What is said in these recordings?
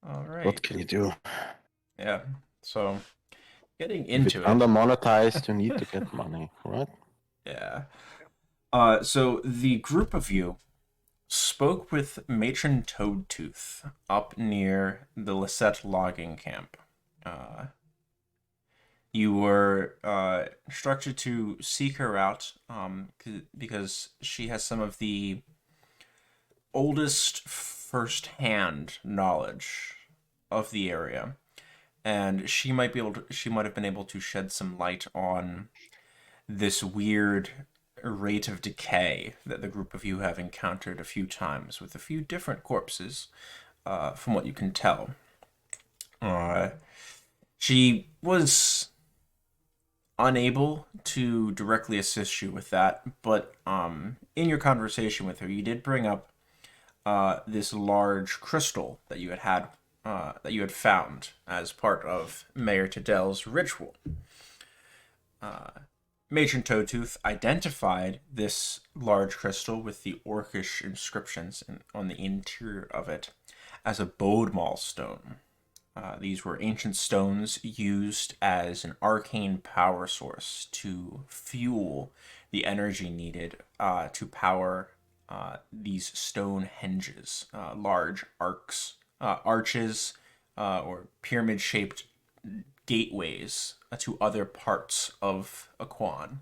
All right. What can you do? Yeah. So getting If it's into it. under-monetized, you need to get money, right? Yeah. So the group of you spoke with Matron Toadtooth up near the Lisette logging camp. Uh, you were instructed to seek her out because she has some of the oldest first-hand knowledge of the area, and she might have been able to shed some light on this weird rate of decay that the group of you have encountered a few times with a few different corpses, from what you can tell. Uh, she was unable to directly assist you with that, but in your conversation with her, you did bring up this large crystal that you had found as part of Mayor Tadell's ritual. Matron Toadtooth identified this large crystal with the orcish inscriptions on the interior of it as a Bodmal stone. These were ancient stones used as an arcane power source to fuel the energy needed to power these stone henges, large arches, or pyramid-shaped gateways to other parts of Aquan.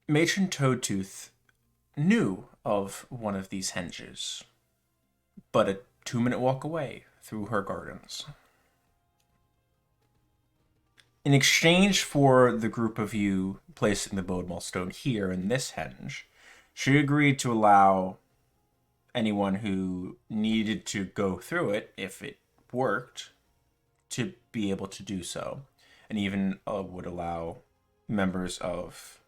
Matron Toadtooth knew of one of these henges, but a 2-minute walk away through her gardens. In exchange for the group of you placing the Bodmal stone here in this henge, she agreed to allow anyone who needed to go through it, if it worked, to be able to do so, and even would allow members of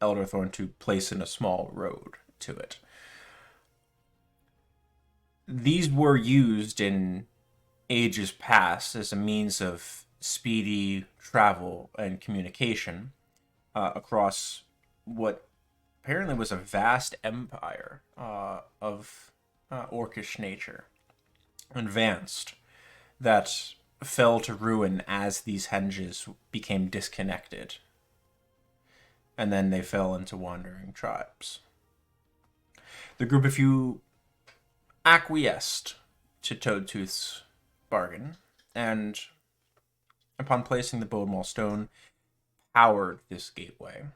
Elderthorn to place in a small road to it. These were used in ages past as a means of speedy travel and communication across what apparently was a vast empire of orcish nature, advanced, that fell to ruin as these henges became disconnected. And then they fell into wandering tribes. The group of you acquiesced to Toadtooth's bargain, and upon placing the Bodmal stone, powered this gateway.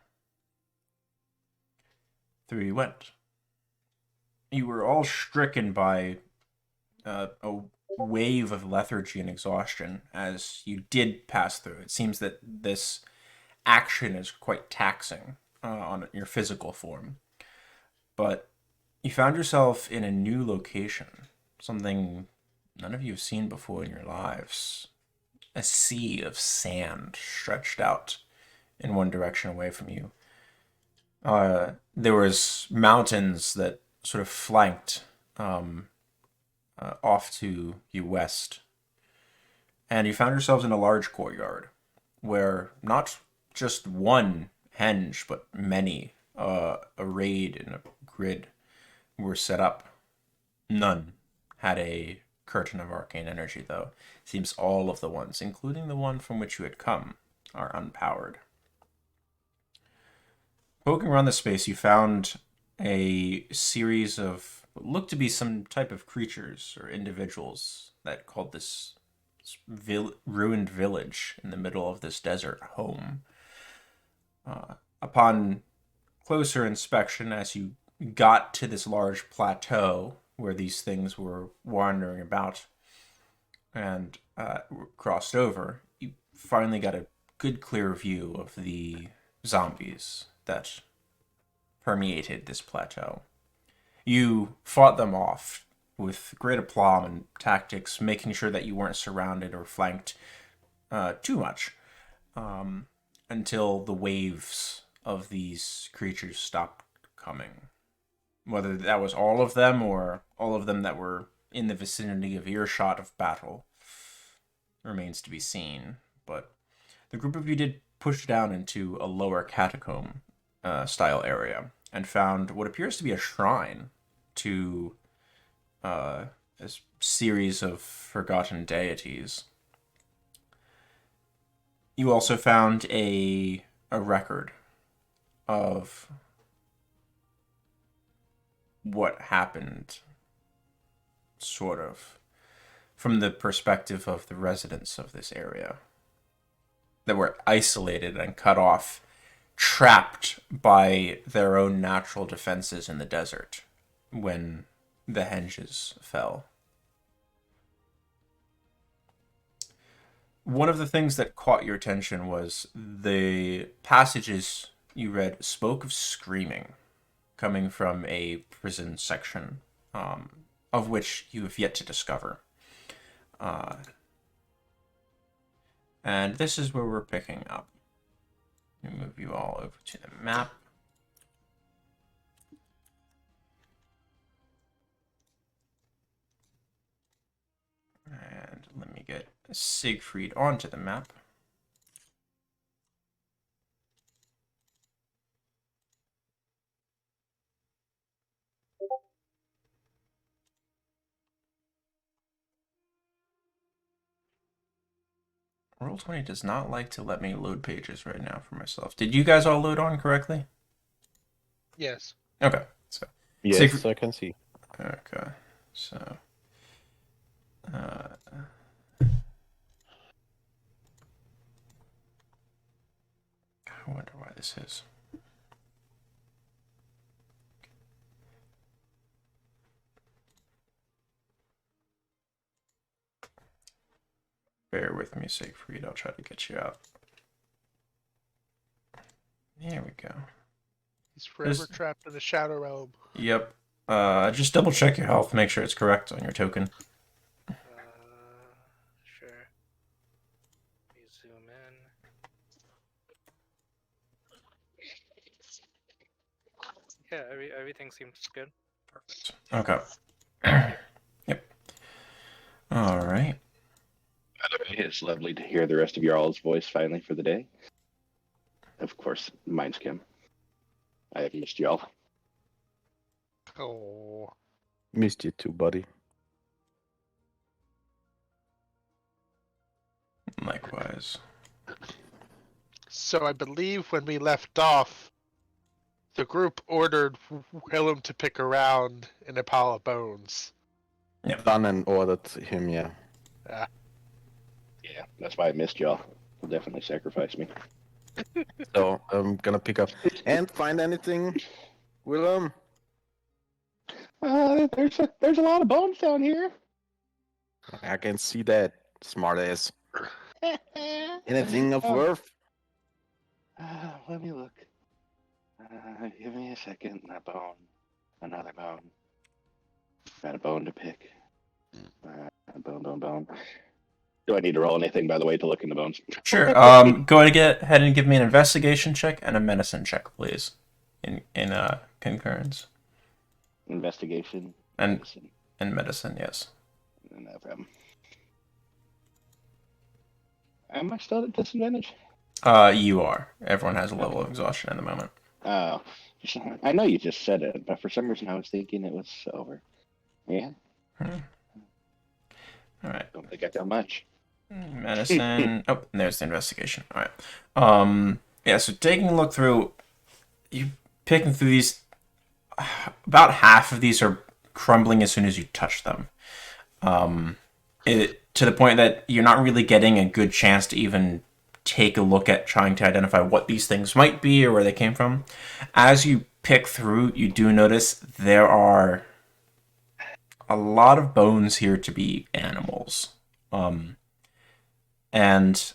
Through you went. You were all stricken by a wave of lethargy and exhaustion as you did pass through. It seems that this action is quite taxing on your physical form. But you found yourself in a new location, something none of you have seen before in your lives. A sea of sand stretched out in one direction away from you. There was mountains that sort of flanked off to you west. And you found yourselves in a large courtyard where not just one henge, but many, arrayed in a grid, were set up. None had a curtain of arcane energy, though. Seems all of the ones, including the one from which you had come, are unpowered. Poking around the space, you found a series of what looked to be some type of creatures or individuals that called this ruined village in the middle of this desert home. Upon closer inspection, as you got to this large plateau where these things were wandering about and crossed over, you finally got a good clear view of the zombies that permeated this plateau. You fought them off with great aplomb and tactics, making sure that you weren't surrounded or flanked too much, until the waves of these creatures stopped coming. Whether that was all of them or all of them that were in the vicinity of earshot of battle remains to be seen. But the group of you did push down into a lower catacomb style area and found what appears to be a shrine to a series of forgotten deities. You also found a record of what happened, sort of, from the perspective of the residents of this area that were isolated and cut off, trapped by their own natural defenses in the desert when the henges fell. One of the things that caught your attention was the passages you read spoke of screaming coming from a prison section, of which you have yet to discover. And this is where we're picking up. Let me move you all over to the map. And let me get Siegfried onto the map. Roll20 does not like to let me load pages right now for myself. Did you guys all load on correctly? Yes. Okay. So Yes, I can see. okay. So I wonder why this is. Bear with me, Siegfried. I'll try to get you out. There we go. He's forever trapped in the Shadow Realm. Yep. Just double check your health. Make sure it's correct on your token. Sure. Let me zoom in. Yeah, everything seems good. Perfect. Okay. Yep. All right. It's lovely to hear the rest of your all's voice finally for the day. Of course, mine's Kim. I have missed y'all. Oh. Missed you too, buddy. Likewise. So I believe when we left off, the group ordered Willem to pick around in a pile of bones. Yep. Done and ordered him, yeah. Yeah, that's why I missed y'all. You'll definitely sacrifice me. So I'm gonna pick up and find anything, Willem. There's a lot of bones down here. I can see that, smartass. Anything of worth? Let me look. Give me a second. A bone. Another bone. Got a bone to pick. Bone. Do I need to roll anything, by the way, to look in the bones? Sure. Go ahead and give me an investigation check and a medicine check, please. In concurrence. Investigation. And Medicine. and medicine, yes. No problem. Am I still at disadvantage? You are. Everyone has a level of exhaustion at the moment. Oh, I know you just said it, but for some reason I was thinking it was over. Yeah. All right. Don't think I got much. Medicine. Oh, and there's the investigation. All right. Yeah. So taking a look through, you picking through these. About half of these are crumbling as soon as you touch them. To the point that you're not really getting a good chance to even take a look at trying to identify what these things might be or where they came from. As you pick through, you do notice there are a lot of bones here to be animals. And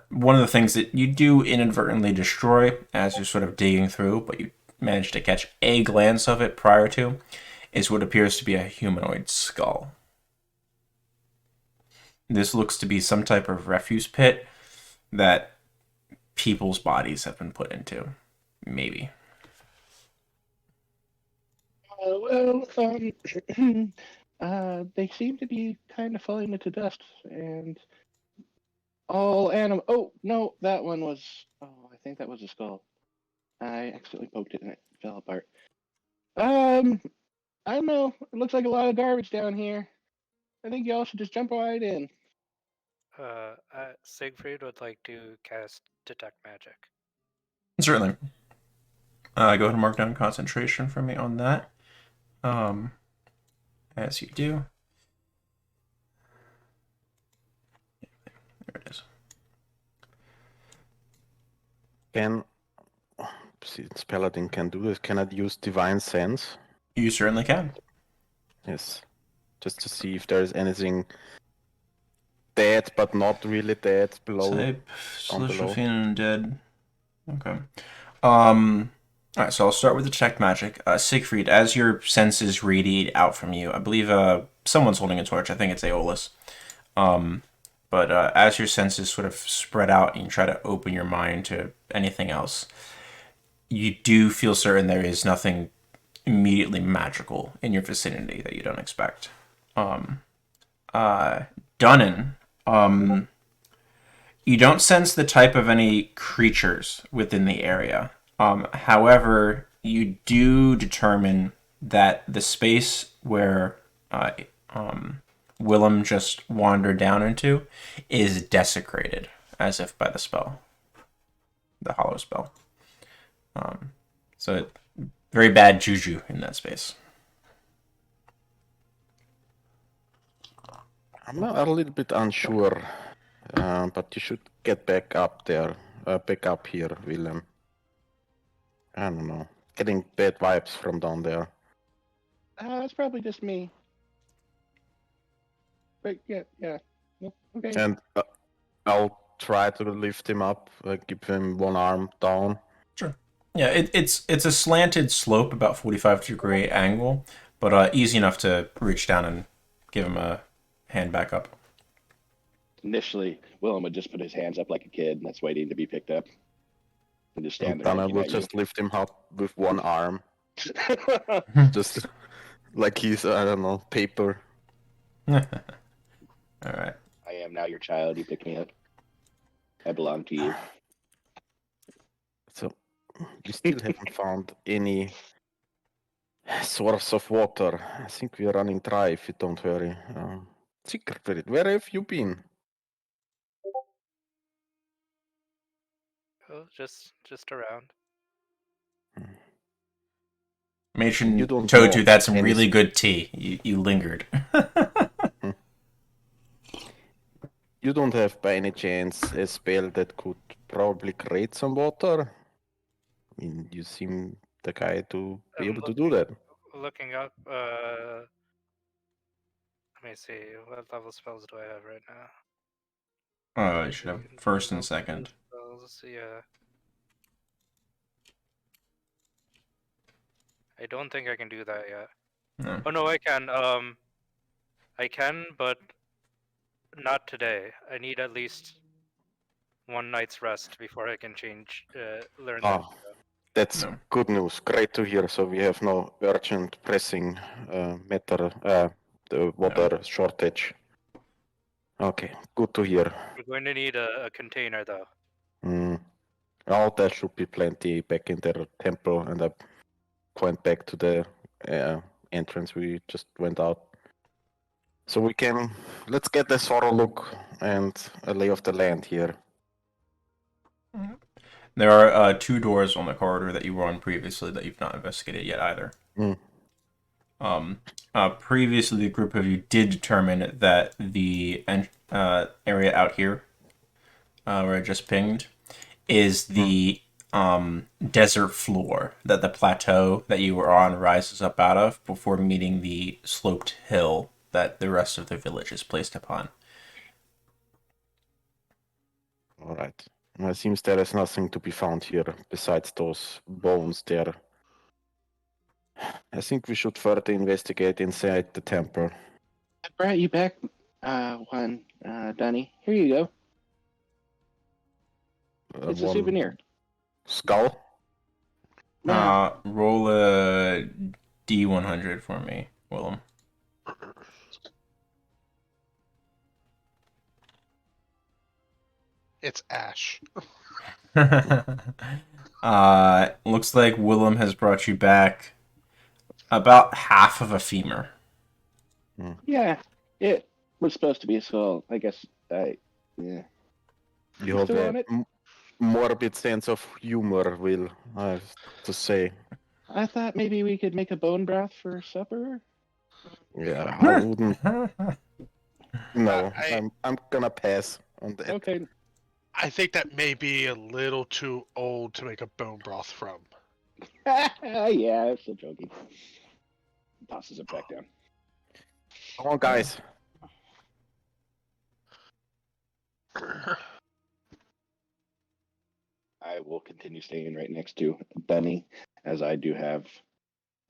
one of the things that you do inadvertently destroy as you're sort of digging through, but you manage to catch a glance of it prior to, is what appears to be a humanoid skull. This looks to be some type of refuse pit that people's bodies have been put into. Maybe. They seem to be kind of falling into dust, and all animal. Oh no, that one was. Oh, I think that was a skull. I accidentally poked it and it fell apart. I don't know. It looks like a lot of garbage down here. I think y'all should just jump right in. Siegfried would like to cast Detect Magic. Certainly. Go ahead and mark down concentration for me on that. As you do. There it is. Since Paladin can do this, can I use Divine Sense? You certainly can. Yes. Just to see if there's anything dead but not really dead below. Type, down celestial below. fiend, dead. Okay. Alright, so I'll start with the detect magic. Siegfried, as your senses radiate out from you, I believe someone's holding a torch. I think it's Aeolus. But as your senses sort of spread out and you try to open your mind to anything else, you do feel certain there is nothing immediately magical in your vicinity that you don't expect. Dunnan, you don't sense the type of any creatures within the area. However, you do determine that the space where Willem just wandered down into is desecrated, as if by the spell, the hollow spell. So very bad juju in that space. I'm a little bit unsure, but you should get back up there, back up here, Willem. I don't know. Getting bad vibes from down there. It's probably just me. But yeah. Well, okay. And I'll try to lift him up, give him one arm down. Sure. Yeah, it's a slanted slope, about 45-degree angle, but easy enough to reach down and give him a hand back up. Initially, Willem would just put his hands up like a kid that's waiting to be picked up. And just stand there. Then I looking will at just lift him up with one arm. you. Just like he's, I don't know, paper. All right. I am now your child. You pick me up. I belong to you. So, we still haven't found any source of water. I think we're running dry if you don't hurry. Secret, where have you been? Oh, just around. Matron You don't Toad know Tooth had some any- really good tea. You lingered. You don't have by any chance a spell that could probably create some water? I mean, you seem the guy to be I'm able to do that. Looking up. Let me see. What level spells do I have right now? You should have first and second. Spells, yeah. I don't think I can do that yet. No. Oh no, I can. I can, but not today. I need at least one night's rest before I can learn that. Ah, that's No. good news. Great to hear. So we have no urgent, pressing matter, the water shortage. Okay, good to hear. We're going to need a container though. Oh, there should be plenty back in their temple, and I point back to the entrance we just went out. So let's get a thorough look and a lay of the land here. There are two doors on the corridor that you were on previously that you've not investigated yet either. Previously, the group of you did determine that the area out here, where I just pinged, is the desert floor that the plateau that you were on rises up out of before meeting the sloped hill that the rest of the village is placed upon. All right. It seems there is nothing to be found here besides those bones there. I think we should further investigate inside the temple. I brought you back Dunny. Here you go. It's a One souvenir. skull? Yeah. Roll a D100 for me, Willem. It's Ash. Looks like Willem has brought you back about half of a femur. Yeah, it was supposed to be a skull. I guess yeah. You have Still a on it? morbid sense of humor, Will, I have to say. I thought maybe we could make a bone broth for supper. Yeah, I wouldn't. No, I- I'm gonna pass on that. Okay, I think that may be a little too old to make a bone broth from. yeah, I'm still joking. Tosses it back down. Come on, guys. I will continue staying right next to Benny, as I do have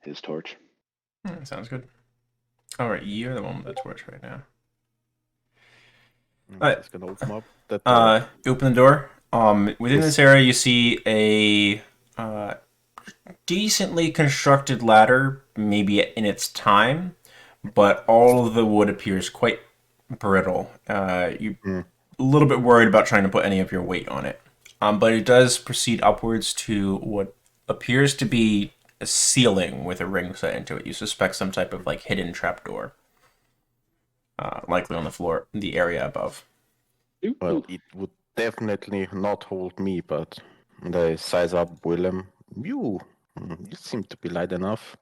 his torch. Sounds good. All right, you're the one with the torch right now. I'm Alright. just gonna open up that door. Open the door. Within Yes. this area, you see a decently constructed ladder, maybe in its time, but all of the wood appears quite brittle. You're a little bit worried about trying to put any of your weight on it. But it does proceed upwards to what appears to be a ceiling with a ring set into it. You suspect some type of like hidden trapdoor, likely on the floor, the area above. Well, it would definitely not hold me, but the size up Willem. You seem to be light enough.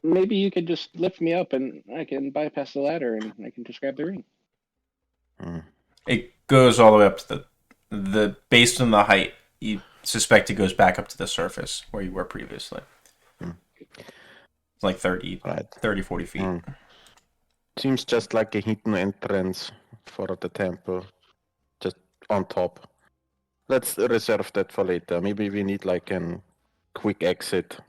Maybe you could just lift me up and I can bypass the ladder and I can just grab the ring. It goes all the way up to the based on the height. You suspect it goes back up to the surface where you were previously. It's like 30, Right. 40 feet. Seems just like a hidden entrance for the temple, just on top. Let's reserve that for later. Maybe we need like a quick exit.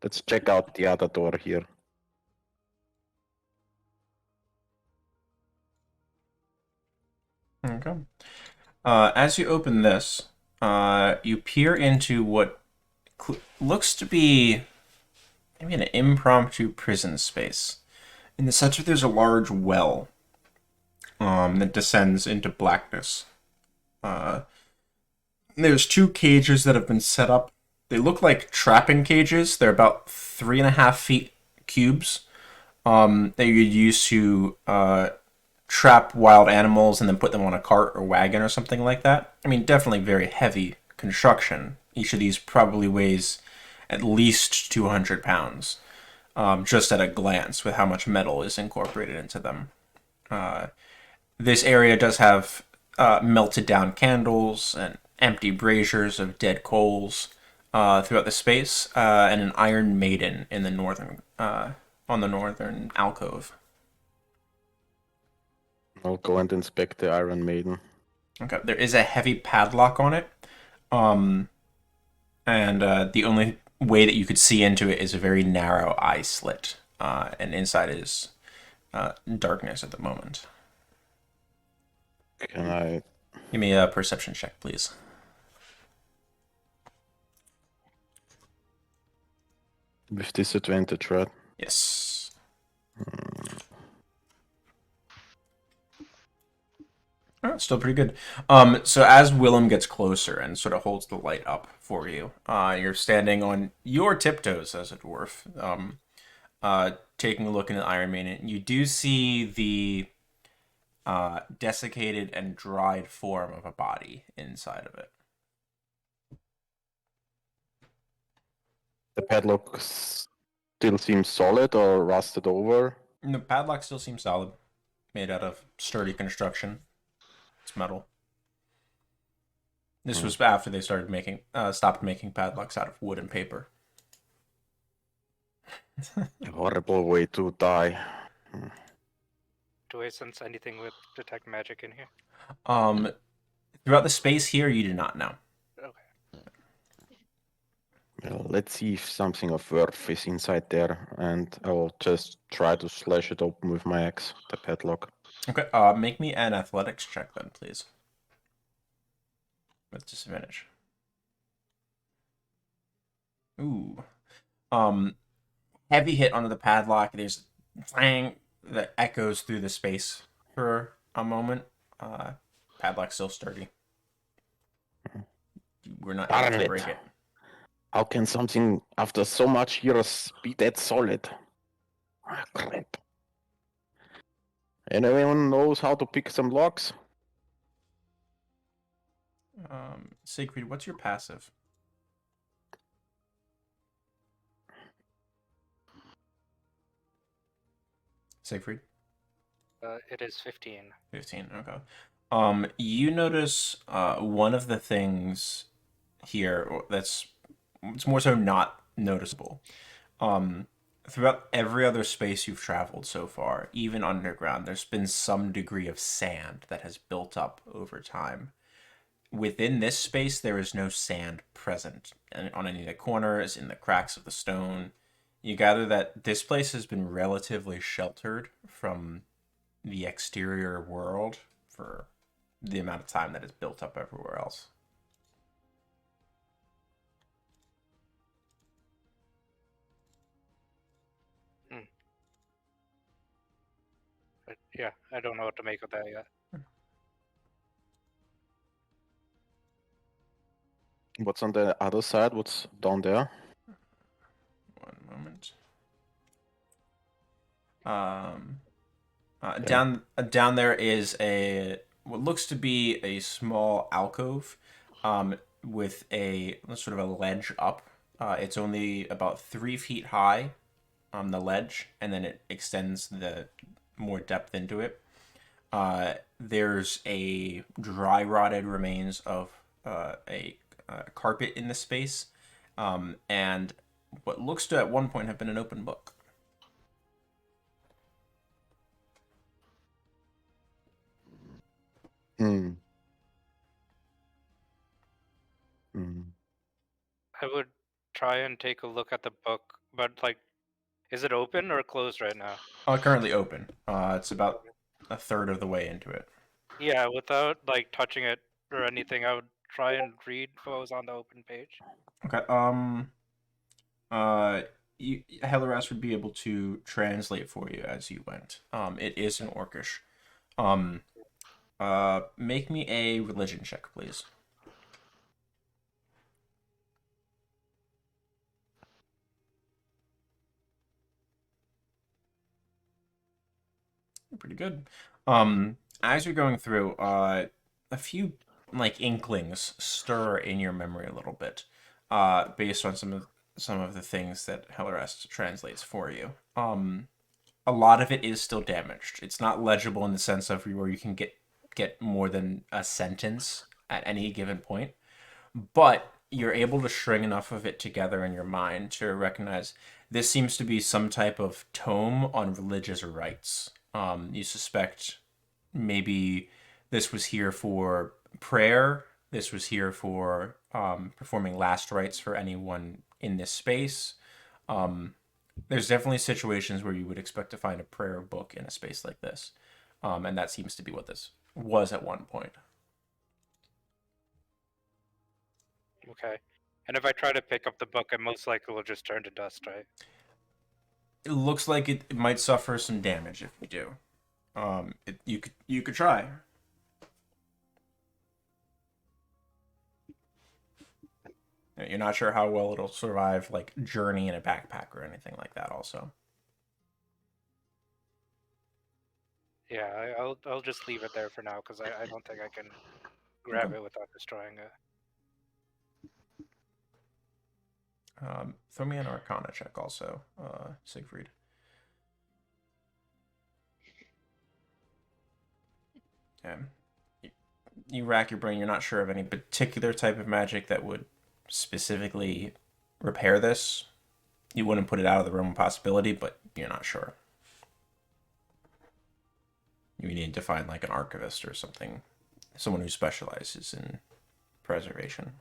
Let's check out the other door here. Okay. As you open this, you peer into what looks to be maybe an impromptu prison space. In the center, there's a large well that descends into blackness. There's 2 cages that have been set up. They look like trapping cages. They're about 3.5 feet cubes that you'd use to trap wild animals and then put them on a cart or wagon or something like that. I mean, definitely very heavy construction. Each of these probably weighs at least 200 pounds, just at a glance with how much metal is incorporated into them. This area does have melted down candles and empty braziers of dead coals throughout the space, and an iron maiden in the northern on the northern alcove. I'll go and inspect the Iron Maiden. Okay, there is a heavy padlock on it, and the only way that you could see into it is a very narrow eye slit, and inside is darkness at the moment. Can I? Give me a perception check, please. With disadvantage, right? Yes. Oh, still pretty good. So as Willem gets closer and sort of holds the light up for you, you're standing on your tiptoes as a dwarf, taking a look into the Iron Maiden. You do see the desiccated and dried form of a body inside of it. The padlock still seems solid or rusted over. And the padlock still seems solid, made out of sturdy construction. It's metal. This was after they started stopped making padlocks out of wood and paper. A horrible way to die. Do I sense anything with detect magic in here? Throughout the space here, you do not know. Okay. Well, let's see if something of worth is inside there, and I will just try to slash it open with my axe, the padlock. Okay, make me an athletics check then, please. With disadvantage. Ooh. heavy hit onto the padlock. There's clang that echoes through the space for a moment. Padlock's still sturdy. We're not able Darn to it. break it. How can something after so much years be that solid? Ah, crap. Anyone knows how to pick some locks? Siegfried, what's your passive? Siegfried? It is 15. 15, okay. You notice one of the things here it's more so not noticeable. Throughout every other space you've traveled so far, even underground, there's been some degree of sand that has built up over time. Within this space, there is no sand present on any of the corners, in the cracks of the stone. You gather that this place has been relatively sheltered from the exterior world for the amount of time that it's built up everywhere else. But yeah, I don't know what to make of that yet. What's on the other side? What's down there? One moment. Down there is a what looks to be a small alcove, with a sort of a ledge up. It's only about 3 feet high on the ledge, and then it extends the more depth into it. There's a dry rotted remains of a carpet in the space, and what looks to at one point have been an open book. Hmm. Hmm. I would try and take a look at the book, but like, is it open or closed right now? Currently open. It's about a third of the way into it. Yeah, without like touching it or anything, I would try and read what was on the open page. Okay. Helaras would be able to translate for you as you went. It is in Orcish. Make me a religion check, please. Pretty good. As you're going through, a few like inklings stir in your memory a little bit, based on some of the things that Helaras translates for you. A lot of it is still damaged. It's not legible in the sense of where you can get more than a sentence at any given point, but you're able to string enough of it together in your mind to recognize this seems to be some type of tome on religious rites. You suspect maybe this was here for prayer. This was here for performing last rites for anyone in this space. There's definitely situations where you would expect to find a prayer book in a space like this, and that seems to be what this was at one point. Okay. And if I try to pick up the book, I most likely will just turn to dust, right? It looks like it might suffer some damage if you do. You could try. You're not sure how well it'll survive like journey in a backpack or anything like that. Also, Yeah, I'll just leave it there for now because I don't think I can grab it without destroying it. throw me an Arcana check, also, Siegfried. You rack your brain. You're not sure of any particular type of magic that would specifically repair this. You wouldn't put it out of the realm of possibility, but you're not sure. You need to find like an archivist or something, someone who specializes in preservation.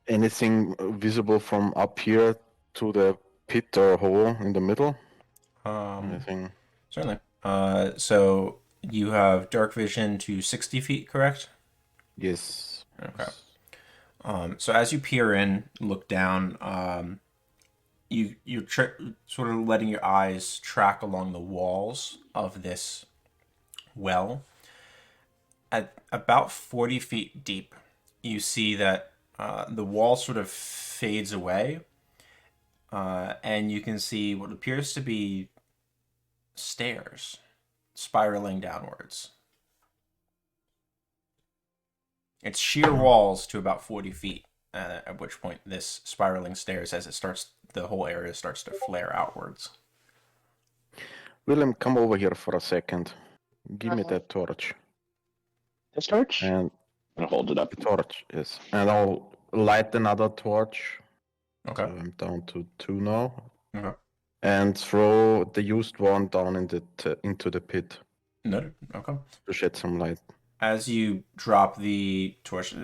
Anything visible from up here to the pit or hole in the middle? Anything? Certainly. So you have dark vision to 60 feet, correct? Yes. Okay. So as you peer in, look down, you're sort of letting your eyes track along the walls of this well. At about 40 feet deep, you see that the wall sort of fades away, and you can see what appears to be stairs spiraling downwards. It's sheer walls to about 40 feet, at which point this spiraling stairs, as it starts, the whole area starts to flare outwards. Willem, come over here for a second. Give me that torch. This torch? And I'm gonna hold it up. the torch, yes. And I'll light another torch. Okay. So I'm down to 2 now. Okay. And throw the used one down into the pit Noted. Okay. to shed some light. As you drop the torch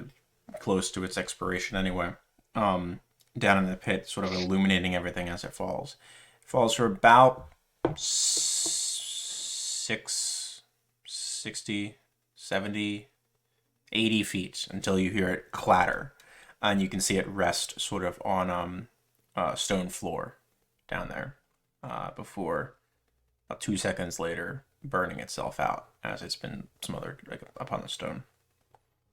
close to its expiration anyway, down in the pit, sort of illuminating everything as it falls. It falls for about 60, 70, 80 feet until you hear it clatter. And you can see it rest sort of on a stone floor down there before about 2 seconds later burning itself out as it's been smothered upon the stone.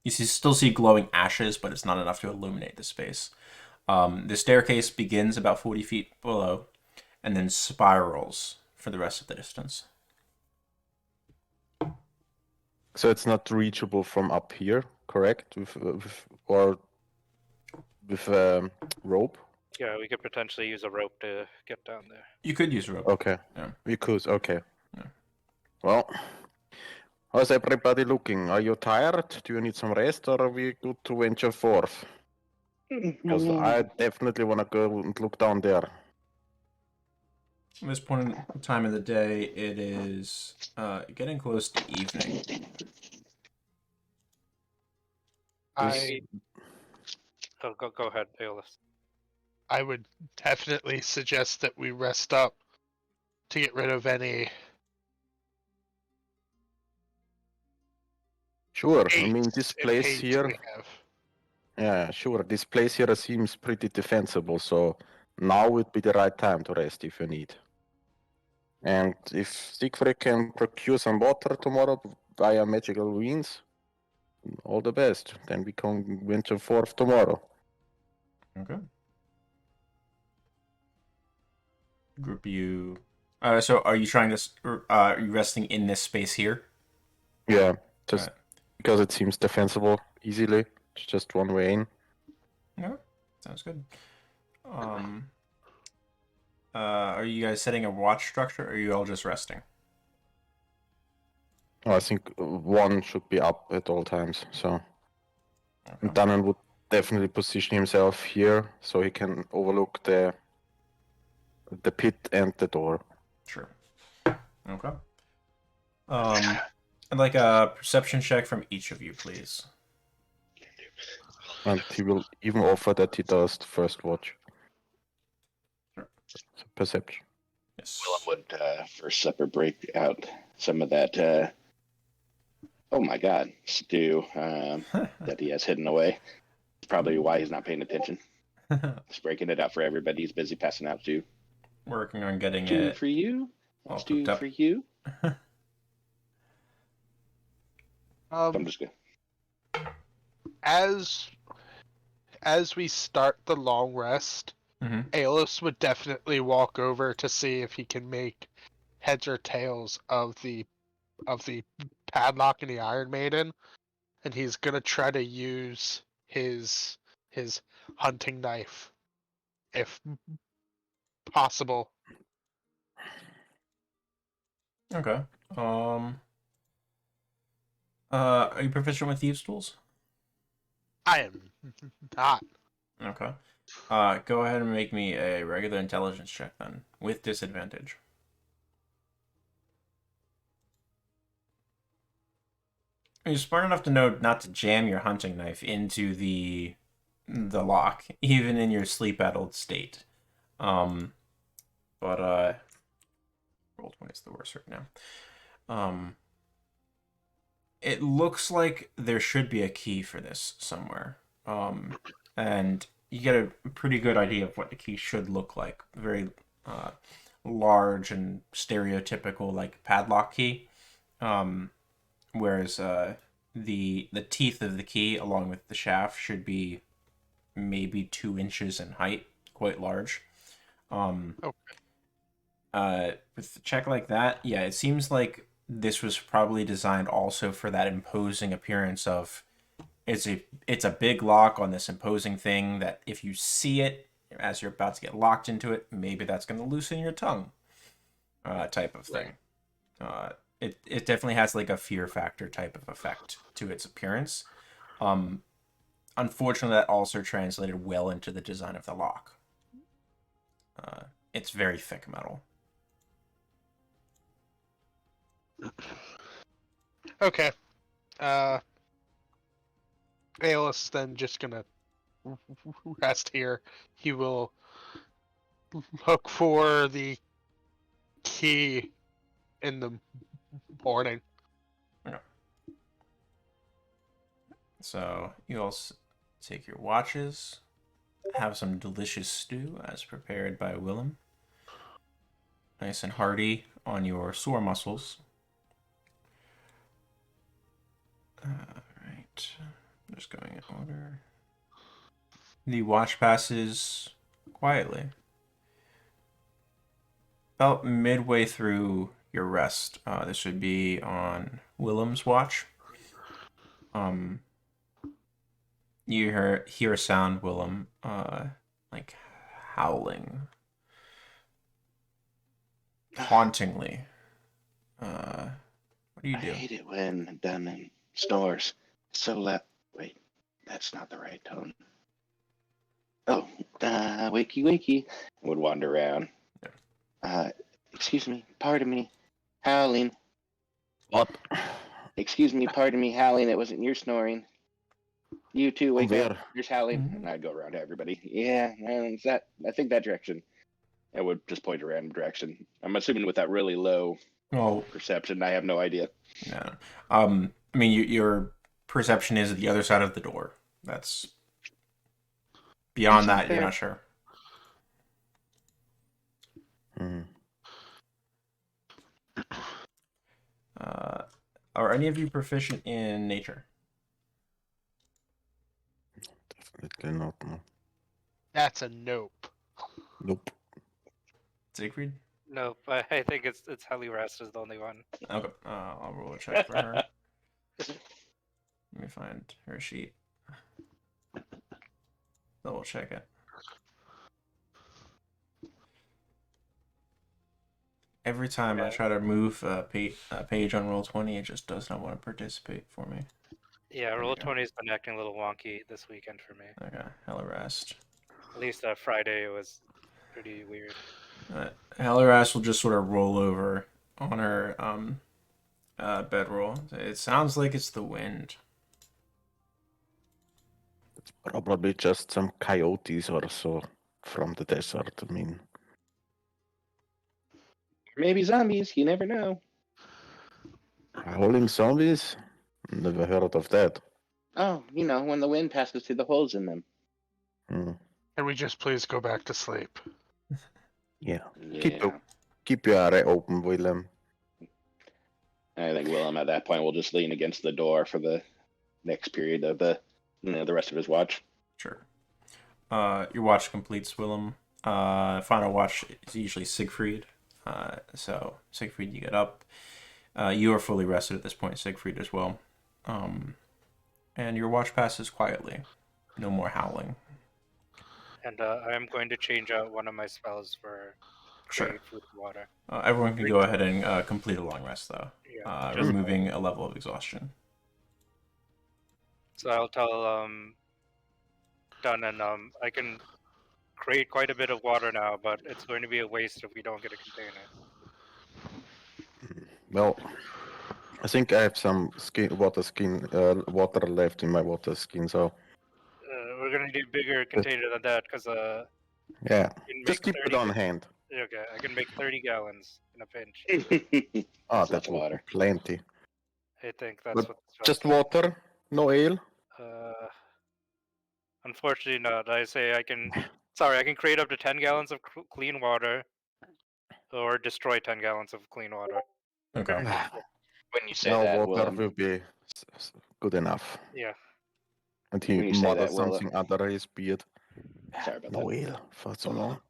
You still see glowing ashes, but it's not enough to illuminate the space. The staircase begins about 40 feet below and then spirals for the rest of the distance. So it's not reachable from up here, correct? Or with rope? Yeah, we could potentially use a rope to get down there. You could use a rope. Okay. Yeah. We could, okay. Yeah. Well, how's everybody looking? Are you tired? Do you need some rest, or are we good to venture forth? Because I definitely want to go and look down there. At this point in time of the day, it is getting close to evening. Go ahead, Aeolus. I would definitely suggest that we rest up to get rid of any. Sure. I mean, haste this and place haste here. we have. Yeah, sure. This place here seems pretty defensible, so now would be the right time to rest if you need. And if Siegfried can procure some water tomorrow via magical means, all the best. Then we can venture forth tomorrow. Okay. Group you. So are you trying to? Are you resting in this space here? Yeah, just Right. because it seems defensible easily. It's just one way in. Yeah, sounds good. Are you guys setting a watch structure, or are you all just resting? I think one should be up at all times. So Okay. Danan would definitely position himself here so he can overlook the pit and the door. Sure. Okay. I'd like a perception check from each of you, please. And he will even offer that he does the first watch. Sure. So perception. Yes. Willem would for supper break out some of that. Oh my God, stew that he has hidden away. It's probably why he's not paying attention. He's breaking it out for everybody. He's busy passing out stew. Working on getting Stew it for you. all Stew cooked up. for you. I'm just gonna. As we start the long rest, Mhm. Aeolus would definitely walk over to see if he can make heads or tails of the padlock and the Iron Maiden, and he's gonna try to use his hunting knife, if possible. Okay. Are you proficient with thieves' tools? I am not. Okay. Go ahead and make me a regular intelligence check then, with disadvantage. You're smart enough to know not to jam your hunting knife into the lock, even in your sleep-addled state. But roll 20 is the worst right now. It looks like there should be a key for this somewhere. and you get a pretty good idea of what the key should look like. Very large and stereotypical, like padlock key. Whereas the teeth of the key, along with the shaft, should be maybe 2 inches in height, quite large. Okay. With a check like that, yeah, it seems like this was probably designed also for that imposing appearance of it's a big lock on this imposing thing that if you see it as you're about to get locked into it, maybe that's going to loosen your tongue, type of thing. It definitely has like a fear factor type of effect to its appearance. Unfortunately, that also translated well into the design of the lock. It's very thick metal. Okay. Aeolus then just gonna rest here. He will look for the key in the morning. So you all take your watches, have some delicious stew as prepared by Willem. Nice and hearty on your sore muscles. Alright, just going in order. The watch passes quietly. About midway through your rest, this would be on Willem's watch. You hear a sound, Willem, like howling, hauntingly. What do you I do? hate it when Dunnan snores so loud. Wait, that's not the right tone. Oh, wakey wakey. Would wander around. Excuse me, pardon me, howling. What? Excuse me, pardon me, howling. It wasn't your snoring. You too, wake up. Where? There's howling. Mhm. And I'd go around to everybody. Yeah, it's that. I think that direction. I would just point a random direction. I'm assuming with that really low Oh, perception, I have no idea. no. I mean, your perception is the other side of the door. That's beyond That's that. You're fair. not sure. Are any of you proficient in nature? Definitely not. No. That's a nope. Nope. Siegfried? Nope. I think it's Helly Rest is the only one. Okay. I'll roll a check for her. Let me find her sheet. Double check it. Every time I try to move a page on Roll20, it just does not want to participate for me. Yeah, we Roll go. 20's been acting a little wonky this weekend for me. Okay, Hellerast. At least Friday was pretty weird. Hellerast will just sort of roll over on her bedroll. It sounds like it's the wind. It's probably just some coyotes or so from the desert. I mean, Maybe zombies. You never know. howling zombies? Never heard of that. Oh, when the wind passes through the holes in them. Can we just please go back to sleep? Yeah. Yeah. Keep your eye open, Willem. I think Willem at that point will just lean against the door for the next period of the rest of his watch. Sure. Your watch completes, Willem. Final watch is usually Siegfried. So Siegfried, you get up. You are fully rested at this point, Siegfried, as well. And your watch passes quietly. No more howling. And I'm going to change out one of my spells for Sure. create food and water. Everyone can go ahead and complete a long rest, though. Yeah. Removing a level of exhaustion. So I'll tell Dunnan I can create quite a bit of water now, but it's going to be a waste if we don't get a container. Well, I think I have some water left in my water skin, so We're gonna need a bigger container than that because yeah, can just make keep it 30 on hand. Okay, I can make 30 gallons in a pinch. Ah, That's that lots of will be water. plenty. I think that's But what. just water, no ale. Unfortunately, not. I say I can. Sorry, I can create up to 10 gallons of clean water, or destroy 10 gallons of clean water. Okay. When you say No, that, water Willem, will be good enough. Yeah. And he When you say mutters that, Will, something under his beard. sorry about No that. ale for so long.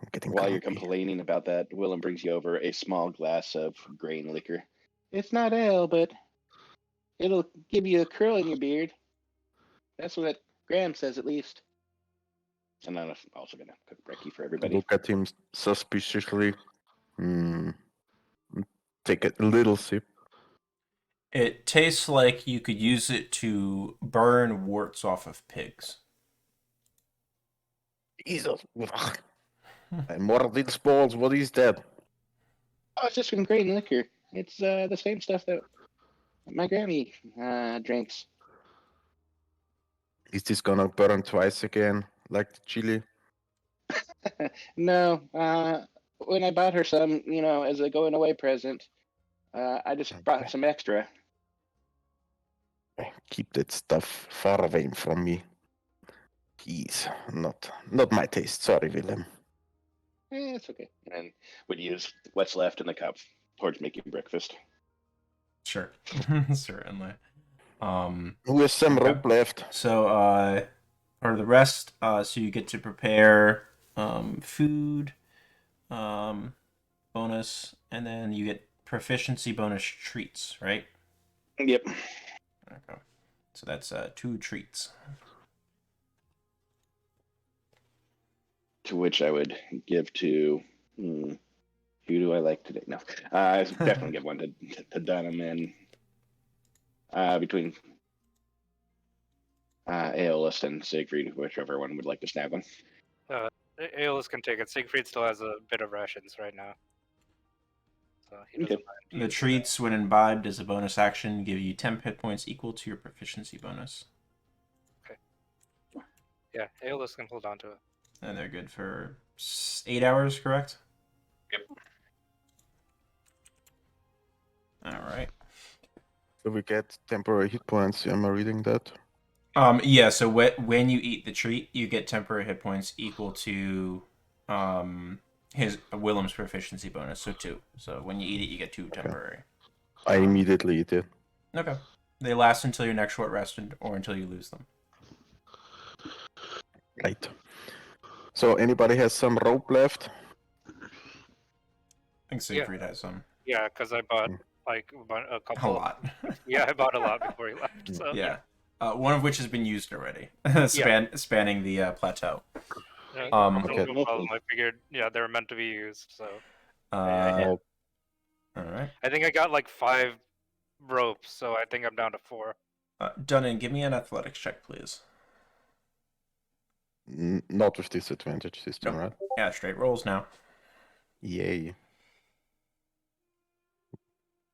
I'm getting While you're grumpy. complaining about that, Willem brings you over a small glass of grain liquor. It's not ale, but it'll give you a curl in your beard. That's what Graham says, at least. And I'm also gonna cook brekkie for everybody. Look at him suspiciously. Take a little sip. It tastes like you could use it to burn warts off of pigs. Jesus. And more these balls. What is that? Oh, it's just from grain liquor. It's the same stuff that my Grammy drinks. Is this gonna burn twice again, like the chili? No, when I bought her some, as a going away present, I just brought some extra. Keep that stuff far away from me. He's not my taste. Sorry, Willem. It's okay. And would use what's left in the cup towards making breakfast. Sure. Certainly. Who has some Okay. rope left? So, for the rest, so you get to prepare food, bonus, and then you get proficiency bonus treats, right? Yep. Okay. So that's 2 treats. To which I would give to who do I like today? No, I definitely give one to Dunham and between Aeolus and Siegfried, whichever one would like to snag one. Aeolus can take it. Siegfried still has a bit of rations right now. So he doesn't Okay. mind. The treats, when imbibed as a bonus action, give you 10 hit points equal to your proficiency bonus. Yeah, Aeolus can hold on to it. And they're good for 8 hours, correct? Yep. Alright. So we get temporary hit points. Am I reading that? Yeah, so when you eat the treat, you get temporary hit points equal to his Willem's proficiency bonus, so 2. So when you eat it, you get 2 temporary. I immediately eat it. Okay. They last until your next short rest or until you lose them. Right. So anybody has some rope left? I think Siegfried has some. Yeah, because I bought like a A couple. lot. Yeah, I bought a lot before he left. So Yeah. One of which has been used already, spanning the plateau. Yeah, Okay. no problem. I figured, they were meant to be used. So All right. I think I got like 5 ropes, so I think I'm down to 4. Dunnan, give me an athletics check, please. Not with disadvantage this time, Nope. right? Yeah, straight rolls now. Yay.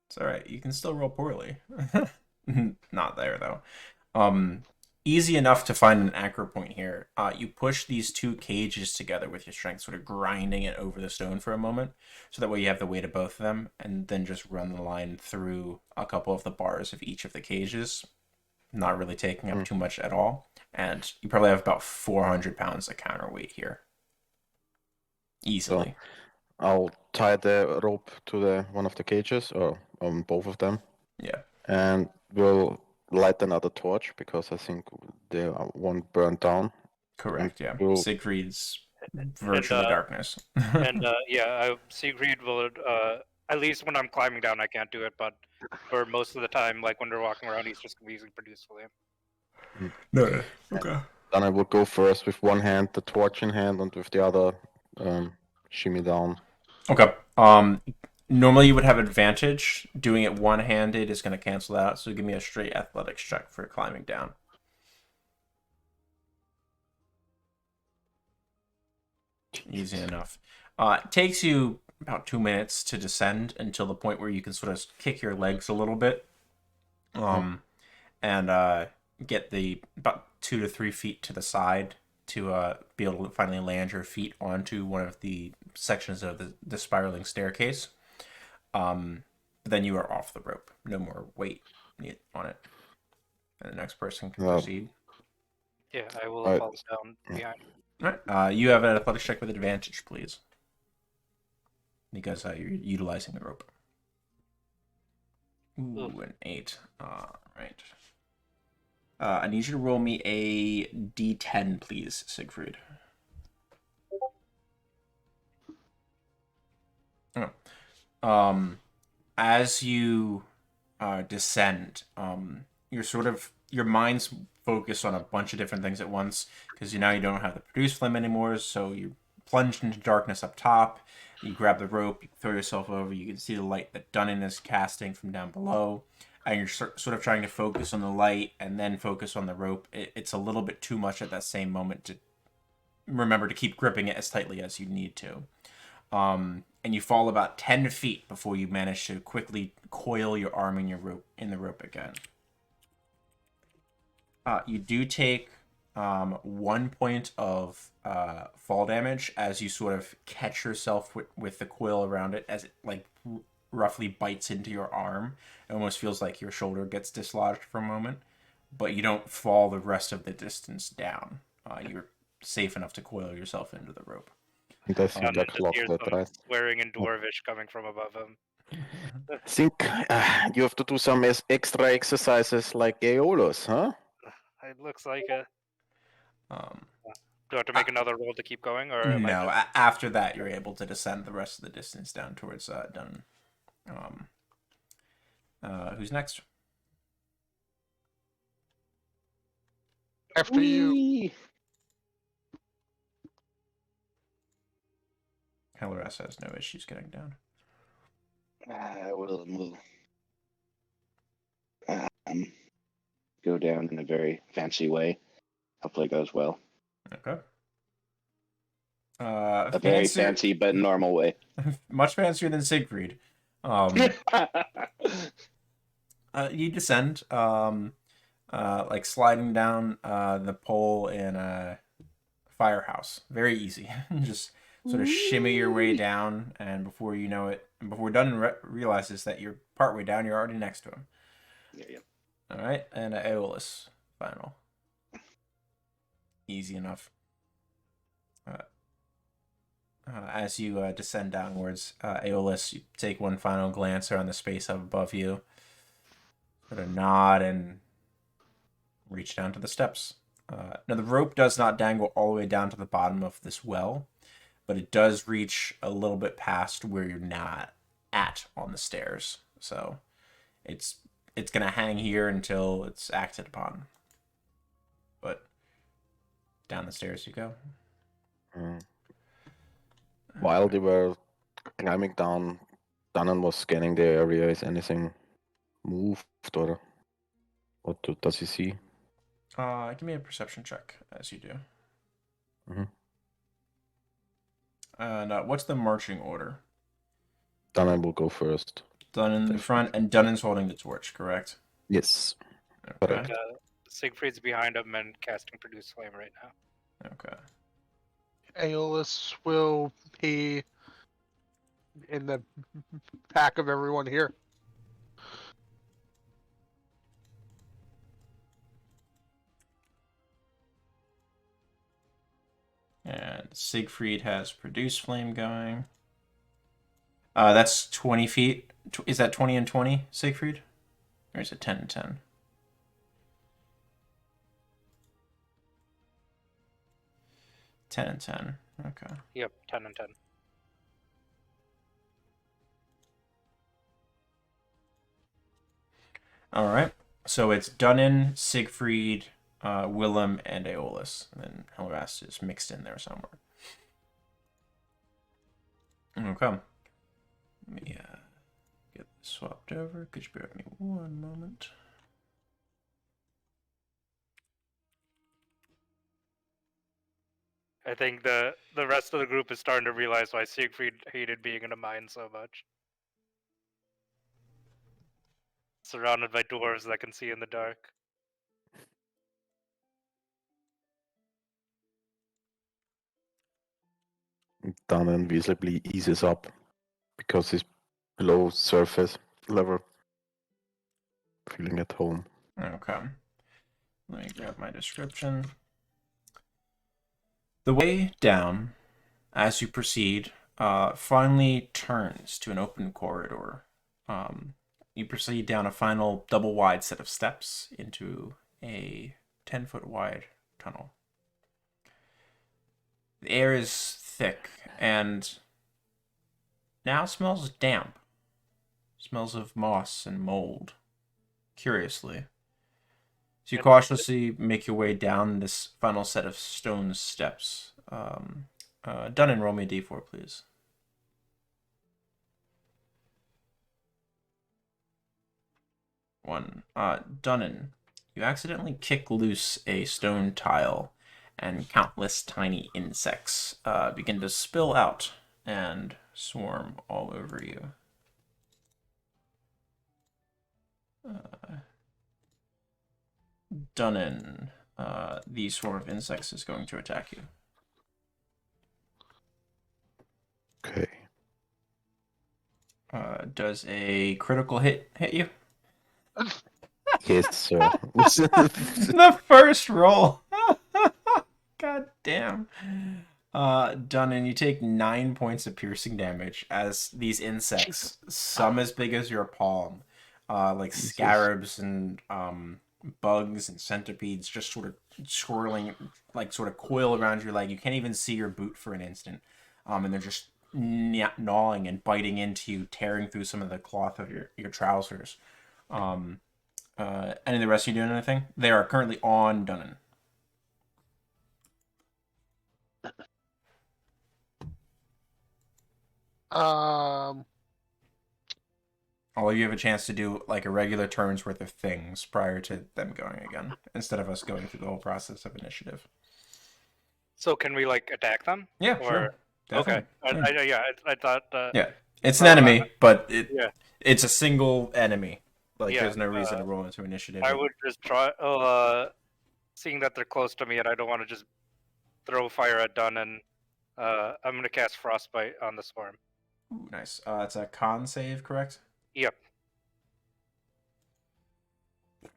It's all right. You can still roll poorly. Not there though. Easy enough to find an anchor point here. You push these 2 cages together with your strength, sort of grinding it over the stone for a moment, so that way you have the weight of both of them, and then just run the line through a couple of the bars of each of the cages, not really taking up too much at all. And you probably have about 400 pounds of counterweight here. Easily. So I'll tie the rope to one of the cages, or on both of them. Yeah. And we'll light another torch, because I think they won't burn down. Correct, yeah. We'll- Siegfried's virtually darkness. And Siegfried will. At least when I'm climbing down, I can't do it. But for most of the time, like when we're walking around, he's just gonna be easily produced for him. No. Okay. Then I will go first with one hand, the torch in hand, and with the other, shimmy down. Okay. Normally you would have advantage. Doing it one-handed is going to cancel that out. So give me a straight athletics check for climbing down. Easy enough. It takes you about 2 minutes to descend until the point where you can sort of kick your legs a little bit, and get the about 2 to 3 feet to the side to be able to finally land your feet onto one of the sections of the spiraling staircase. Then you are off the rope. No more weight on it. And the next person can proceed. Yeah, I will Alright. fall down behind. Alright, you have an athletics check with advantage, please. Because you're utilizing the rope. Ooh, an 8. Alright. I need you to roll me a d10, please, Siegfried. Oh. As you descend, your mind's focused on a bunch of different things at once, because you don't have the produce flame anymore, so you plunged into darkness up top, you grab the rope, you throw yourself over, you can see the light that Dunnan is casting from down below, and you're sort of trying to focus on the light and then focus on the rope. It's a little bit too much at that same moment to remember to keep gripping it as tightly as you need to. And you fall about 10 feet before you manage to quickly coil your arm in the rope again. You do take 1 point of fall damage as you sort of catch yourself with the coil around it as it roughly bites into your arm. It almost feels like your shoulder gets dislodged for a moment, but you don't fall the rest of the distance down. You're safe enough to coil yourself into the rope. Das Dunnan sind just hears that, some right? swearing in Dwarvish coming from above him. I think you have to do some extra exercises like Aeolus, huh? It looks like it. Um, Do I have to make another roll to keep going, or am I no, just... after that, you're able to descend the rest of the distance down towards Dunnan. Who's next? After you, Whee! Helleras has no issues getting down. We'll go down in a very fancy way. Hopefully it goes well. Okay. A very fancy but normal way. Much fancier than Siegfried. You descend, like sliding down the pole in a firehouse. Very easy. Just sort of shimmy your way down, and before you know it, before Dunnan realizes that you're partway down, you're already next to him. Yeah. All right, and Aeolus, final. Easy enough. As you descend downwards, Aeolus, you take one final glance around the space up above you, sort of nod and reach down to the steps. Now, the rope does not dangle all the way down to the bottom of this well, but it does reach a little bit past where you're not at on the stairs. So it's going to hang here until it's acted upon. But down the stairs you go. While they were climbing down, Dunnan was scanning the area. Is anything moved, or what does he see? Give me a perception check as you do. Mhm. And what's the marching order? Dunnan will go first. Dunnan in front, and Dunnan's holding the torch, correct? Yes. Okay. Correct. Siegfried's behind him and casting Produce Flame right now. Okay. Aeolus will be in the pack of everyone here. And Siegfried has Produce Flame going. That's 20 feet. Is that 20 and 20, Siegfried? Or is it 10 and 10? 10 and 10. Okay. Yep, 10 and 10. All right. So it's Dunnan, Siegfried, Willem, and Aeolus. And then Helleras is mixed in there somewhere. Okay. Let me get this swapped over. Could you bear with me one moment? I think the rest of the group is starting to realize why Siegfried hated being in a mine so much. Surrounded by dwarves that can see in the dark. Dunnan visibly eases up because he's below surface level, feeling at home. Okay. Let me grab my description. The way down, as you proceed, finally turns to an open corridor. You proceed down a final double-wide set of steps into a 10-foot wide tunnel. The air is thick and now smells damp. Smells of moss and mold. Curiously. So you cautiously make your way down this final set of stone steps. Dunnan, roll me a d4, please. 1. Dunnan, you accidentally kick loose a stone tile, and countless tiny insects begin to spill out and swarm all over you. Dunnan, the swarm of insects is going to attack you. Okay. Does a critical hit you? Yes, sir. The first roll. God damn. Dunnan, you take 9 points of piercing damage as these insects, some as big as your palm, like Jesus. scarabs and bugs and centipedes, just sort of swirling, like sort of coil around your leg. You can't even see your boot for an instant, and they're just gnawing and biting into you, tearing through some of the cloth of your trousers. Any of the rest of you doing anything? They are currently on Dunnan. All of you have a chance to do like a regular turn's worth of things prior to them going again, instead of us going through the whole process of initiative. So can we like attack them? Yeah, Or... sure. Okay. Definitely. I thought. Yeah, it's an enemy, but Yeah. it's a single enemy. Like, Yeah, there's no reason to roll into initiative. I would just try. Seeing that they're close to me, and I don't want to just throw fire at Dunnan. I'm gonna cast Frostbite on the swarm. Ooh, nice. It's a con save, correct? Yep.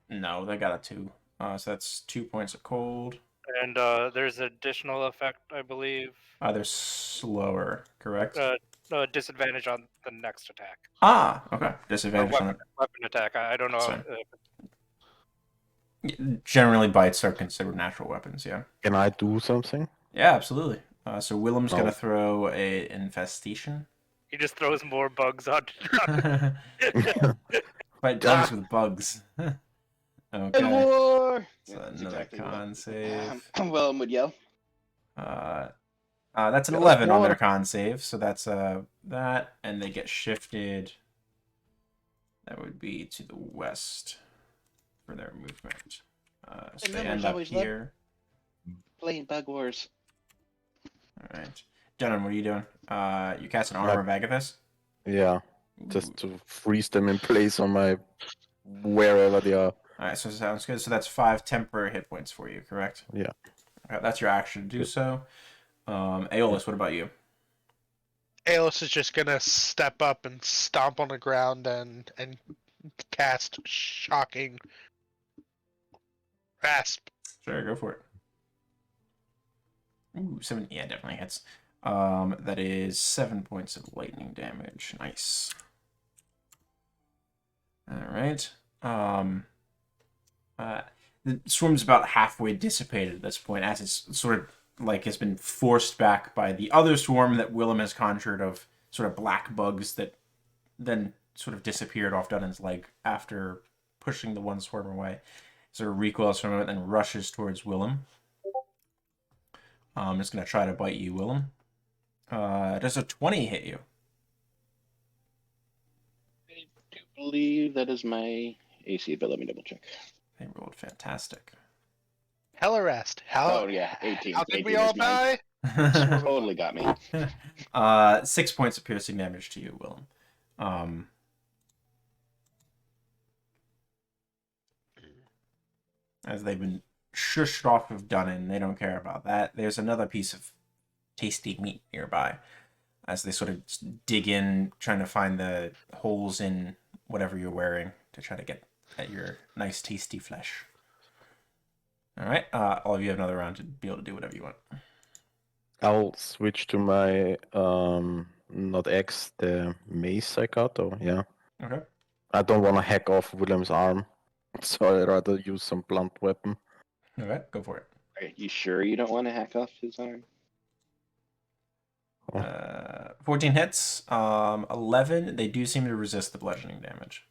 No, they got a 2. So that's 2 points of cold. And there's additional effect, I believe. They're slower, correct? Disadvantage on the next attack. Okay. Disadvantage on it. Weapon attack. I don't know. Sorry. Generally, bites are considered natural weapons, yeah. Can I do something? Yeah, absolutely. So Willem's No. going to throw a infestation. He just throws more bugs on. Fight dogs with bugs. Okay. War! So Yeah, that's another exactly what con save. Willem would yell. That's an Yes, 11 on their war. con save, so that's that, and they get shifted. That would be to the west for their movement. So they Remember, end it's up always love- here. Playing Bug Wars. All right, Dunnan, what are you doing? You cast an Armor of Agathis? Yeah, just to freeze them in place on my wherever they are. All right, so sounds good. So that's 5 temporary hit points for you, correct? Yeah. Okay, that's your action to do so. Aeolus, what about you? Aeolus is just gonna step up and stomp on the ground and cast Shocking Grasp. Sure, go for it. Ooh, 7. Yeah, definitely hits. That is 7 points of lightning damage. Nice. All right. The swarm's about halfway dissipated at this point, as it's sort of like has been forced back by the other swarm that Willem has conjured of sort of black bugs that then sort of disappeared off Dunnan's leg after pushing the one swarm away. Sort of recoils from it and rushes towards Willem. I'm just going to try to bite you, Willem. Does a 20 hit you? I do believe that is my AC, but let me double check. They rolled fantastic. Hell arrest. Oh, yeah, 18. How did 18 we all is mine. die? Totally got me. 6 points of piercing damage to you, Willem. As they've been shushed off of Dunnan, they don't care about that. There's another piece of tasty meat nearby, as they sort of dig in, trying to find the holes in whatever you're wearing to try to get at your nice tasty flesh. All right, all of you have another round to be able to do whatever you want. I'll switch to my not X, the mace I got. Oh yeah. Okay. I don't want to hack off William's arm, so I'd rather use some blunt weapon. Okay, go for it. Are you sure you don't want to hack off his arm? 14 hits. 11. They do seem to resist the bludgeoning damage,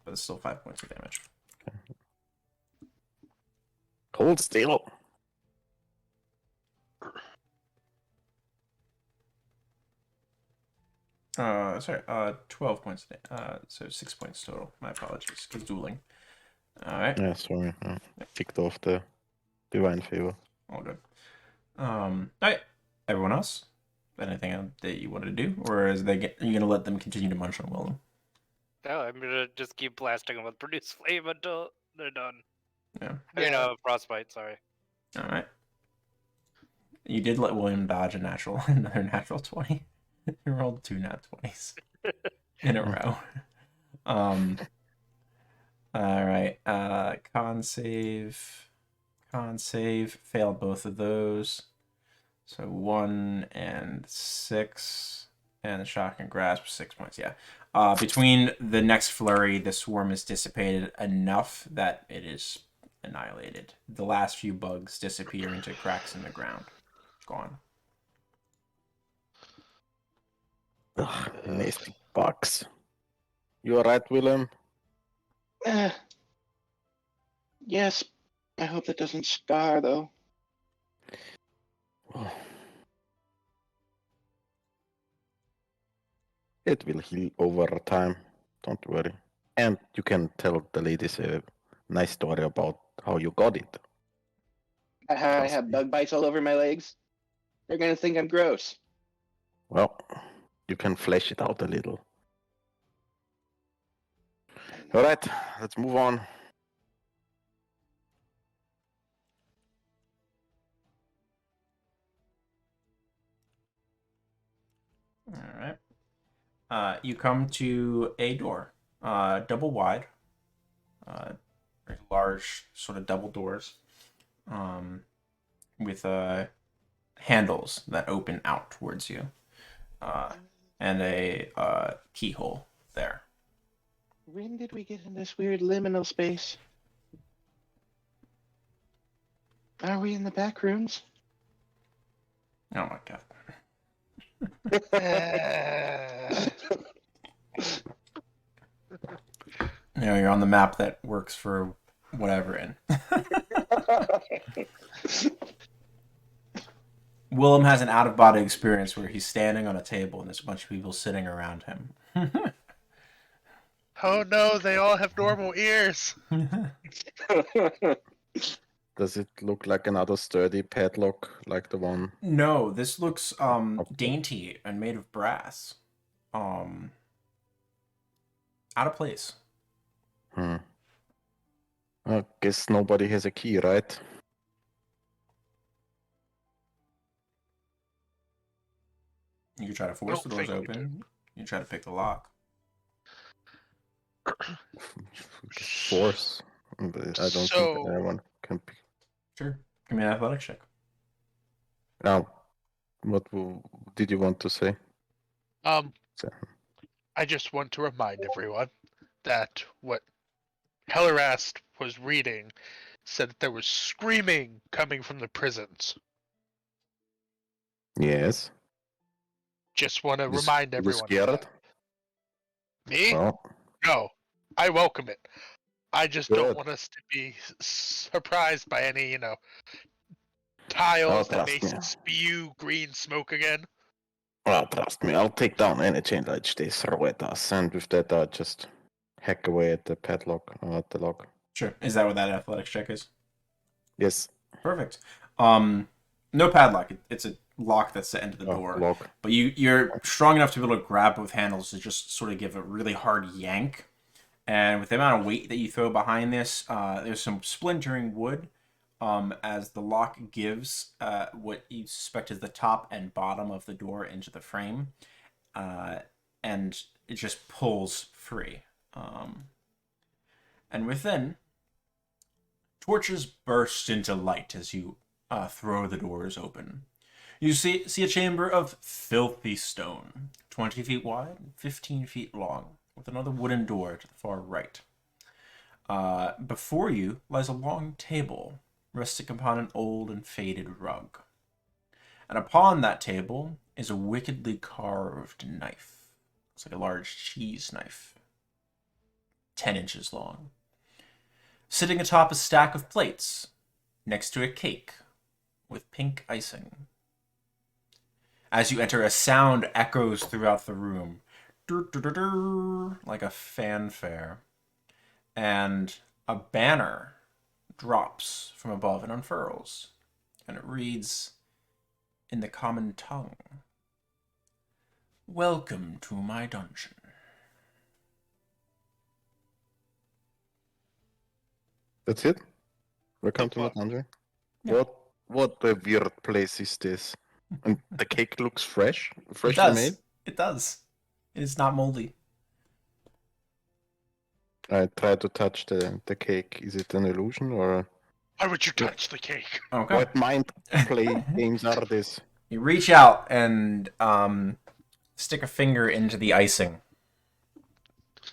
but it's still 5 points of damage. Hold still. Sorry. 12 points. So 6 points total. My apologies. Because dueling. All right. Yeah, sorry. Kicked off the divine favor. All good. All right. Everyone else? Anything that you want to do, or are you gonna let them continue to munch on Willem? No, I'm gonna just keep blasting them with produce flame until they're done. Yeah. I mean, frostbite. Sorry. All right. You did let William dodge another natural 20. You rolled 2 nat 20s in a row. All right. Con save. Failed both of those. So 1 and 6, and the shotgun grasp 6 points. Yeah. Between the next flurry, the swarm is dissipated enough that it is annihilated. The last few bugs disappear into cracks in the ground. Gone. Ugh, nasty bugs. You alright, Willem? Yes. I hope that doesn't scar, though. It will heal over time. Don't worry. And you can tell the ladies a nice story about how you got it. I have bug bites all over my legs. They're gonna think I'm gross. Well, you can flesh it out a little. Alright, let's move on. All right. You come to a door, double wide, very large, sort of double doors, with handles that open out towards you, and a keyhole there. When did we get in this weird liminal space? Are we in the back rooms? Oh my god. You know, you're on the map that works for whatever. And Willem has an out-of-body experience where he's standing on a table and there's a bunch of people sitting around him. Oh no, they all have normal ears. Does it look like another sturdy padlock like the one? No, this looks dainty and made of brass. Out of place. I guess nobody has a key, right? You can try to force the Don't doors think we open. You can try to pick the lock. Force. But I don't think anyone can pick. Sure. Give me an athletics check. Now, what did you want to say? I just want to remind everyone that what Hellerast was reading said that there was screaming coming from the prisons. Yes. Just want to remind everyone. You scared? Of that. Me? Well, No. I welcome it. I just don't Good. want us to be surprised by any, tiles that may trust me. spew green smoke again. Well, trust me, I'll take down any chain lights they throw at us, and with that, I'll just hack away at the padlock or at the lock. Sure. Is that what that athletics check is? Yes. Perfect. No padlock. It's a lock that's set into the door. Lock. But you're strong enough to be able to grab both handles to just sort of give a really hard yank. And with the amount of weight that you throw behind this, there's some splintering wood as the lock gives what you suspect is the top and bottom of the door into the frame. And it just pulls free. And within, torches burst into light as you throw the doors open. You see a chamber of filthy stone, 20 feet wide and 15 feet long, with another wooden door to the far right. Before you lies a long table, resting upon an old and faded rug. And upon that table is a wickedly carved knife. It's like a large cheese knife, 10 inches long. Sitting atop a stack of plates, next to a cake with pink icing. As you enter, a sound echoes throughout the room, like a fanfare. And a banner drops from above and unfurls. And it reads in the common tongue, "Welcome to my dungeon." That's it? Welcome Like to my what? dungeon. Yeah. What a weird place is this? And the cake looks fresh? It Freshly does. made? It does. It is not moldy. I try to touch the cake. Is it an illusion or Why would you touch the cake? Okay. what mind play games are this? You reach out and stick a finger into the icing.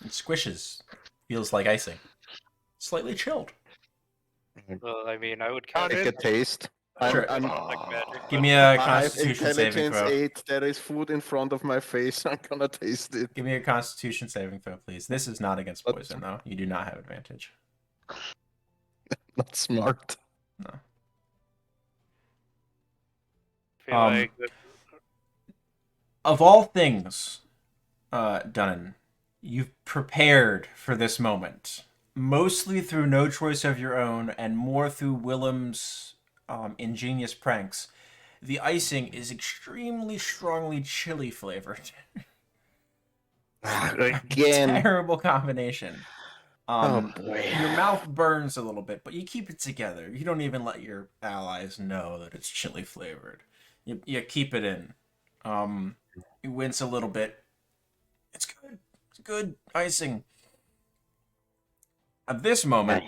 It squishes. Feels like icing. Slightly chilled. Well, I mean, I would Got count Take it. a taste. Sure. I'm like magic. Give me I a have Constitution saving intelligence throw. 8. There is food in front of my face. I'm gonna taste it. Give me a Constitution saving throw, please. This is not against What? poison, though. You do not have advantage. Not smart. No. Feel like Of all things, Dunnan, you've prepared for this moment, mostly through no choice of your own, and more through Willem's ingenious pranks. The icing is extremely strongly chili flavored. Again. Terrible combination. Oh boy. Your mouth burns a little bit, but you keep it together. You don't even let your allies know that it's chili flavored. You keep it in. You wince a little bit. It's good. It's good icing. At this moment,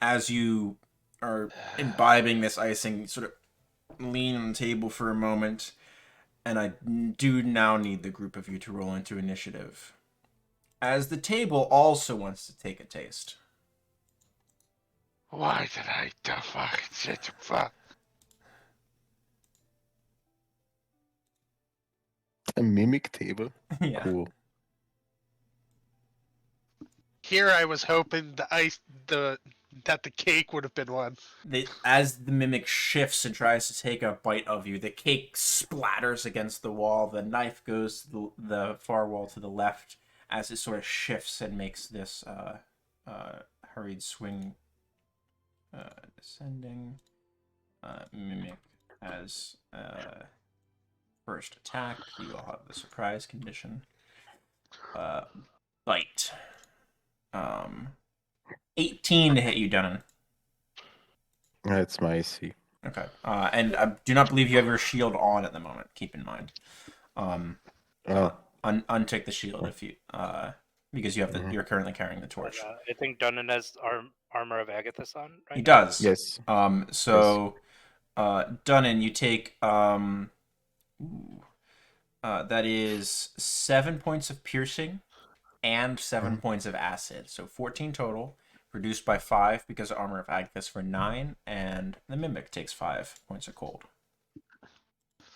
as you are imbibing this icing, sort of lean on the table for a moment, and I do now need the group of you to roll into initiative, as the table also wants to take a taste. Why did I do fucking shit? Fuck. A mimic table? Yeah. Cool. Here I was hoping that the cake would have been one. As the mimic shifts and tries to take a bite of you, the cake splatters against the wall. The knife goes to the far wall to the left as it sort of shifts and makes this hurried swing. Descending. Mimic as first attack. You all have the surprise condition. Bite. 18 to hit you, Dunnan. That's my AC. Okay. And I do not believe you have your shield on at the moment. Keep in mind. Untick the shield if you because you have you're currently carrying the torch. I think Dunnan has armor of Agathis on, right? He does. Yes. So Dunnan, you take that is 7 points of piercing and 7 points of acid. So 14 total, reduced by 5 because of armor of Agathis for 9, and the mimic takes 5 points of cold.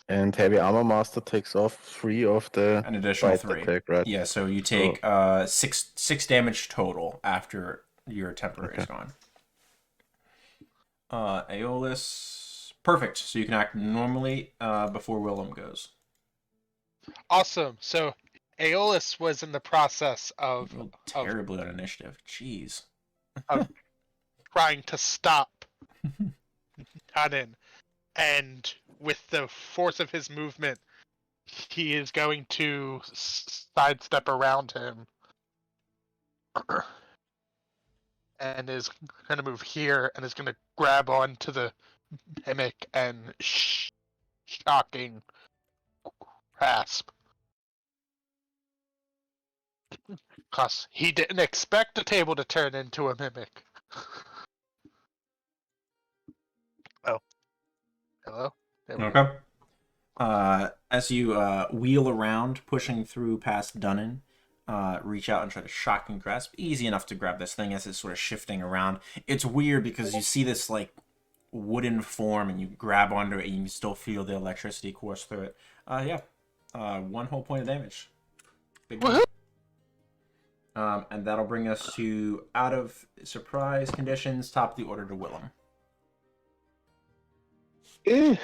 And heavy armor master takes off 3 of the An additional bite 3. attack, right? Yeah, so you take six damage total after your temporary is gone. Aeolus, perfect. So you can act normally before Willem goes. Awesome. So Aeolus was in the process of You rolled terribly on initiative. Jeez. trying to stop Dunnan, and with the force of his movement, he is going to sidestep around him and is going to move here and is going to grab onto the mimic and shocking grasp. Because he didn't expect the table to turn into a mimic. Oh. Hello? There we go. Okay. As you wheel around, pushing through past Dunnan, reach out and try to shock and grasp. Easy enough to grab this thing as it's sort of shifting around. It's weird because you see this like wooden form and you grab onto it and you can still feel the electricity course through it. Yeah. 1 whole point of damage. Big one. And that'll bring us to out of surprise conditions, top of the order to Willem. Ew.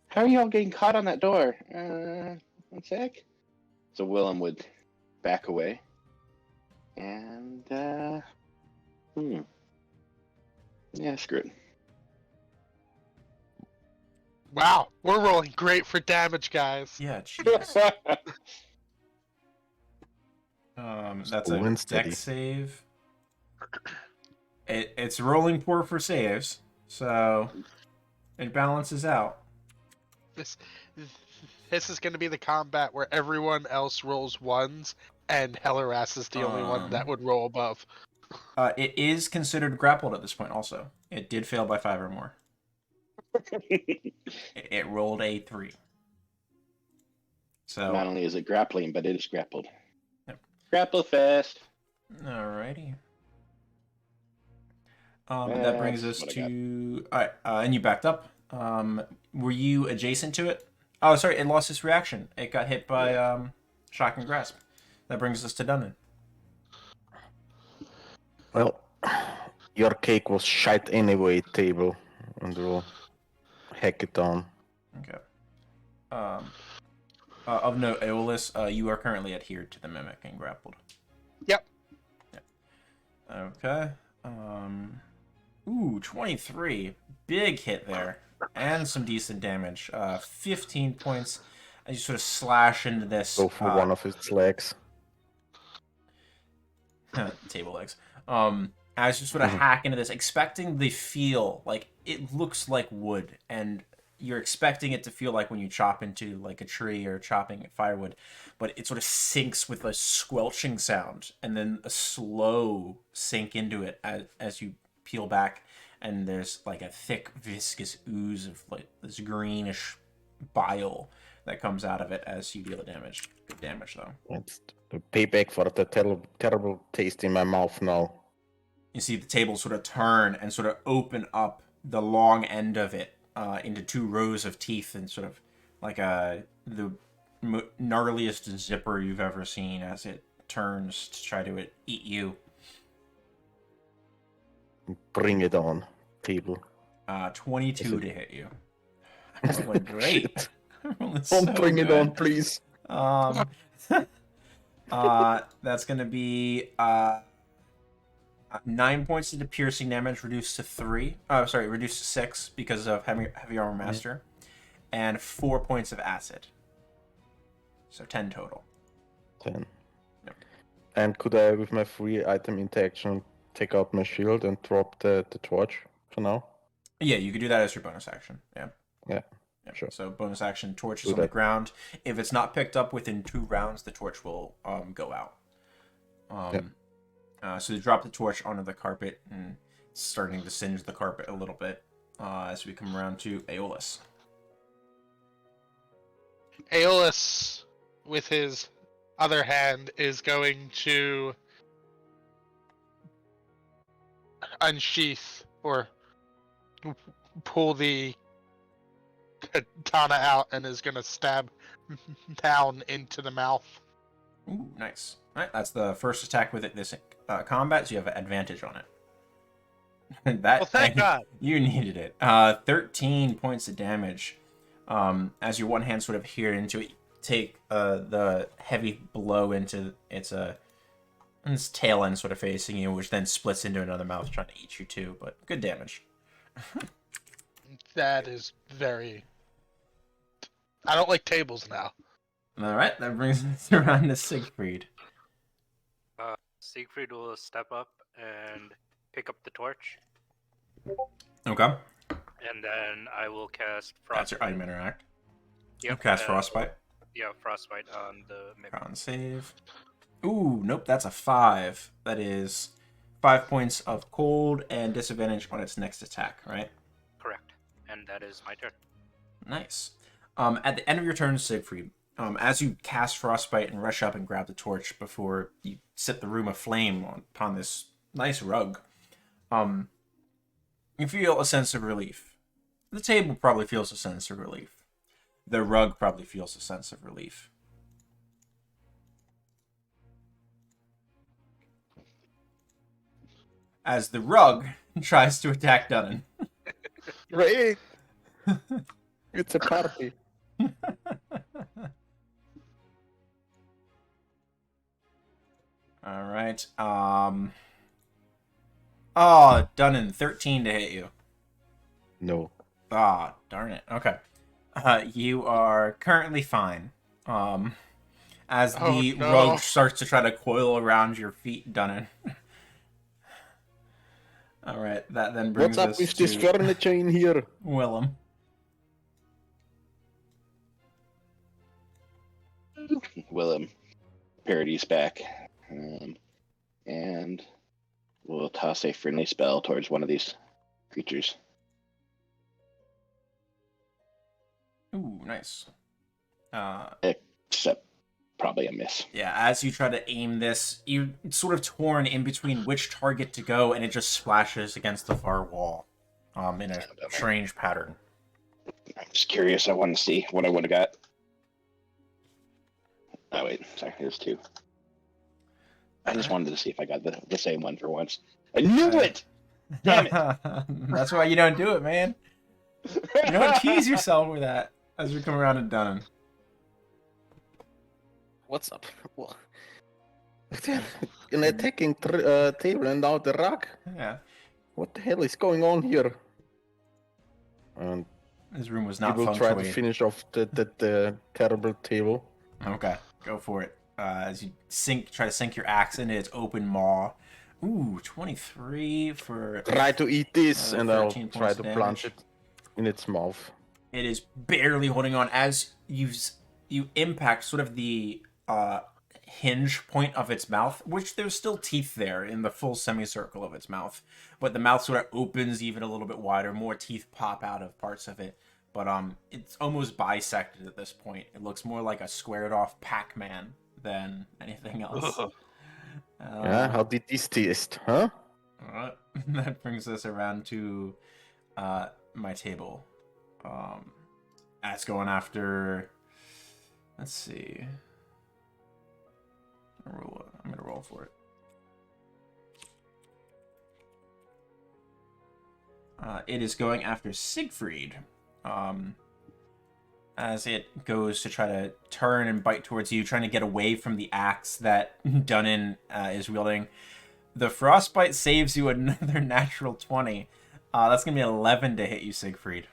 How are y'all getting caught on that door? One sec. So Willem would back away. And, yeah, screw it. Wow, we're rolling great for damage, guys. Yeah, jeez. That's a Unsteady. dex save. It's rolling poor for saves, so it balances out. This is going to be the combat where everyone else rolls ones, and Helleras is the only one that would roll above. It is considered grappled at this point. Also, it did fail by 5 or more. It rolled a 3. So Not only is it grappling, but it is grappled. Yep. Grapple fast. Alrighty. That brings us That's what I to... Alright, and you backed up. Were you adjacent to it? Oh, sorry, it lost its reaction. It got hit by shock and grasp. That brings us to Dunnan. Well, your cake was shite anyway, table, and we'll hack it down. Okay. Of note, Aeolus, you are currently adhered to the mimic and grappled. Yep. Okay. Ooh, 23. Big hit there. And some decent damage. 15 points. As you sort of slash into this. Go for one of its legs. Table legs. As you sort of hack into this, expecting the feel, like, it looks like wood, and you're expecting it to feel like when you chop into, like, a tree or chopping firewood, but it sort of sinks with a squelching sound, and then a slow sink into it as you peel back, and there's, like, a thick, viscous ooze of, like, this greenish bile that comes out of it as you deal the damage. Good damage, though. It's the payback for the terrible taste in my mouth now. You see the table sort of turn and sort of open up the long end of it into 2 rows of teeth and sort of like the gnarliest zipper you've ever seen as it turns to try to eat you. Bring it on, table. 22 to hit you. I'm rolling great. Shit. I'm rolling Don't so bring it good. on, please. That's gonna be 9 points into piercing damage, reduced to 3. Oh, sorry, reduced to 6 because of heavy armor master, and 4 points of acid. So 10 total. 10. Yep. And could I, with my free item interaction, take out my shield and drop the torch for now? Yeah, you could do that as your bonus action. Yeah. Yeah. Yeah. Sure. So bonus action, torch is Do on the that. ground. If it's not picked up within 2 rounds, the torch will go out. So you drop the torch onto the carpet and it's starting to singe the carpet a little bit as we come around to Aeolus. Aeolus, with his other hand, is going to unsheath or pull the katana out and is going to stab down into the mouth. Ooh, nice. All right, that's the first attack with it this combat, so you have an advantage on it. Well, thank God. You needed it. 13 points of damage. As your one hand sort of adhered into it, take the heavy blow into its tail end sort of facing you, which then splits into another mouth trying to eat you too, but good damage. That is very... I don't like tables now. Alright, that brings us around to Siegfried. Siegfried will step up and pick up the torch, Okay. and then I will cast That's your Frostbite. item interact. Yep, Cast Frostbite. Yeah, Frostbite on the mimic. Con save. Ooh, nope, that's a 5. That is 5 points of cold and disadvantage on its next attack, right? Correct. And that is my turn. Nice. At the end of your turn, Siegfried, as you cast Frostbite and rush up and grab the torch before you set the room aflame upon this nice rug, you feel a sense of relief. The table probably feels a sense of relief. The rug probably feels a sense of relief. As the rug tries to attack Dunnan. Ray! It's a party. All right. Oh, Dunnan, 13 to hit you. No. Ah, darn it. Okay. You are currently fine. As Oh, the no. rug starts to try to coil around your feet, Dunnan. All right, that then brings What's up us with to this furniture in here? Willem. Willem parodies back, and we'll toss a friendly spell towards one of these creatures. Ooh, nice. Except probably a miss. Yeah, as you try to aim this, you're sort of torn in between which target to go, and it just splashes against the far wall in a strange pattern. I'm just curious. I wanted to see what I would have got. Oh, wait. Sorry, there's two. I just wanted to see if I got the same one for once. I knew it! Damn it! That's why you don't do it, man. You don't tease yourself with that as we come around to Dunnan. What's up? An attacking table and now the rug. Yeah, What the hell is going on here? And this room was he not will feng try to shui. finish off the terrible table. Okay, go for it. As you try to sink your axe into its open maw. Ooh, 23 for... Try to eat this, and I'll 13 try points to of plunge damage. it in its mouth. It is barely holding on as you impact sort of the hinge point of its mouth, which there's still teeth there in the full semicircle of its mouth, but the mouth sort of opens even a little bit wider. More teeth pop out of parts of it, but it's almost bisected at this point. It looks more like a squared off Pac-Man than anything else. Yeah, how did this taste, huh? Alright, that brings us around to my table. That's going after. Let's see. I'm gonna roll for it. It is going after Siegfried. As it goes to try to turn and bite towards you, trying to get away from the axe that Dunnan is wielding. The frostbite saves you another natural 20. That's gonna be 11 to hit you, Siegfried.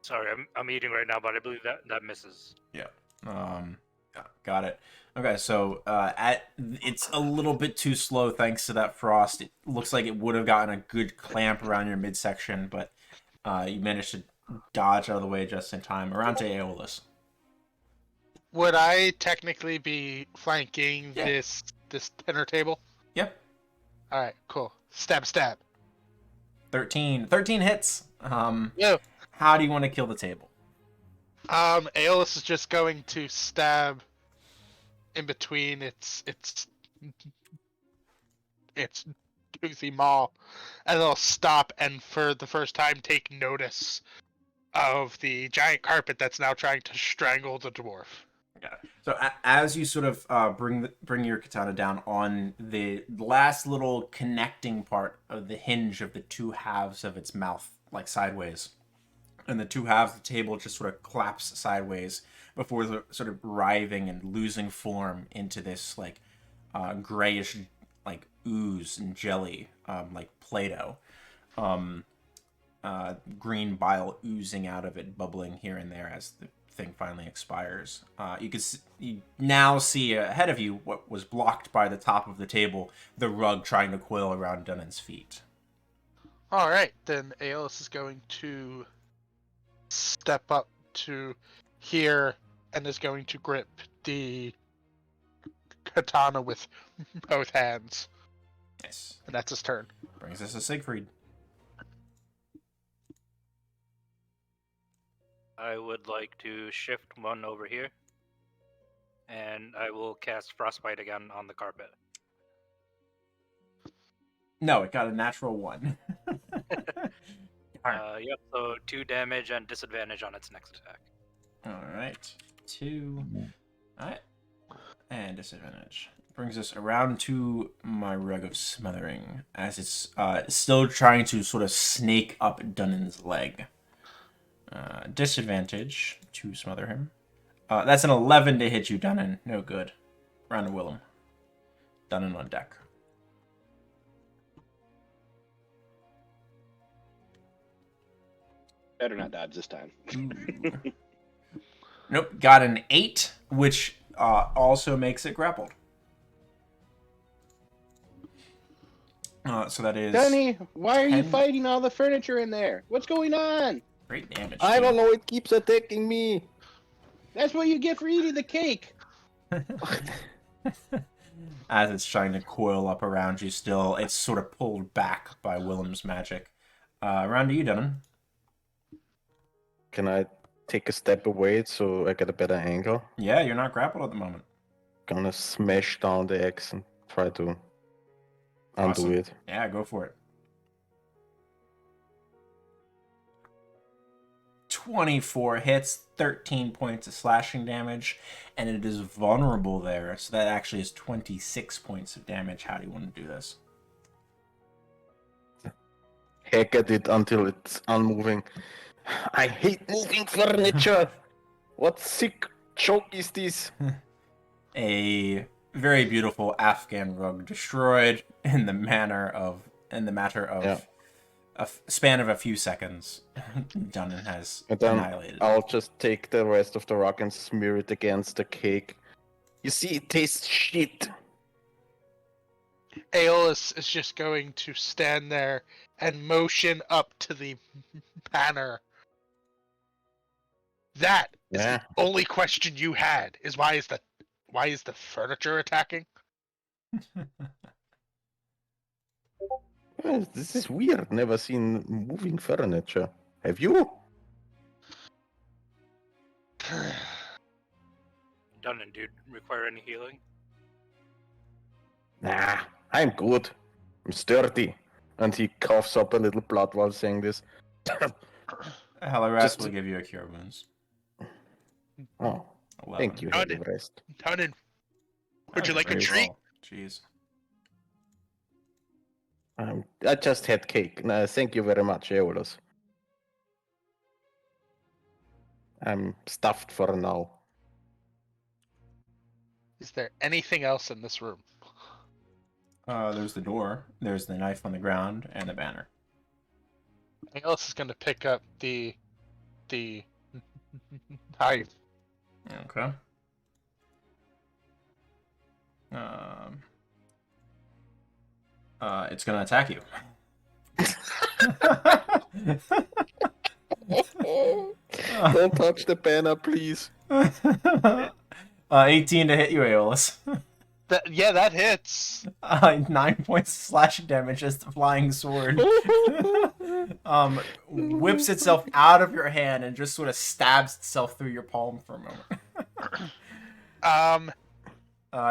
Sorry, I'm eating right now, but I believe that misses. Yeah. Got it. Okay, so it's a little bit too slow thanks to that frost. It looks like it would have gotten a good clamp around your midsection, but you managed to dodge out of the way just in time. Around to Aeolus. Would I technically be flanking Yeah. this dinner table? Yep. All right, cool. Stab. 13 hits. Yeah. How do you want to kill the table? Aeolus is just going to stab in between its toothy maw, and it'll stop and for the first time take notice of the giant carpet that's now trying to strangle the dwarf. Yeah. So as you sort of bring your katana down on the last little connecting part of the hinge of the two halves of its mouth, like sideways, and the two halves of the table just sort of collapse sideways before sort of writhing and losing form into this like grayish like ooze and jelly, like Play-Doh. Green bile oozing out of it, bubbling here and there as the thing finally expires. You now see ahead of you what was blocked by the top of the table, the rug trying to coil around Dunnan's feet. All right, then Aeolus is going to step up to here and is going to grip the katana with both hands. Nice. And that's his turn. Brings us to Siegfried. I would like to shift one over here. And I will cast Frostbite again on the carpet. No, it got a natural 1. Darn. Yep, so 2 damage and disadvantage on its next attack. Alright. 2. Alright. And disadvantage. Brings us around to my rug of smothering, as it's still trying to sort of snake up Dunnan's leg. Disadvantage to smother him. That's an 11 to hit you, Dunnan. No good. Round to Willem. Dunnan on deck. Better not dodge this time. Nope, got an 8, which also makes it grappled. So that is Dunny, why are you 10. fighting all the furniture in there? What's going on? Great damage. I dude. don't know. It keeps attacking me. That's what you get for eating the cake. As it's trying to coil up around you still, it's sort of pulled back by Willem's magic. Round to you, Dunnan. Can I take a step away so I get a better angle? Yeah, you're not grappled at the moment. Gonna smash down the axe and try to undo Awesome. it. Yeah, go for it. 24 hits, 13 points of slashing damage, and it is vulnerable there, so that actually is 26 points of damage. How do you want to do this? Hack at it until it's unmoving. I hate moving furniture. What sick joke is this? A very beautiful Afghan rug destroyed in the matter of Yeah. a span of a few seconds. Dunnan has And then annihilated. I'll just take the rest of the rock and smear it against the cake. You see, it tastes shit. Aeolus is just going to stand there and motion up to the banner. That is Yeah. the only question you had. Is why is the furniture attacking? Well, this is weird. Never seen moving furniture. Have you? Dunnan, do you require any healing? Nah, I'm good. I'm sturdy. And he coughs up a little blood while saying this. Hellarath Just- will give you a cure wounds. Oh, 11. thank you, Got it. Rest. Tunin, would That you was like a very treat? well. Jeez. I just had cake. No, thank you very much, Aeolus. I'm stuffed for now. Is there anything else in this room? There's the door. There's the knife on the ground and the banner. Aeolus is going to pick up the knife. Okay. It's gonna attack you. Don't touch the banner, please. 18 to hit you, Aeolus. That hits. 9 points of slashing damage as the flying sword whips itself out of your hand and just sort of stabs itself through your palm for a moment.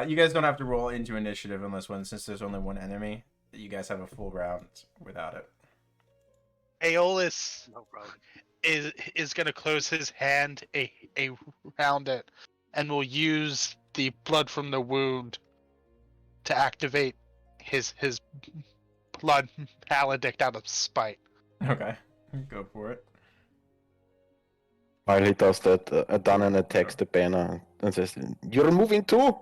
You guys don't have to roll into initiative since there's only one enemy. You guys have a full round without it. Aeolus No problem. is going to close his hand around it, and will use the blood from the wound to activate his blood maledict out of spite. Okay, go for it. While he does that, Danan attacks the banner and says, "You're moving too?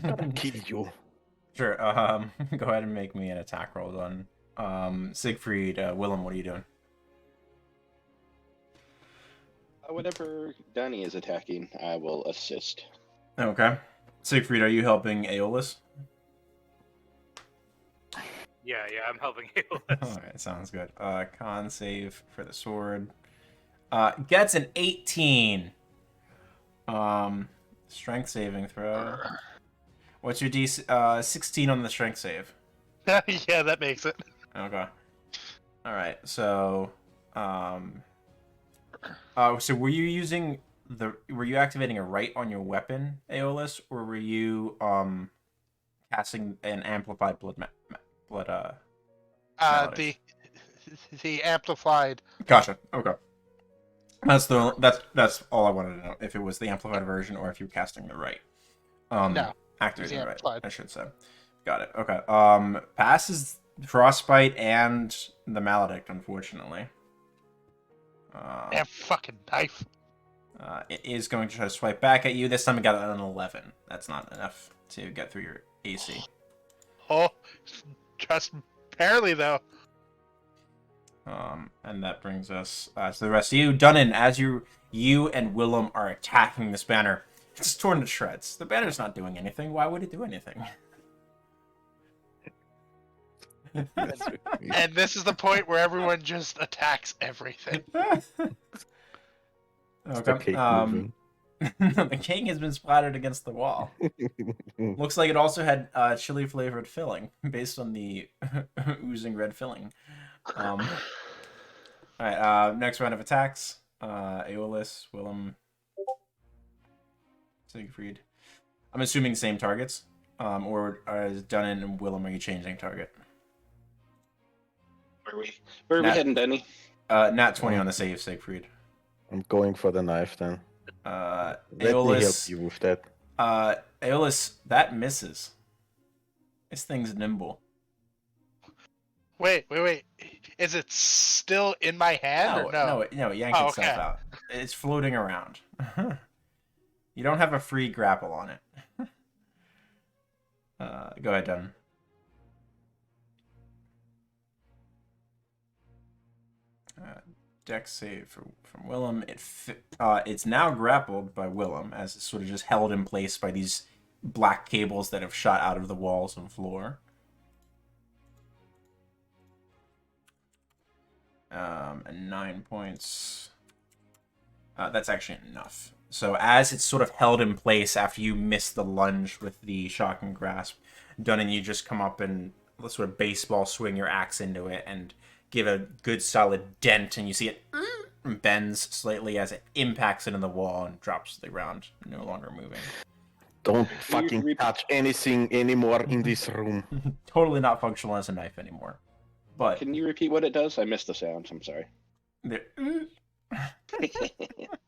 I'll kill you." Sure. Go ahead and make me an attack roll then. Siegfried, Willem, what are you doing? Whenever Dunny is attacking, I will assist. Okay. Siegfried, are you helping Aeolus? Yeah, I'm helping Aeolus. Alright, sounds good. Con save for the sword. Gets an 18. Strength saving throw. What's your DC? 16 on the strength save. Yeah, that makes it. Okay. Alright, so So were you using were you activating a right on your weapon, Aeolus, or were you casting an amplified blood maladies? The amplified. Gotcha. Okay. That's all I wanted to know. If it was the amplified version or if you were casting the right. No, Activating the the right, amplified. I should say. Got it. Okay. Passes frostbite and the maledict, unfortunately. That fucking knife. It is going to try to swipe back at you. This time it got an 11. That's not enough to get through your AC. Oh, just barely though. And that brings us to the rest of you. Dunnan, as you and Willem are attacking this banner, it's torn to shreds. The banner's not doing anything. Why would it do anything? And this is the point where everyone just attacks everything. It's the cake moving. The cake has been splattered against the wall. Looks like it also had chili flavored filling, based on the oozing red filling. All right. Next round of attacks. Aeolus, Willem, Siegfried. I'm assuming same targets. Or as Dunnan and Willem, are you changing target? Where are we heading, Denny? Nat 20 on the save, Siegfried. I'm going for the knife then. Let me help Aeolus. you with that. Aeolus, that misses. This thing's nimble. Wait. Is it still in my hand or no? No, it yanked itself out. It's floating around. You don't have a free grapple on it. Go ahead, Dunn. Dex save from Willem. It's now grappled by Willem as it's sort of just held in place by these black cables that have shot out of the walls and floor. And 9 points. That's actually enough. So as it's sort of held in place after you miss the lunge with the shocking grasp, Dunnan, you just come up and sort of baseball swing your axe into it and give a good solid dent, and you see it bends slightly as it impacts it in the wall and drops to the ground, no longer moving. Don't fucking touch anything anymore in this room. Totally not functional as a knife anymore. But Can you repeat what it does? I missed the sound. I'm sorry.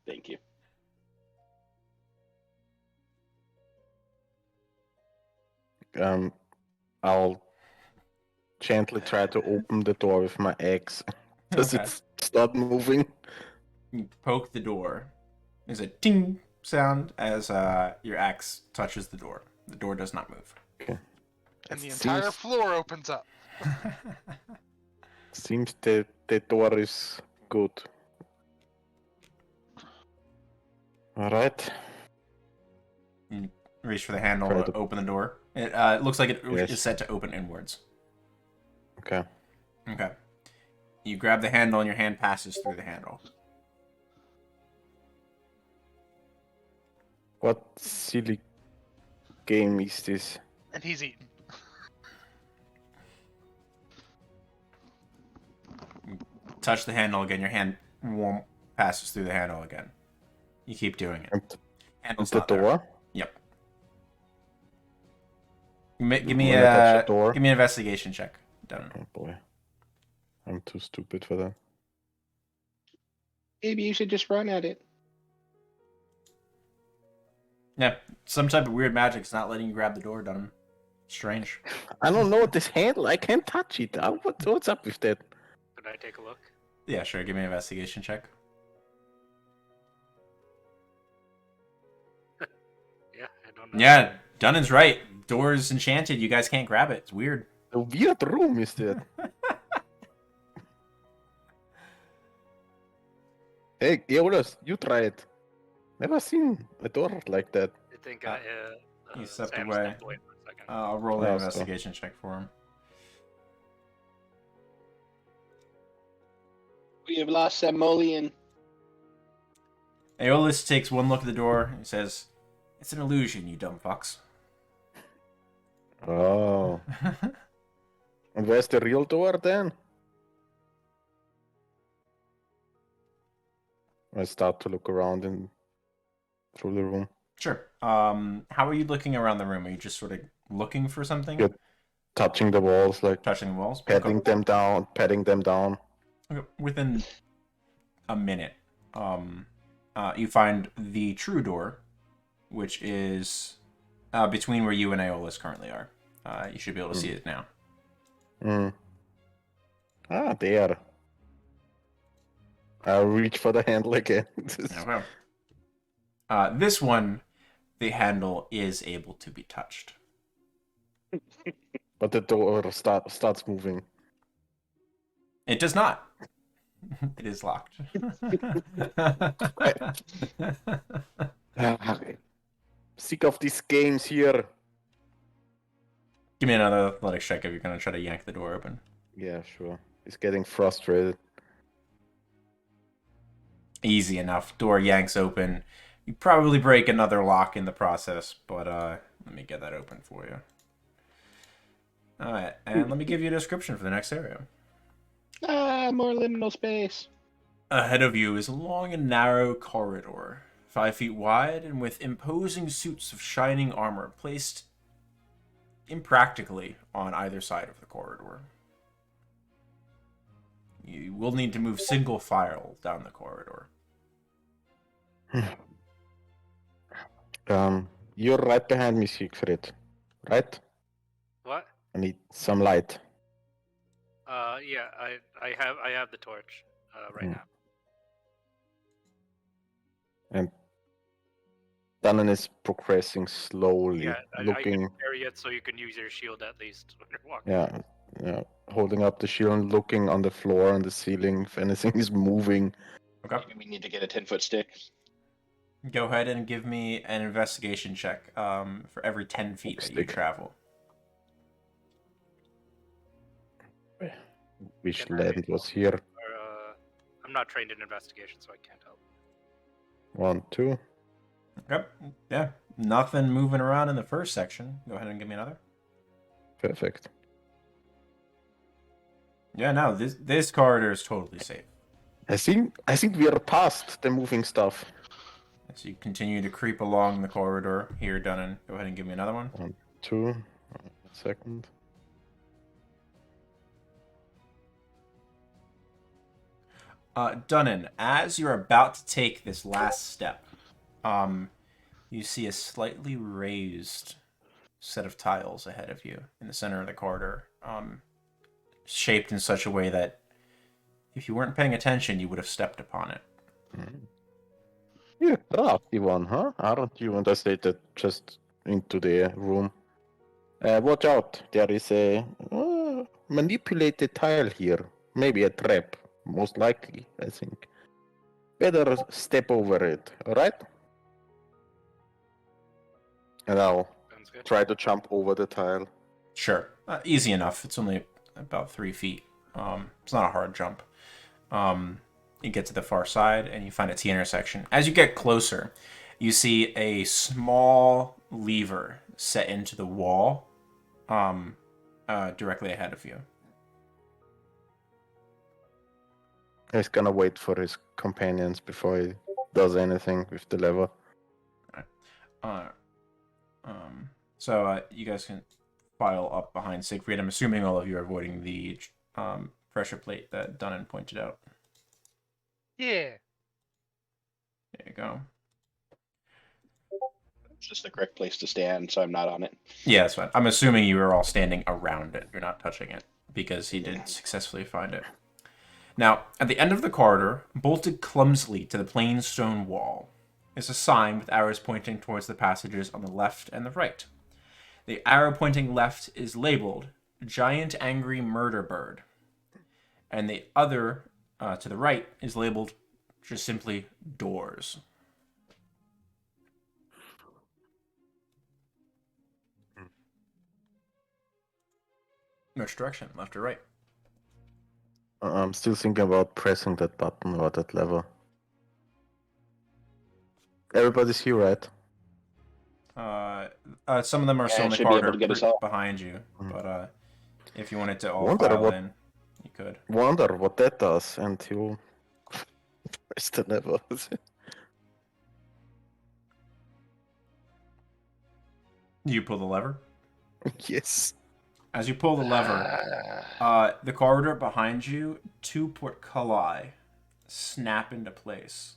Thank you. I'll gently try to open the door with my axe. Does Okay. it start moving? You poke the door. There's a ting sound as your axe touches the door. The door does not move. Okay. And the entire floor opens up. Seems the door is good. Alright. Reach for the handle Try to to- open the door. It looks like it Yes. is set to open inwards. Okay. Okay. You grab the handle and your hand passes through the handle. What silly game is this? And he's eaten. Touch the handle again. Your hand passes through the handle again. You keep doing it. And Handle's the not there. door? Yep. Give me When I touch a the door? give me an investigation check. Done. Oh boy. I'm too stupid for that. Maybe you should just run at it. Yeah, some type of weird magic's not letting you grab the door, Dunham. Strange. I don't know this handle. I can't touch it. What's up with that? Could I take a look? Yeah, sure. Give me an investigation check. Yeah, I don't know. Yeah, Dunnan's right. Door's enchanted. You guys can't grab it. It's weird. A weird room is that. Hey, Jonas, you try it. Never seen a door like that. I think he stepped Sam away. stepped away for a second. I'll roll an Oh, investigation check for him. We have lost Samoleon. Aeolus takes one look at the door and says, "It's an illusion, you dumb fucks." Oh. And where's the real door then? I start to look around through the room. Sure. How are you looking around the room? Are you just sort of looking for something? Yeah. Touching the walls, like Touching the walls? patting them down. Okay. Within a minute, you find the true door, which is between where you and Aeolus currently are. You should be able to see it now. Ah, there. I'll reach for the handle again. Okay. This one, the handle is able to be touched. But the door starts moving. It does not. It is locked. Sick of these games here. Give me another athletics check if you're going to try to yank the door open. Yeah, sure. He's getting frustrated. Easy enough. Door yanks open. You probably break another lock in the process, but let me get that open for you. Alright, and let me give you a description for the next area. More liminal space. Ahead of you is a long and narrow corridor, 5 feet wide and with imposing suits of shining armor placed impractically on either side of the corridor. You will need to move single file down the corridor. You're right behind me, Siegfried. Right? What? I need some light. Yeah, I have the torch right now. And Danon is progressing slowly, Yeah, I looking. can carry it so you can use your shield at least when you're walking. Yeah, holding up the shield and looking on the floor and the ceiling if anything is moving. Okay. We need to get a 10-foot stick. Go ahead and give me an investigation check for every 10 feet that you Stick. travel. Wish Can I- land was here. Or, I'm not trained in investigation, so I can't help. 1, 2. Okay. Yeah. Nothing moving around in the first section. Go ahead and give me another. Perfect. Yeah, no, this corridor is totally safe. I think we are past the moving stuff. As you continue to creep along the corridor here, Dunnan, go ahead and give me another one. 1, 2. 1 second. Dunnan, as you're about to take this last step, you see a slightly raised set of tiles ahead of you in the center of the corridor, shaped in such a way that if you weren't paying attention, you would have stepped upon it. You crafty one, huh? Aren't you? And I stated just into the room. Watch out, there is a manipulated tile here. Maybe a trap, most likely, I think. Better step over it, alright? And I'll Sounds good. try to jump over the tile. Sure. Easy enough. It's only about 3 feet. It's not a hard jump. You get to the far side and you find a T intersection. As you get closer, you see a small lever set into the wall directly ahead of you. He's gonna wait for his companions before he does anything with the lever. So you guys can file up behind Siegfried. I'm assuming all of you are avoiding the pressure plate that Dunnan pointed out. Yeah. There you go. It's just the correct place to stand, so I'm not on it. Yeah, that's fine. I'm assuming you are all standing around it. You're not touching it because he did successfully find it. Now, at the end of the corridor, bolted clumsily to the plain stone wall, is a sign with arrows pointing towards the passages on the left and the right. The arrow pointing left is labeled Giant Angry Murder Bird, and the other to the right is labeled just simply Doors. Which direction, left or right? I'm still thinking about pressing that button or that lever. Everybody's here, right? Some of them are Yeah, still in it the should be able corridor to get us all. behind you, but if you wanted to all Wonder file what- in, you could. Wonder what that does, and he'll Worse than ever. You pull the lever. Yes. As you pull the lever, the corridor behind you, 2 portculli snap into place.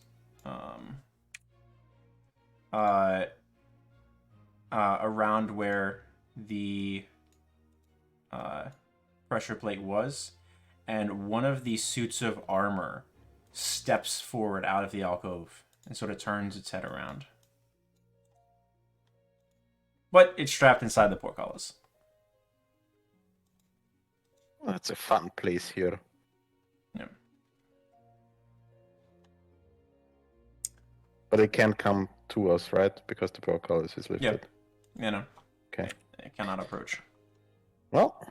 Around where the pressure plate was, and one of the suits of armor steps forward out of the alcove and sort of turns its head around. But it's trapped inside the portcullis. That's a fun place here. Yeah. But it can't come to us, right? Because the portcullis is lifted. You know. Okay. It cannot approach. Well,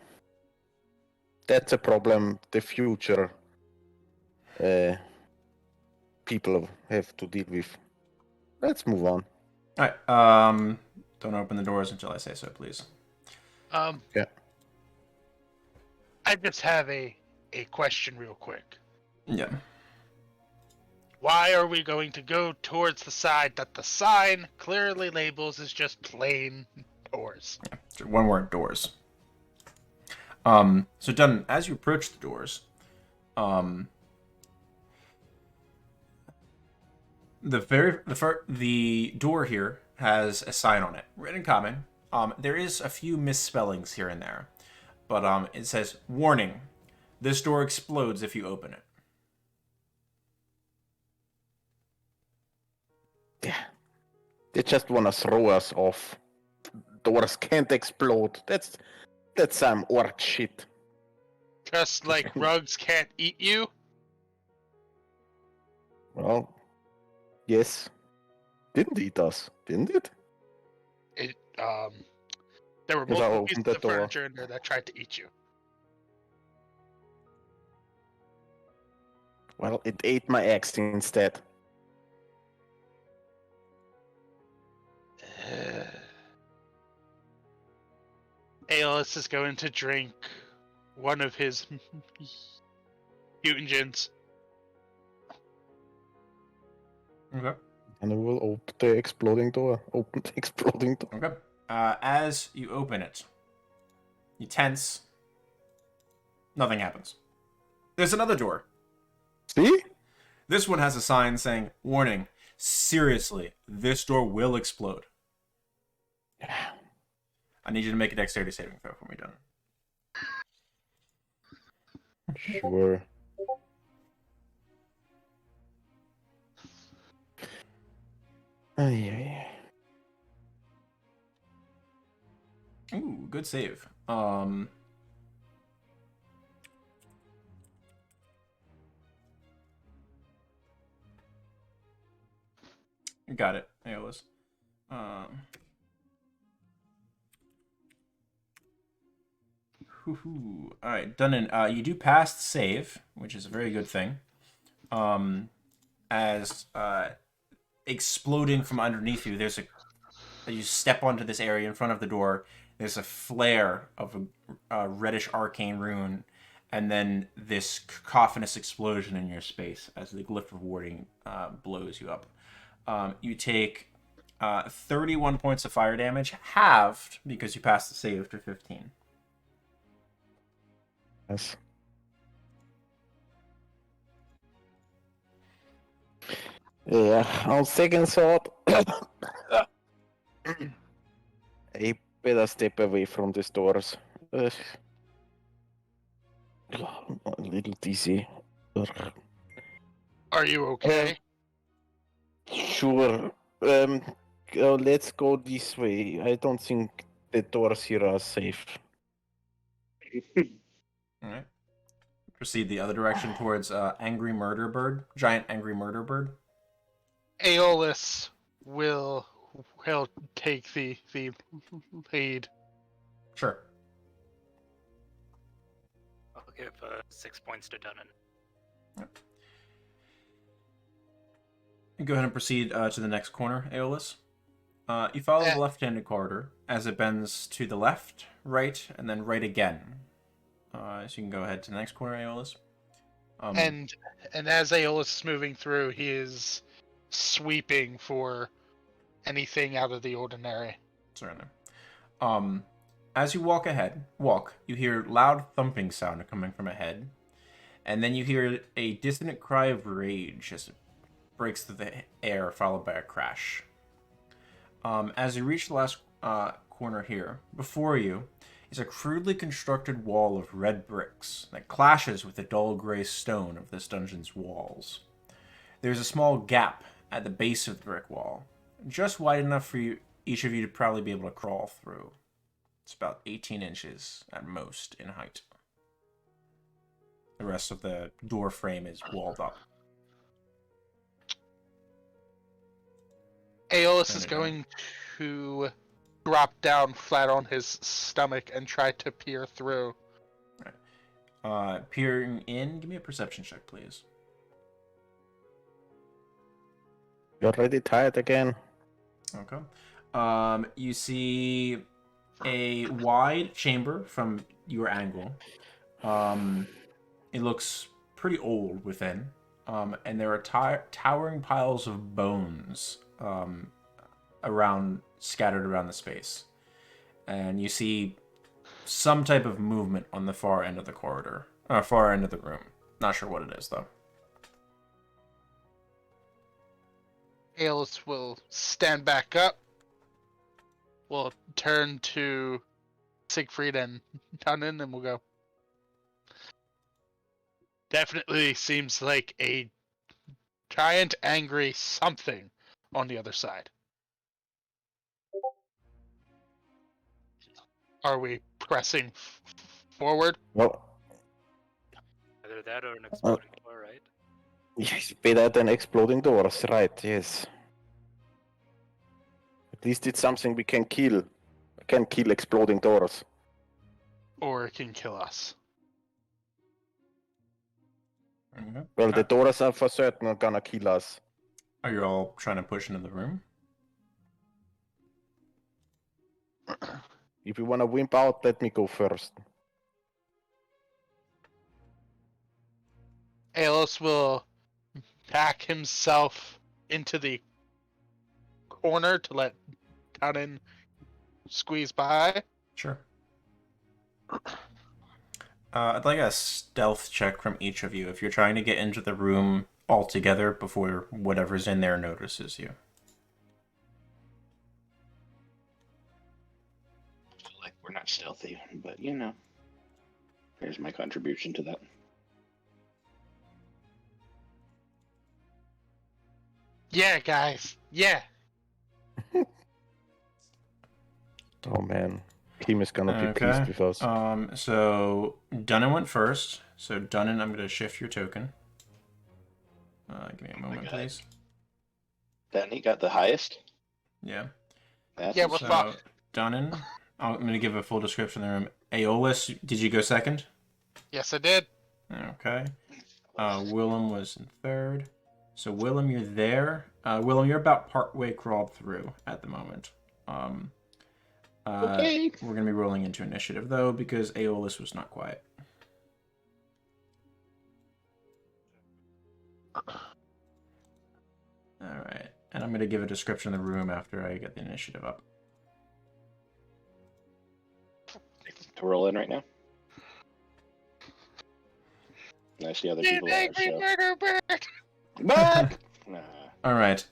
that's a problem the future people have to deal with. Let's move on. Alright, don't open the doors until I say so, please. Yeah. I just have a question real quick. Yeah. Why are we going to go towards the side that the sign clearly labels as just plain doors? One word, doors. So Dunn, as you approach the doors, the door here has a sign on it, written in common. There is a few misspellings here and there, but it says, "Warning: this door explodes if you open it." Yeah. They just want to throw us off. Doors can't explode. That's some orc shit. Just like rugs can't eat you? Well, yes. Didn't eat us, didn't it? There were Because I multiple pieces opened the of door. furniture in there that tried to eat you. Well, it ate my axe instead. Aeolus is going to drink one of his mutagins. Okay. And I will open the exploding door. Open the exploding door. Okay. As you open it, you tense. Nothing happens. There's another door. See? This one has a sign saying, "Warning, seriously, this door will explode." I need you to make a dexterity saving throw for me, Dunn. Sure. Ay. Ooh, good save. You got it, Aeolus. Alright, Dunnan, you do pass the save, which is a very good thing. As exploding from underneath you, you step onto this area in front of the door, there's a flare of a reddish arcane rune, and then this cacophonous explosion in your space as the glyph of warding blows you up. You take 31 points of fire damage, halved because you passed the save to 15. Yes. Yeah, on second thought, I better step away from these doors. A little dizzy. Are you okay? Sure. Let's go this way. I don't think the doors here are safe. Alright. Proceed the other direction towards Angry Murder Bird. Giant Angry Murder Bird. Aeolus will take the lead. Sure. I'll give 6 points to Dunnan. Go ahead and proceed to the next corner, Aeolus. You follow the left-handed corridor as it bends to the left, right, and then right again. So you can go ahead to the next corner, Aeolus. And as Aeolus is moving through, he is sweeping for anything out of the ordinary. Certainly. As you walk, you hear loud thumping sound coming from ahead, and then you hear a dissonant cry of rage as it breaks through the air, followed by a crash. As you reach the last corner here, before you is a crudely constructed wall of red bricks that clashes with the dull gray stone of this dungeon's walls. There's a small gap at the base of the brick wall, just wide enough for each of you to probably be able to crawl through. It's about 18 inches at most in height. The rest of the door frame is walled up. Aeolus is going to drop down flat on his stomach and try to peer through. Peering in, give me a perception check, please. You're already tired again. Okay. You see a wide chamber from your angle. It looks pretty old within. And there are towering piles of bones scattered around the space. And you see some type of movement on the far end of the corridor. Far end of the room. Not sure what it is, though. Aeolus will stand back up. We'll turn to Siegfried and Tunnen and we'll go. Definitely seems like a giant angry something on the other side. Are we pressing forward? Well, Either that or an exploding door, right? yes, better than exploding doors, right? Yes. At least it's something we can kill. We can kill exploding doors. Or it can kill us. Okay. Well, the doors are for certain gonna kill us. Are you all trying to push into the room? If you wanna wimp out, let me go first. Aeolus will back himself into the corner to let Tunnen squeeze by. Sure. I'd like a stealth check from each of you if you're trying to get into the room altogether before whatever's in there notices you. I feel like we're not stealthy, but you know, here's my contribution to that. Yeah, guys. Yeah. Oh man, Kim is gonna be pleased with us. So Dunnan went first. So Dunnan, I'm going to shift your token. Give me a moment, God. please. Then he got the highest. Yeah. That's Yeah, we're So fucked. Dunnan, I'm going to give a full description of the room. Aeolus, did you go second? Yes, I did. Okay. Willem was in third. So Willem, you're there. Willem, you're about partway crawled through at the moment. Okay. We're going to be rolling into initiative, though, because Aeolus was not quiet. Alright. And I'm going to give a description of the room after I get the initiative up. To roll in right now. I see other people there, so. Murder bird. But Alright.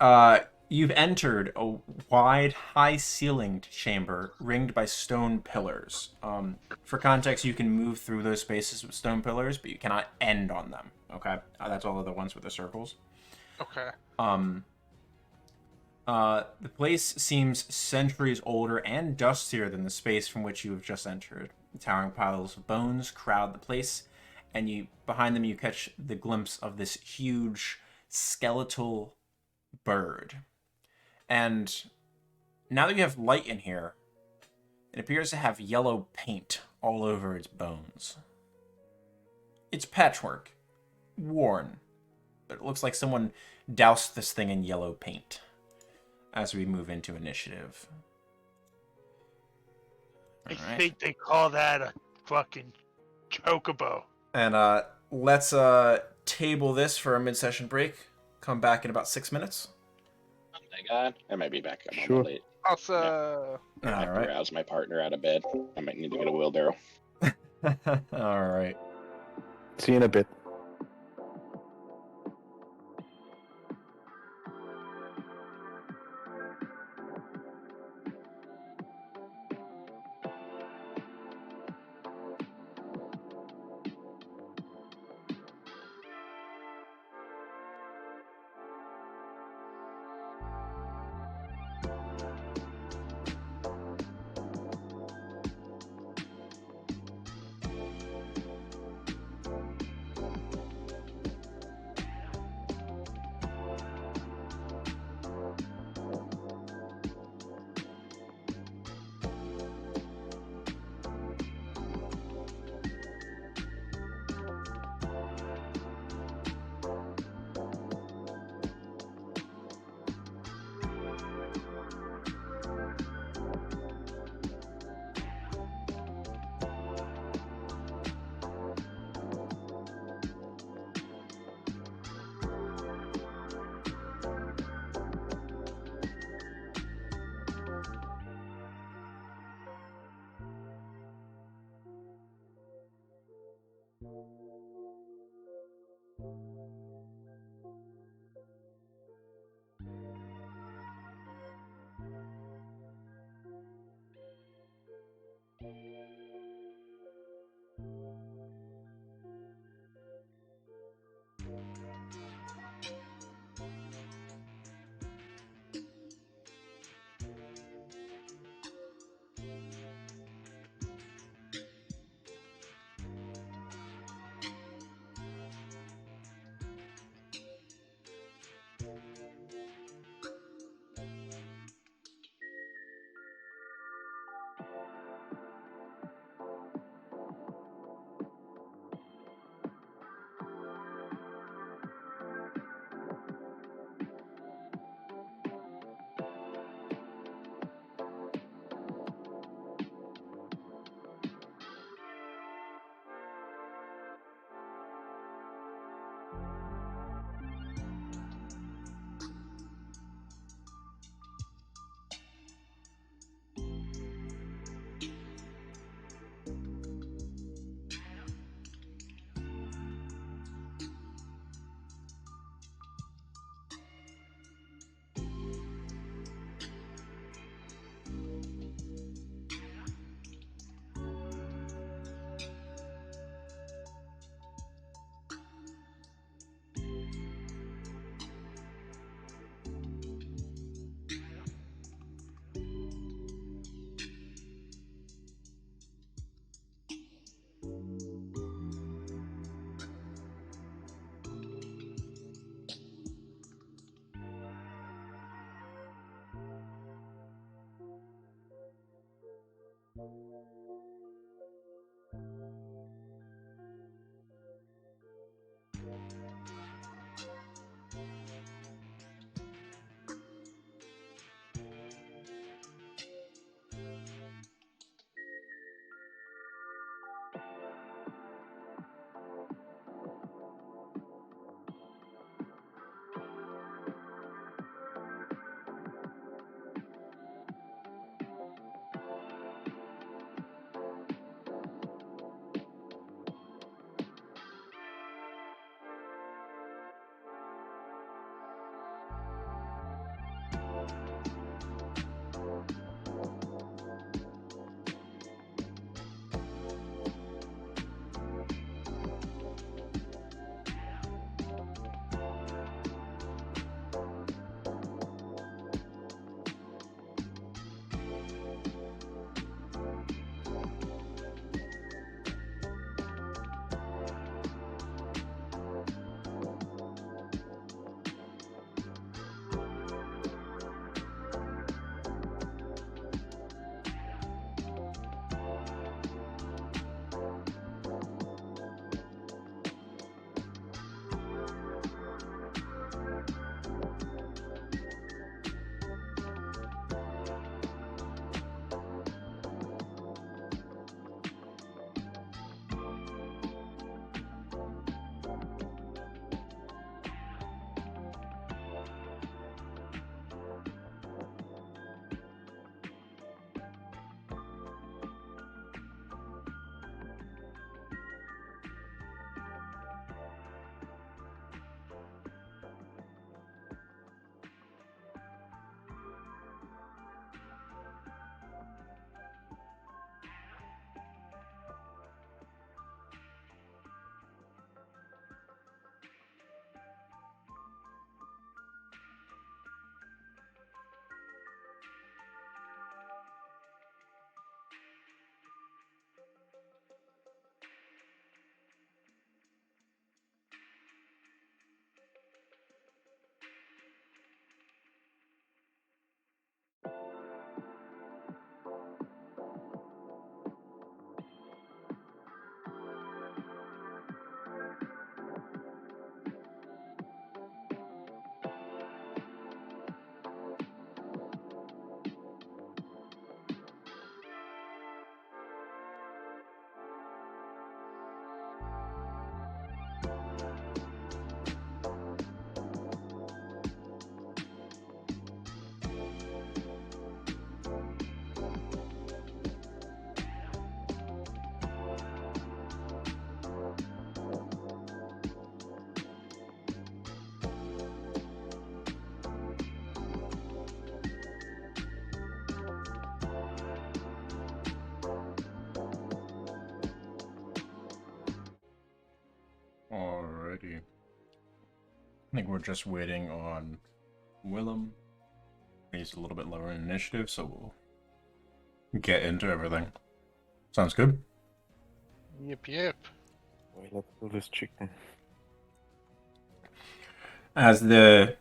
You've entered a wide, high-ceilinged chamber ringed by stone pillars. For context, you can move through those spaces with stone pillars, but you cannot end on them. Okay? That's all of the ones with the circles. Okay. The place seems centuries older and dustier than the space from which you have just entered. Towering piles of bones crowd the place, and behind them you catch the glimpse of this huge skeletal bird. And now that you have light in here, it appears to have yellow paint all over its bones. It's patchwork, worn, but it looks like someone doused this thing in yellow paint as we move into initiative. I Alright. think they call that a fucking chocobo. And let's table this for a mid-session break. Come back in about 6 minutes. Oh my god. I might be back. I'm a Sure. little late. Also, I have All to right. rouse my partner out of bed. I might need to get a wheelbarrow. All right. See you in a bit. Alrighty. I think we're just waiting on Willem. He's a little bit lower in initiative, so we'll get into everything. Sounds good. Yep. Well, let's do this chicken. As the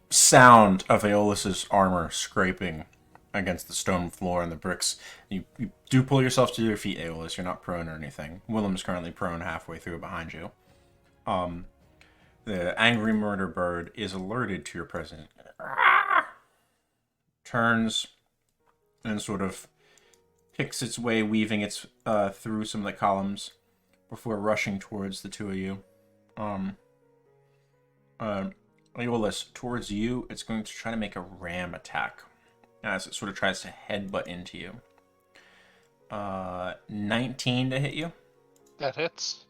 sound of Aeolus's armor scraping against the stone floor and the bricks, you do pull yourself to your feet, Aeolus. You're not prone or anything. Willem's currently prone halfway through behind you. The angry murder bird is alerted to your presence. Turns and sort of picks its way, weaving its through some of the columns before rushing towards the two of you. Aeolus, towards you, it's going to try to make a ram attack as it sort of tries to headbutt into you. 19 to hit you. That hits.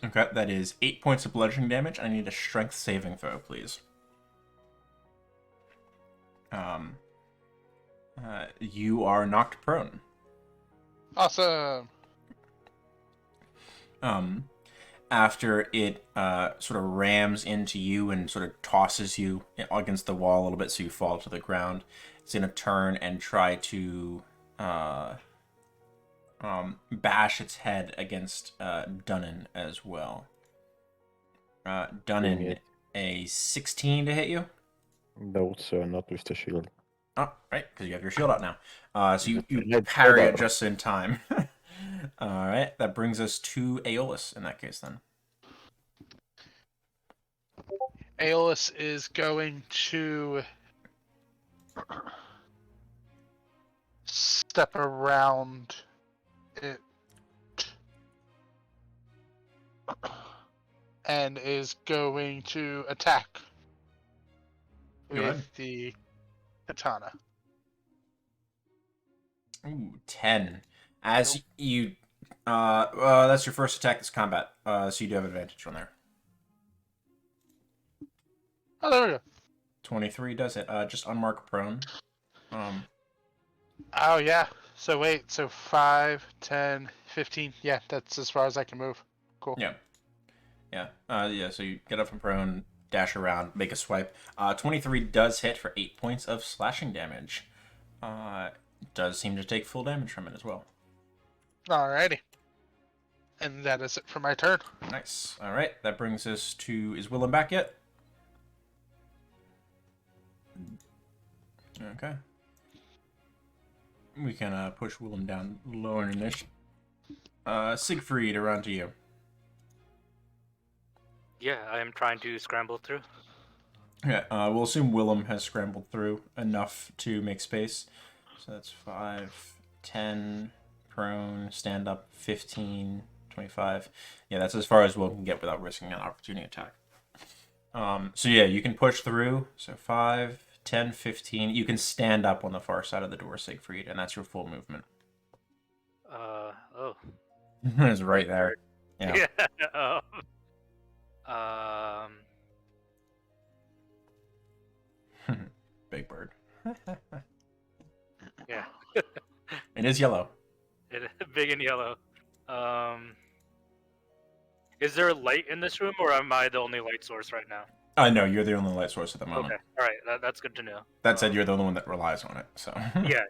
Okay, that is 8 points of bludgeoning damage. I need a strength saving throw, please. You are knocked prone. Awesome. After it sort of rams into you and sort of tosses you against the wall a little bit so you fall to the ground, it's going to turn and try to bash its head against Dunnan as well. Dunnan, a 16 to hit you? No, sir, not with the shield. Oh, right, because you have your shield out now. So you Head parry it out. just in time. Alright, that brings us to Aeolus in that case then. Aeolus is going to step around it and is going to attack Go ahead. with the katana. Ooh, 10. As you... that's your first attack this combat, so you do have advantage on there. Oh, there we go. 23 does it. Just unmarked prone. Oh, yeah. So wait, so 5, 10, 15. Yeah, that's as far as I can move. Cool. Yeah. Yeah, so you get up from prone, dash around, make a swipe. 23 does hit for 8 points of slashing damage. Does seem to take full damage from it as well. Alrighty. And that is it for my turn. Nice. Alright, that brings us to... Is Willem back yet? Okay. We can push Willem down lower in initiative. Siegfried, around to you. Yeah, I am trying to scramble through. Yeah, we'll assume Willem has scrambled through enough to make space. So that's 5, 10, prone, stand up, 15, 25. Yeah, that's as far as Willem can get without risking an opportunity attack. So yeah, you can push through. So 5, 10, 15. You can stand up on the far side of the door, Siegfried, and that's your full movement. Oh. It's right there. Yeah. Big bird. Yeah. It is yellow. Big and yellow. Is there light in this room, or am I the only light source right now? No, you're the only light source at the moment. Okay, all right, that's good to know. That said, you're the only one that relies on it. So. Yeah.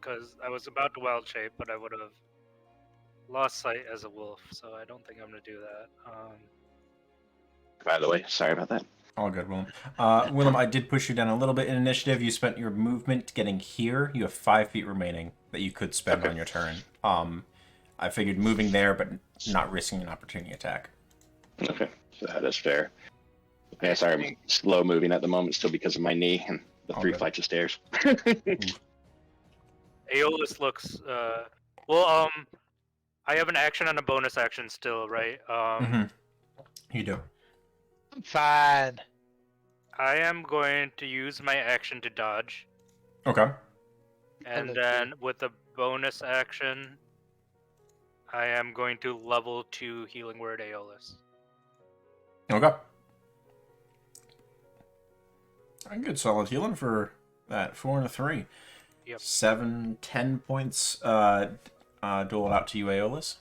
Because I was about to wild shape, but I would have lost sight as a wolf, so I don't think I'm gonna do that. By the way, sorry about that. All good, Willem. Willem, I did push you down a little bit in initiative. You spent your movement getting here. You have 5 feet remaining that you could spend on your turn. I figured moving there, but not risking an opportunity attack. Okay, so that is fair. Yeah, sorry, I'm slow moving at the moment still because of my knee and the All 3 good. flights of stairs. Aeolus looks. Well, I have an action and a bonus action still, right? You do. I'm fine. I am going to use my action to dodge, Okay. and look then with the bonus action, I am going to level 2 healing word Aeolus. Okay. A good solid healing for that. 4 and a 3. Yep. 7, 10 points doled out to you, Aeolus.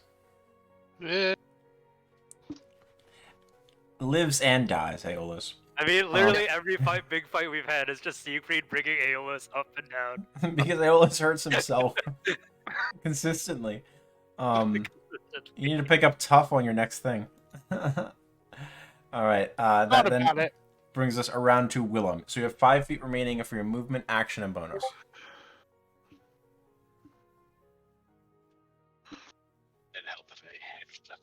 lives and dies, Aeolus. I mean, literally every big fight we've had is just Siegfried bringing Aeolus up and down. Because Aeolus hurts himself consistently. You need to pick up tough on your next thing. All right. That Thought then about it. brings us around to Willem. So you have 5 feet remaining for your movement, action, and bonus. It'd help if I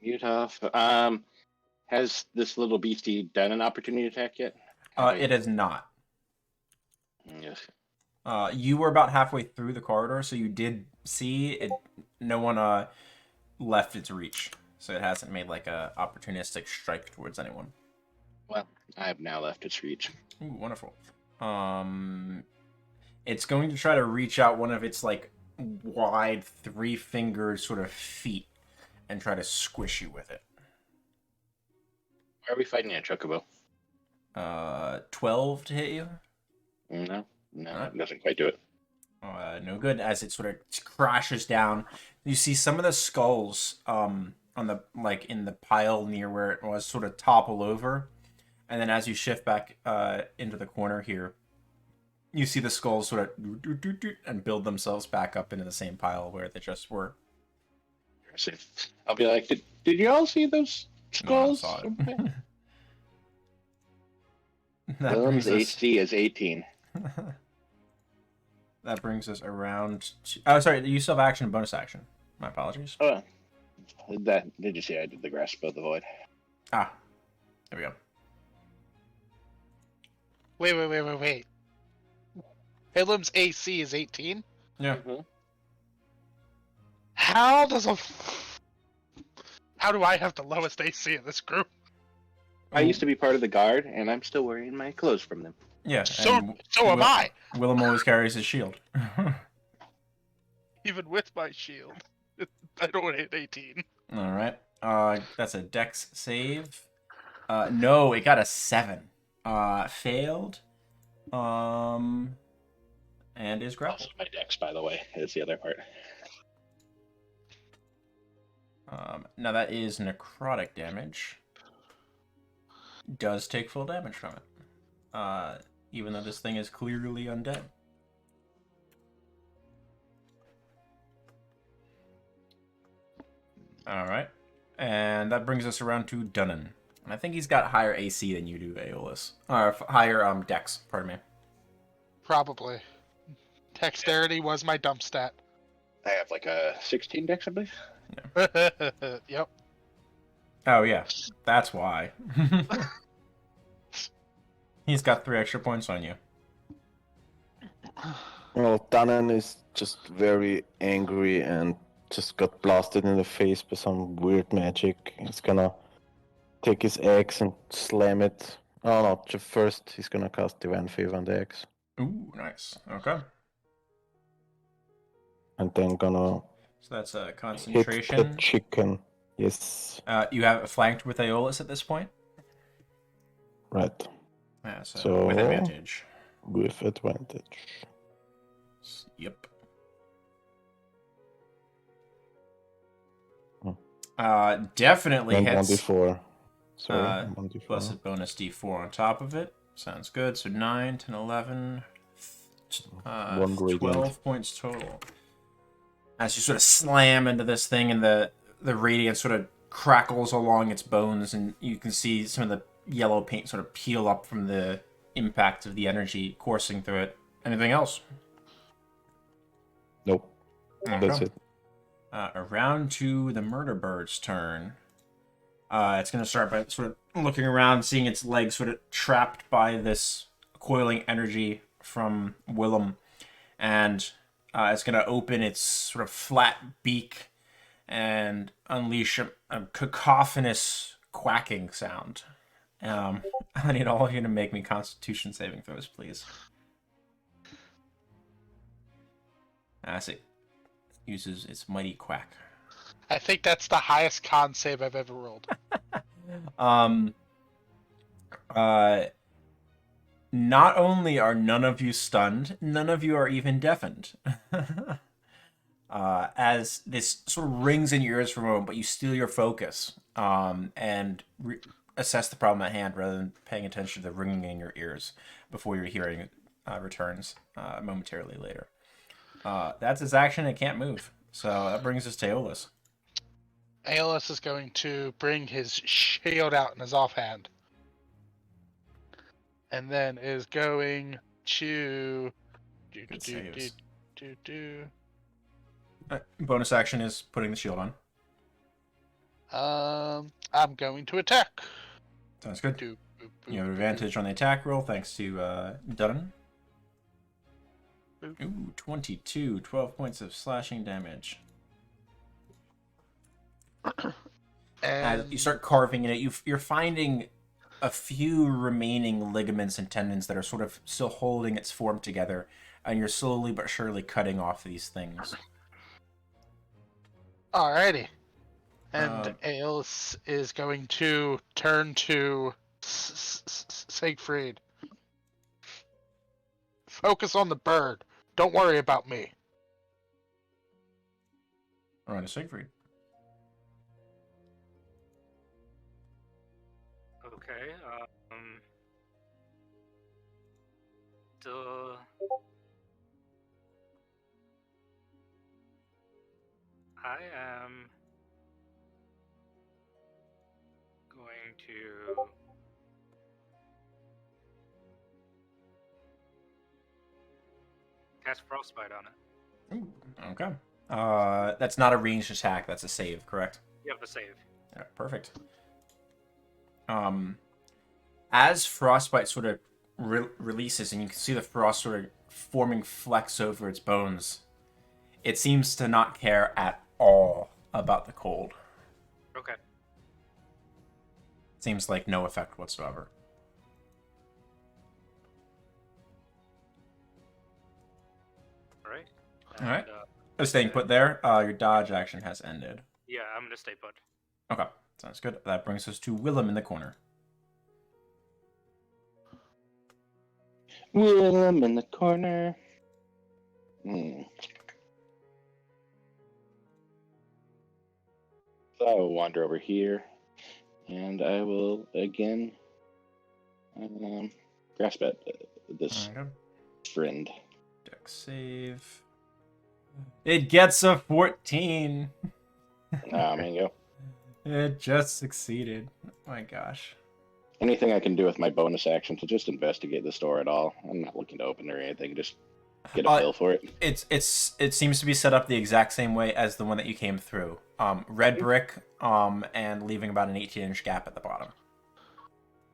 mute off. Has this little beastie done an opportunity attack yet? It is not. Yes. You were about halfway through the corridor, so you did see it. No one left its reach, so it hasn't made like a opportunistic strike towards anyone. Well, I have now left its reach. Ooh, wonderful. It's going to try to reach out one of its like wide 3-fingered sort of feet and try to squish you with it. Why are we fighting a chocobo? 12 to hit you. No, Alright. it doesn't quite do it. No good. As it sort of crashes down, you see some of the skulls on the in the pile near where it was sort of topple over, and then as you shift back into the corner here, you see the skulls sort of and build themselves back up into the same pile where they just were. I'll be like, did you all see those skulls? No, I saw it. Okay. That Willem's brings us- HD is 18. That brings us around to... Oh, sorry, you still have action and bonus action. My apologies. Oh, did you see I did the grasp of the void? Ah, there we go. Wait. Hilim's AC is 18? Yeah. How do I have the lowest AC in this group? I used to be part of the guard, and I'm still wearing my clothes from them. Yeah. So and am I, Willem always carries his shield. even with my shield. I don't hit 18. All right. That's a dex save. No, it got a 7. Failed. And is grappled. Also, my dex, by the way, is the other part. Now that is necrotic damage. Does take full damage from it. Even though this thing is clearly undead. Alright. And that brings us around to Dunnan. And I think he's got higher AC than you do, Aeolus. Or higher dex, pardon me. Probably. Dexterity was my dump stat. I have like a 16 dex, I believe. Yep. Oh yeah, that's why. He's got 3 extra points on you. Well, Danan is just very angry and just got blasted in the face by some weird magic. He's gonna take his axe and slam it. Oh no, first he's gonna cast Divine Favor on the axe. Ooh, nice. Okay. And then gonna So that's a hit the concentration. chicken. Yes, You have it flanked with Aeolus at this point? right. Yeah, so So- with advantage. With advantage. Yep. Hmm. Definitely And hits. 1d4. Sorry, 1d4. Plus a bonus d4 on top of it. Sounds good. So 9, 10, 11, One radiant. 12 points total. As you sort of slam into this thing and the radiance sort of crackles along its bones, and you can see some of the yellow paint sort of peel up from the impact of the energy coursing through it. Anything else? Nope, that's Okay. it. Around to the murder bird's turn. It's going to start by sort of looking around, seeing its legs sort of trapped by this coiling energy from Willem. And it's going to open its sort of flat beak and unleash a cacophonous quacking sound. I need all of you to make me Constitution saving throws, please. As it uses its mighty quack. I think that's the highest con save I've ever rolled. Not only are none of you stunned, none of you are even deafened. As this sort of rings in your ears for a moment, but you steal your focus, and assess the problem at hand rather than paying attention to the ringing in your ears before your hearing returns momentarily later. That's his action. It can't move. So that brings us to Aeolus. Aeolus is going to bring his shield out in his offhand. And then is going to... Good saves. Bonus action is putting the shield on. I'm going to attack. Sounds good. Boop, boop, You have boop, advantage on the attack roll thanks to Dunn. boop. Ooh, 22. 12 points of slashing damage. As And you start carving in it, you're finding a few remaining ligaments and tendons that are sort of still holding its form together, and you're slowly but surely cutting off these things. alrighty. And Aeolus is going to turn to Siegfried. Focus on the bird. Don't worry about me. All right, to Siegfried. Okay. So I am going to cast Frostbite on it. Ooh, okay. That's not a ranged attack. That's a save, correct? You have to save. Yeah, perfect. As frostbite sort of releases, and you can see the frost sort of forming flecks over its bones, it seems to not care at all about the cold. Okay. Seems like no effect whatsoever. All right. All right. Staying put there. Your dodge action has ended. Yeah, I'm gonna stay put. Okay, sounds good. That brings us to Willem in the corner. Willem in the corner. So I will wander over here, and I will again grasp at this Okay. friend. Dex save. It gets a 14. Mango. It just succeeded. Oh my gosh. Anything I can do with my bonus action to just investigate the store at all. I'm not looking to open it or anything. Just get a feel for it. It seems to be set up the exact same way as the one that you came through. Red brick, and leaving about an 18-inch gap at the bottom.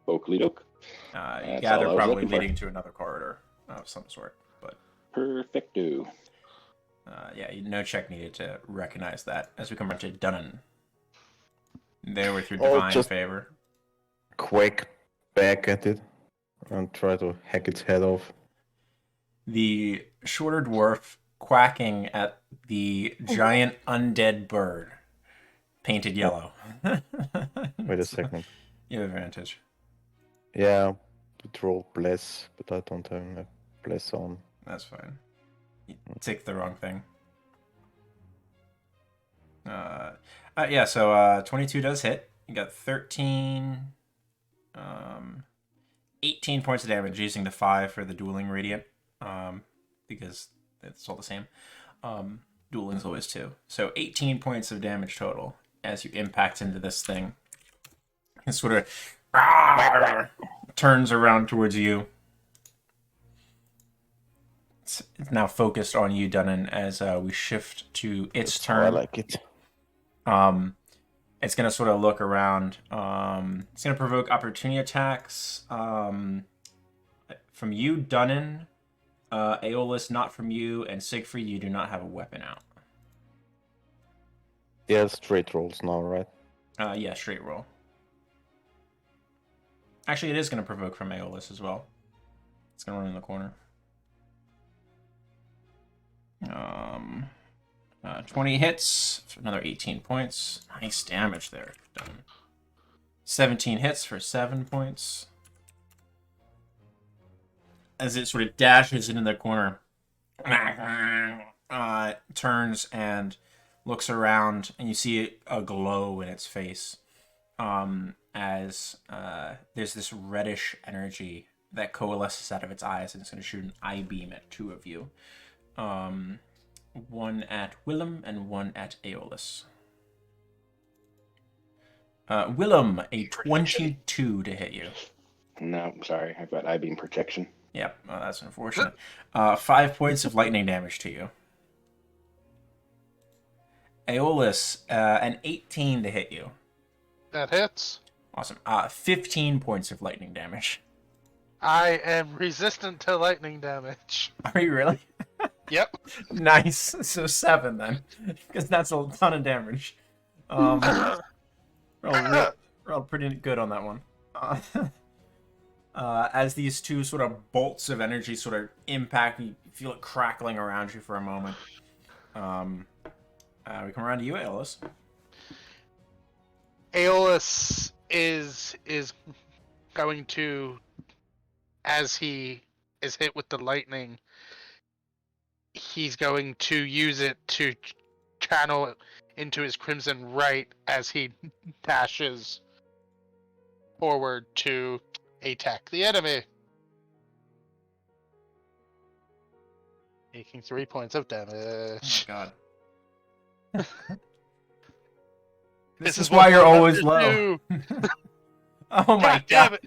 Oakley doke. You That's gather all I was probably looking for. leading to another corridor of some sort. But Perfecto. yeah, no check needed to recognize that as we come around to Dunnan. There with your divine just- favor. Quake back at it and try to hack its head off. The shorter dwarf quacking at the giant undead bird, painted yellow. Wait a second. You have advantage. Yeah, it roll bless, but I don't have a bless on. That's fine. You ticked the wrong thing. Yeah, so 22 does hit. You got 13, 18 points of damage using the 5 for the dueling radiant, because it's all the same. Dueling's always 2. So 18 points of damage total as you impact into this thing. It sort of turns around towards you. It's now focused on you, Dunnan, as we shift to its That's how I turn. like it. It's going to sort of look around. It's going to provoke opportunity attacks from you, Dunnan. Aeolus, not from you, and Siegfried, you do not have a weapon out. Yeah, straight rolls now, right? Yeah, straight roll. Actually, it is going to provoke from Aeolus as well. It's going to run in the corner. 20 hits for another 18 points. Nice damage there. Done. 17 hits for 7 points. As it sort of dashes into the corner, turns and looks around, and you see a glow in its face. as there's this reddish energy that coalesces out of its eyes, and it's going to shoot an eye beam at two of you. One at Willem and one at Aeolus. Willem, a 22 to hit you. No, sorry. I've got I-beam protection. Yep, well, that's unfortunate. 5 points of lightning damage to you. Aeolus, an 18 to hit you. That hits. Awesome. 15 points of lightning damage. I am resistant to lightning damage. Are you really? Yep. Nice. So 7 then, because that's a ton of damage. Rolled pretty good on that one. As these two sort of bolts of energy sort of impact, you feel it crackling around you for a moment. We come around to you, Aeolus. Aeolus is going to, as he is hit with the lightning, he's going to use it to channel it into his Crimson Right as he dashes forward to attack the enemy. Taking 3 points of Oh damage. my god. This is why what you're my always hunters low. do. Oh my Damn god.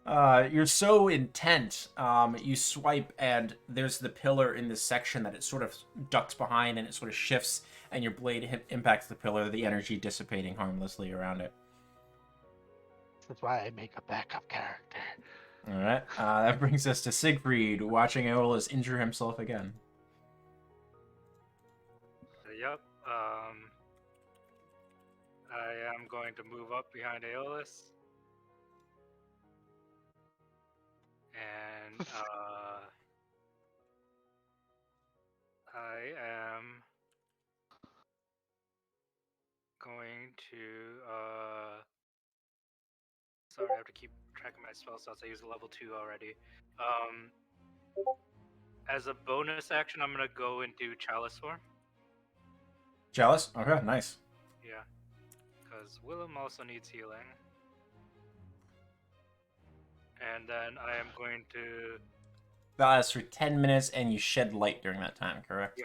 it. You're so intent. You swipe, and there's the pillar in this section that it sort of ducks behind, and it sort of shifts, and your blade impacts the pillar, the energy dissipating harmlessly around it. That's why I make a backup character. All right. That brings us to Siegfried, watching Aeolus injure himself again. Yep. I am going to move up behind Aeolus. And I am going to sorry, I have to keep track of my spell slots. I used a level 2 already. As a bonus action, I'm gonna go into Chalice Form. Chalice? Okay, nice. Yeah, because Willem also needs healing. And then I am going to. That lasts for 10 minutes, and you shed light during that time, correct?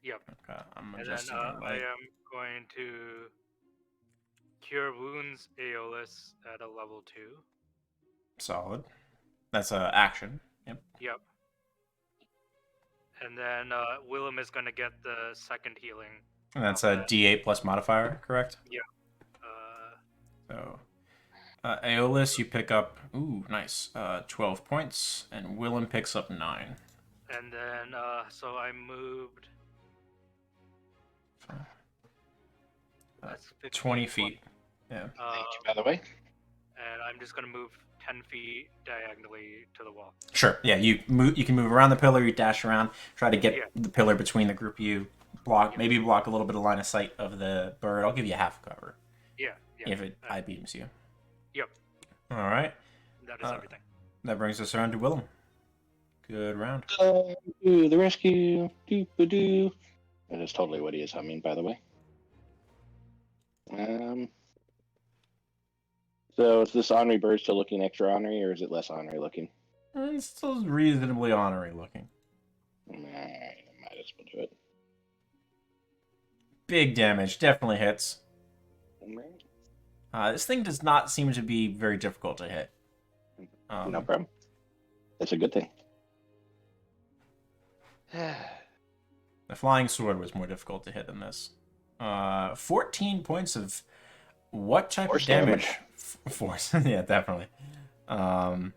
Yep. Okay, I'm And then adjusting your I light. am going to Cure Wounds Aeolus at a level 2. Solid. That's an action. Yep. Yep. And then Willem is going to get the second healing. And that's a D8 plus modifier, correct? Yeah. So, Aeolus, you pick up, ooh, nice, 12 points, and Willem picks up 9. And then, so I moved. That's 15, 20 feet. Yeah. Thank you, by the way. And I'm just going to move 10 feet diagonally to the wall. Sure. Yeah, you can move around the pillar, you dash around, try to get Yeah. the pillar between the group of you, maybe block a little bit of line of sight of the bird. I'll give you half cover Yeah. if it eye beams you. Yep. All right. That is everything. That brings us around to Willem. Good round. To the rescue. Doo-ba-doo. That is totally what he is humming, by the way. So is this ornery bird still looking extra ornery, or is it less ornery looking? It's still reasonably honorary looking. Alright, I might as well do it. Big damage. Definitely hits. Alright. This thing does not seem to be very difficult to hit. No problem. That's a good thing. The flying sword was more difficult to hit than this. 14 points of what type Force of damage? damage. Force. Yeah, definitely. It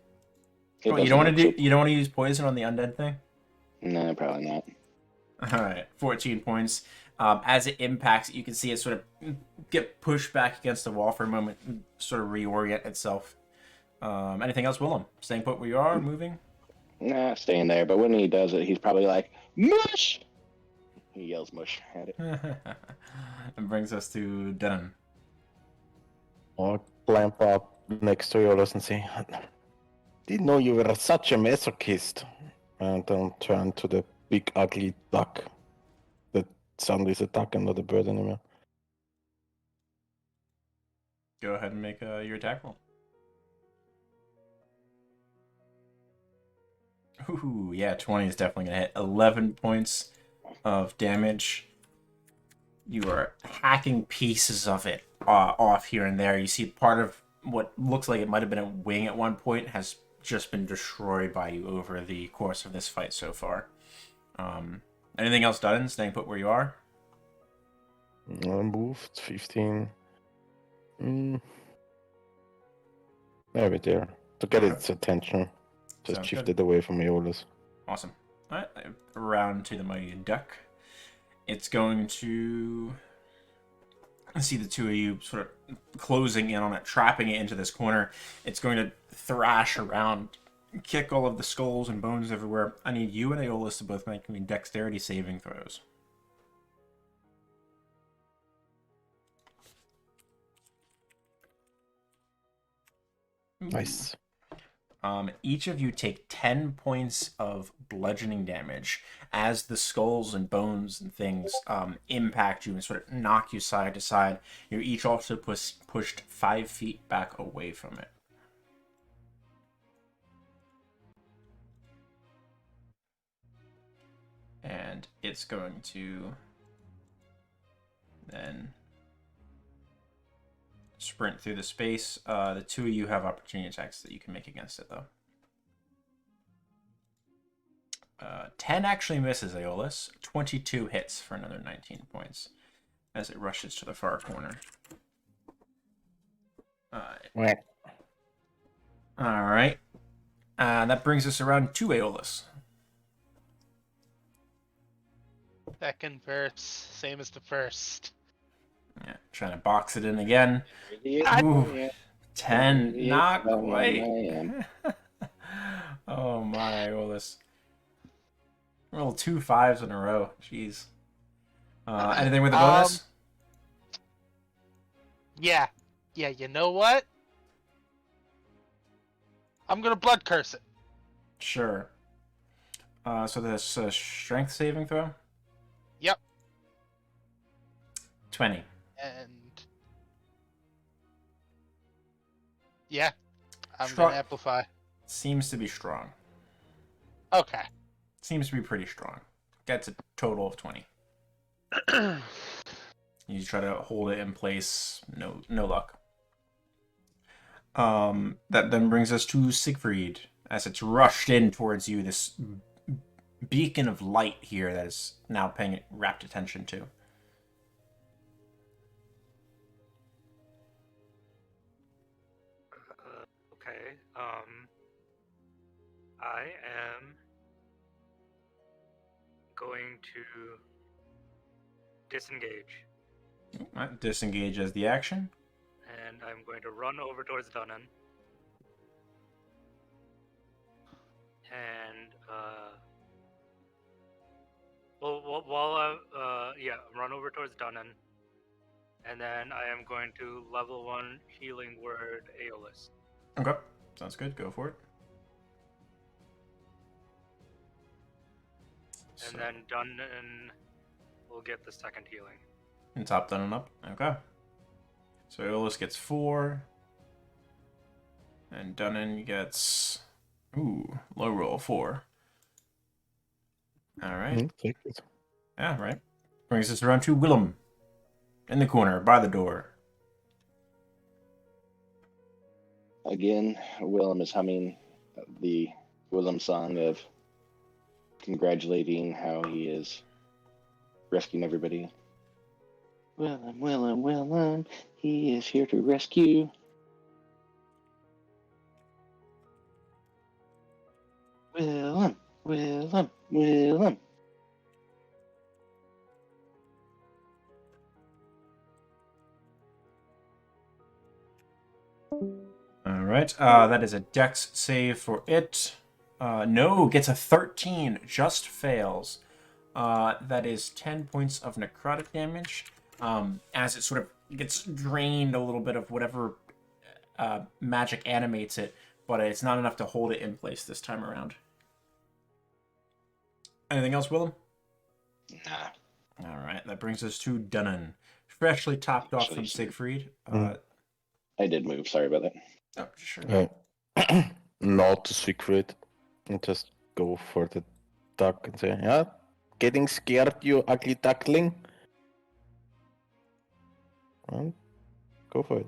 You doesn't don't want to look do. You don't want to use poison on the undead thing. No, probably not. All right, 14 points. As it impacts, you can see it sort of get pushed back against the wall for a moment, and sort of reorient itself. Anything else, Willem? Staying put where you are, moving? Nah, staying there. But when he does it, he's probably like, mush! He yells mush at it. And brings us to Denon. I'll clamp up next to Aeolus and say, didn't know you were such a masochist. And then turn to the big ugly duck that suddenly is a duck and not a bird anymore. Go ahead and make your attack roll. Ooh, yeah, 20 is definitely going to hit. 11 points of damage. You are hacking pieces of it off here and there. You see part of what looks like it might have been a wing at one point has just been destroyed by you over the course of this fight so far. Anything else done? Staying put where you are? Moved 15. Maybe there. To get its attention. Just Sounds shifted good. away from Aeolus. Awesome. All right, around to the mighty duck. It's going to see the two of you sort of closing in on it, trapping it into this corner. It's going to thrash around, kick all of the skulls and bones everywhere. I need you and Aeolus to both make me dexterity saving throws. Nice. Each of you take 10 points of bludgeoning damage as the skulls and bones and things impact you and sort of knock you side to side. You're each also pushed 5 feet back away from it. And it's going to then sprint through the space. The two of you have opportunity attacks that you can make against it, though. 10 actually misses Aeolus. 22 hits for another 19 points as it rushes to the far corner. Whack. All right. That brings us around to Aeolus. Second verse, same as the first. Yeah, trying to box it in again. God. Ooh, 10. Not I quite. am. Oh my, Aeolus. Roll 2 5s in a row. Jeez. Anything with a bonus? Yeah, you know what? I'm gonna blood curse it. Sure. So this strength saving throw? Yep. 20. And yeah, I'm Strong. gonna amplify. Seems to be strong. Okay. Seems to be pretty strong. Gets a total of 20. You try to hold it in place. No luck. That then brings us to Siegfried. As it's rushed in towards you, this beacon of light here that is now paying rapt attention to. Okay. I am going to disengage, Disengage as the action. and I'm going to run over towards Dunnan. And run over towards Dunnan, and then I am going to level 1 healing word Aeolus. Okay. Sounds good. Go for it. And then Dunnan will get the second healing. And top down and up. Okay. So Aeolus gets 4. And Dunnan gets... Ooh, low roll 4. Alright. Take it. Yeah, right. Brings us around to Willem. In the corner, by the door. Again, Willem is humming the Willem song of congratulating how he is rescuing everybody. Willem, Willem, Willem, he is here to rescue. Willem, Willem, Willem. Alright, that is a dex save for it. No, gets a 13, just fails. That is 10 points of necrotic damage. As it sort of gets drained a little bit of whatever magic animates it, but it's not enough to hold it in place this time around. Anything else, Willem? Nah. Alright, that brings us to Dunnan. Freshly topped off from Actually, Siegfried. I did move. Sorry about that. Oh, sure. Not secret. And just go for the duck and say, yeah, getting scared, you ugly duckling? Well, go for it.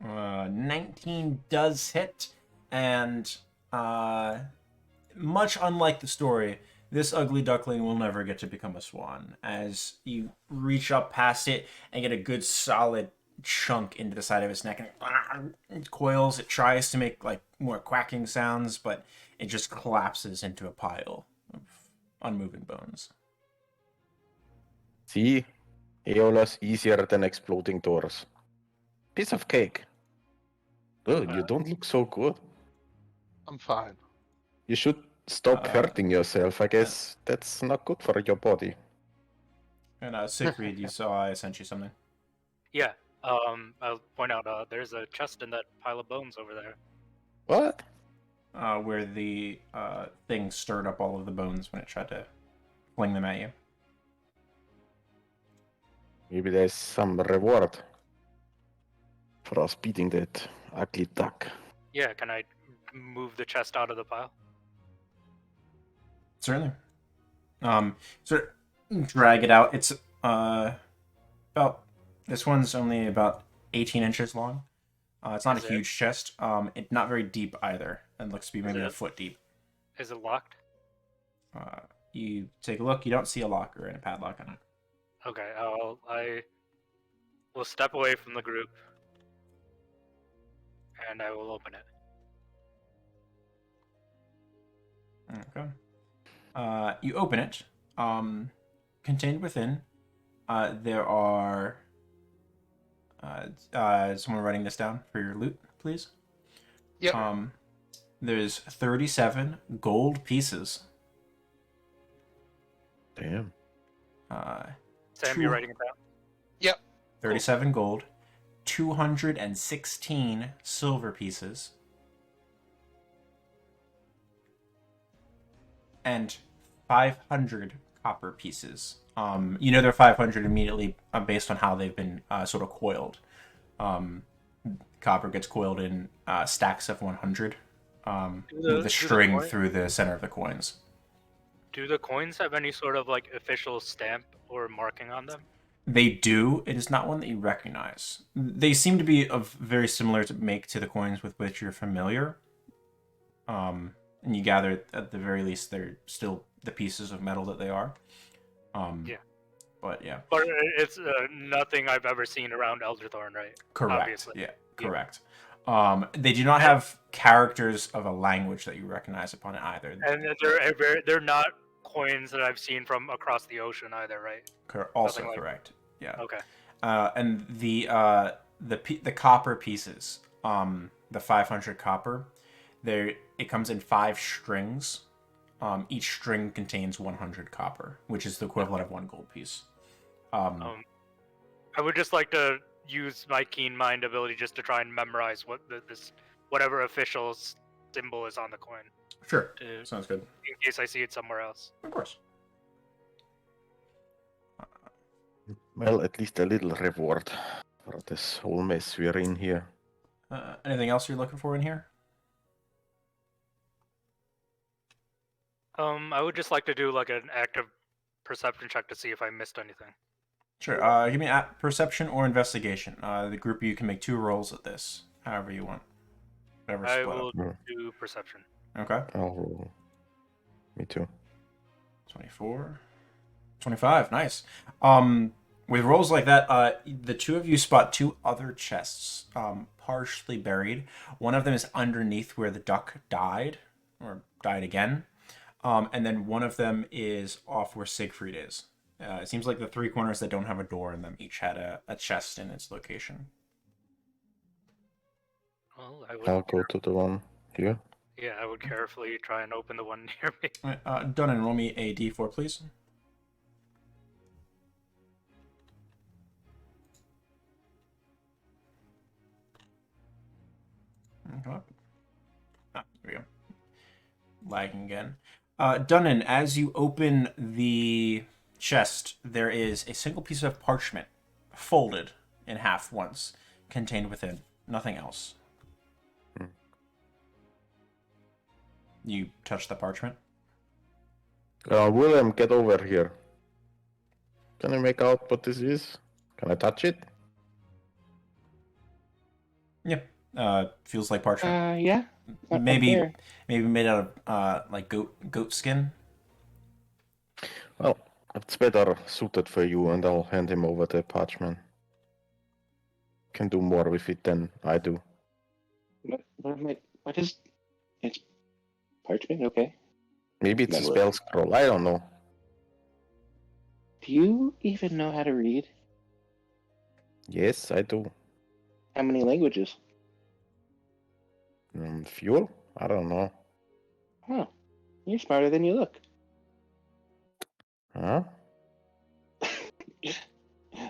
19 does hit, and much unlike the story, this ugly duckling will never get to become a swan. As you reach up past it and get a good solid chunk into the side of its neck, and it coils. It tries to make like more quacking sounds, but it just collapses into a pile of unmoving bones. See? Aeola's easier than exploding doors. Piece of cake. Oh, you don't look so good. I'm fine. You should stop hurting yourself. I guess that's not good for your body. And Siegfried, you saw I sent you something. Yeah. I'll point out. There's a chest in that pile of bones over there. What? Where the thing stirred up all of the bones when it tried to fling them at you. Maybe there's some reward for us beating that ugly duck. Yeah. Can I move the chest out of the pile? Certainly. Sort of drag it out. It's about, this one's only about 18 inches long. It's not a huge chest. It's not very deep either. It looks to be maybe a foot deep. Is it locked? You take a look. You don't see a lock or a padlock on it. Okay. I will step away from the group, and I will open it. Okay. You open it. Contained within, there are. Someone writing this down for your loot, please. Yep. There's 37 gold pieces. Damn. Sam, you're writing it down? Yep. 37 gold, 216 silver pieces, and 500 copper pieces. You know they're 500 immediately based on how they've been sort of coiled. Copper gets coiled in stacks of 100 with the string through the center of the coins. Do the coins have any sort of like official stamp or marking on them? They do. It is not one that you recognize. They seem to be of very similar to make to the coins with which you're familiar. And you gather at the very least they're still the pieces of metal that they are. Yeah. But yeah. But it's nothing I've ever seen around Elderthorn, right? Correct. Obviously. Yeah. Correct. They do not have characters of a language that you recognize upon it either. And they're not coins that I've seen from across the ocean either, right? Also like correct. Yeah. Okay. And the copper pieces, the 500 copper, it comes in 5 strings. Each string contains 100 copper, which is the equivalent of 1 gold piece. I would just like to use my keen mind ability just to try and memorize what whatever official symbol is on the coin. Sure. Sounds good. In case I see it somewhere else. Of course. Well, at least a little reward for this whole mess we're in here. Anything else you're looking for in here? I would just like to do like an active perception check to see if I missed anything. Sure. Give me perception or investigation. The group of you can make 2 rolls at this, however you want. Whatever I split will up. do perception. Okay. I'll roll. Me too. 24. 25. Nice. With rolls like that, the 2 of you spot 2 other chests, partially buried. One of them is underneath where the duck died, or died again. And then one of them is off where Siegfried is. It seems like the 3 corners that don't have a door in them each had a chest in its location. Well, I'll go to the one here. Yeah, I would carefully try and open the one near me. Right, done, and roll me a d4, please. Come up. There we go. Lagging again. Dunnan, as you open the chest, there is a single piece of parchment folded in half once contained within. Nothing else. Hmm. You touch the parchment? William, get over here. Can I make out what this is? Can I touch it? Yeah. Feels like parchment. Yeah. Up Maybe there. made out of like goat skin. Well, it's better suited for you, and I'll hand him over the parchment. Can do more with it than I do. What is? It's parchment. Okay. Maybe it's a Metal. spell scroll. I don't know. Do you even know how to read? Yes, I do. How many languages? Fuel? I don't know. Huh. You're smarter than you look. Huh?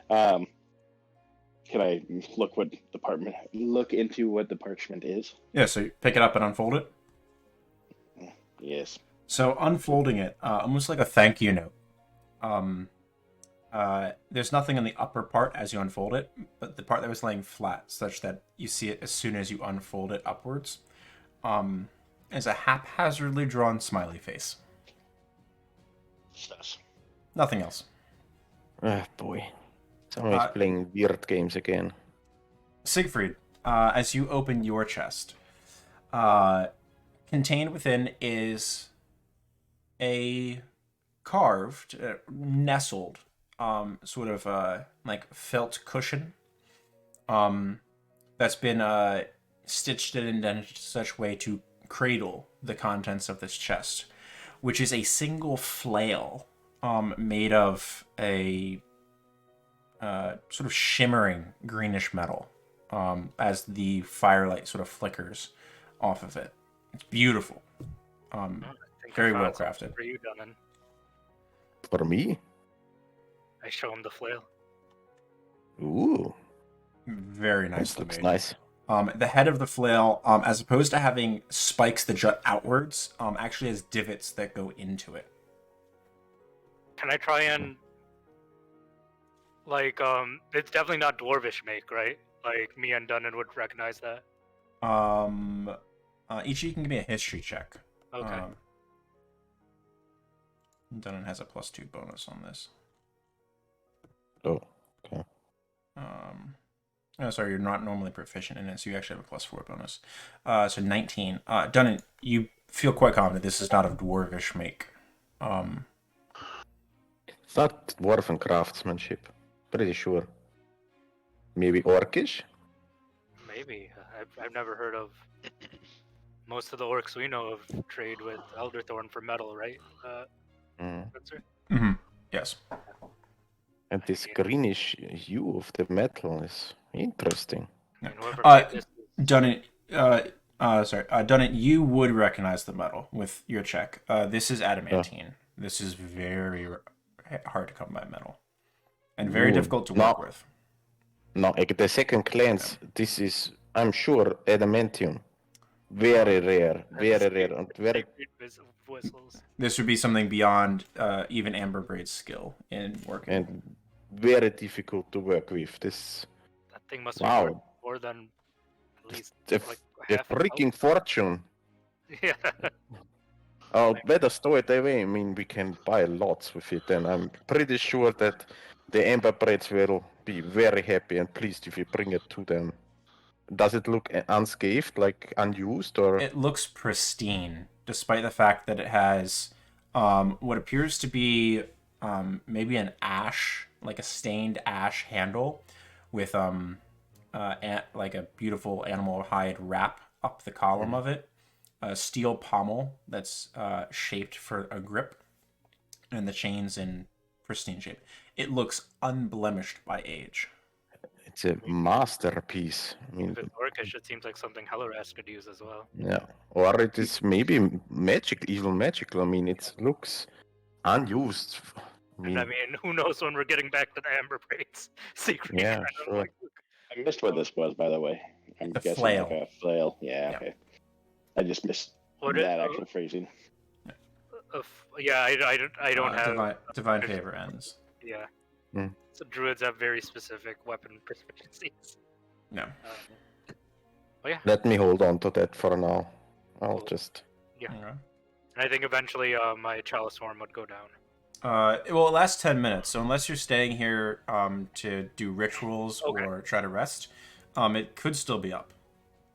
Can I look into what the parchment is? Yeah, so you pick it up and unfold it. Yes. So unfolding it, almost like a thank you note. There's nothing in the upper part as you unfold it, but the part that was laying flat, such that you see it as soon as you unfold it upwards, is a haphazardly drawn smiley face. Stuff. Nothing else. Ah, boy. Somebody's playing weird games again. Siegfried, as you open your chest, contained within is a carved, nestled, sort of like felt cushion that's been stitched and indented in such way to cradle the contents of this chest, which is a single flail made of a sort of shimmering greenish metal as the firelight sort of flickers off of it. It's beautiful. I think Very I well found something crafted. For you, Dunnan. For me? I show him the flail. Ooh, Very this nicely looks made. nice. The head of the flail, as opposed to having spikes that jut outwards, actually has divots that go into it. Can I try and it's definitely not dwarvish make, right? Like me and Dunnan would recognize that. Each of you can give me a history check. Okay. Dunnan has a +2 bonus on this. Oh, okay. Oh, sorry, you're not normally proficient in it, so you actually have a +4 bonus. So 19. Dunnan, you feel quite confident this is not of dwarvish make. It's not dwarven craftsmanship. Pretty sure. Maybe orcish? Maybe. I've never heard of. Most of the orcs we know of trade with Elderthorn for metal, right? Spencer? Mm-hmm. Yes. And this greenish hue of the metal is interesting. And whoever made this is... Dunnan, Dunnan, you would recognize the metal with your check. This is adamantine. This is very hard to come by metal. And very difficult to work with. No, at the second glance, this is, I'm sure, adamantium. Very rare, and very... whistles. This would be something beyond even Amber Braid's skill in working. And very difficult to work with. This... That thing must be worth more than at least a half freaking fortune. Yeah. I'll better store it away. I mean, we can buy lots with it, and I'm pretty sure that the Amber Braids will be very happy and pleased if you bring it to them. Does it look unscathed, like unused, or...? It looks pristine, despite the fact that it has what appears to be maybe an ash, like a stained ash handle with like a beautiful animal hide wrap up the column of it, a steel pommel that's shaped for a grip, and the chains in pristine shape. It looks unblemished by age. It's a masterpiece. I mean, If it's orcish, it seems like something Helleras could use as well. yeah, or it is maybe even magical. I mean, it looks unused. I mean, who knows when we're getting back to the Amber Braids secret? Yeah, sure. I missed what this was, by the way. I'm The guessing flail. like a flail. Yeah, Yeah. okay. I just missed that actual phrasing. Yeah, I don't have divine favor ends. Yeah. Mm. So druids have very specific weapon proficiencies. No. Oh yeah. Let me hold on to that for now. I'll Cool. just. Yeah. Okay. And I think eventually my chalice form would go down. Well, it lasts 10 minutes, so unless you're staying here to do rituals Okay. or try to rest, it could still be up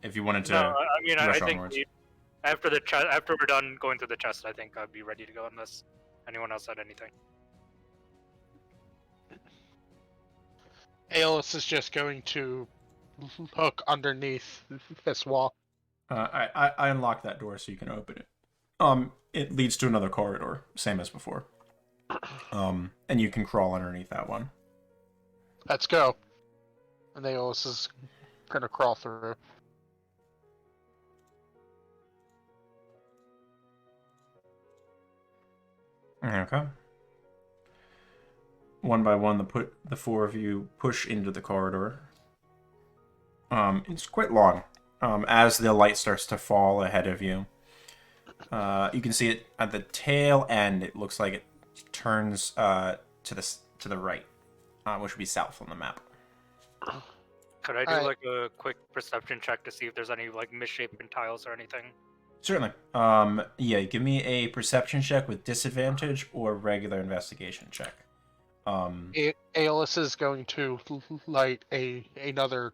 if you wanted No, to I mean I rush think onwards. after we're done going through the chest, I think I'd be ready to go unless anyone else had anything. Aeolus is just going to look underneath this wall. I unlocked that door so you can open it. It leads to another corridor, same as before. And you can crawl underneath that one. Let's go. And Aeolus is gonna crawl through. Okay. One by one, the four of you push into the corridor. It's quite long. As the light starts to fall ahead of you, you can see it at the tail end. It looks like it turns to the right, which would be south on the map. Could I do Alright. like a quick perception check to see if there's any like misshapen tiles or anything? Certainly. Yeah, give me a perception check with disadvantage or regular investigation check. Aeolus is going to light another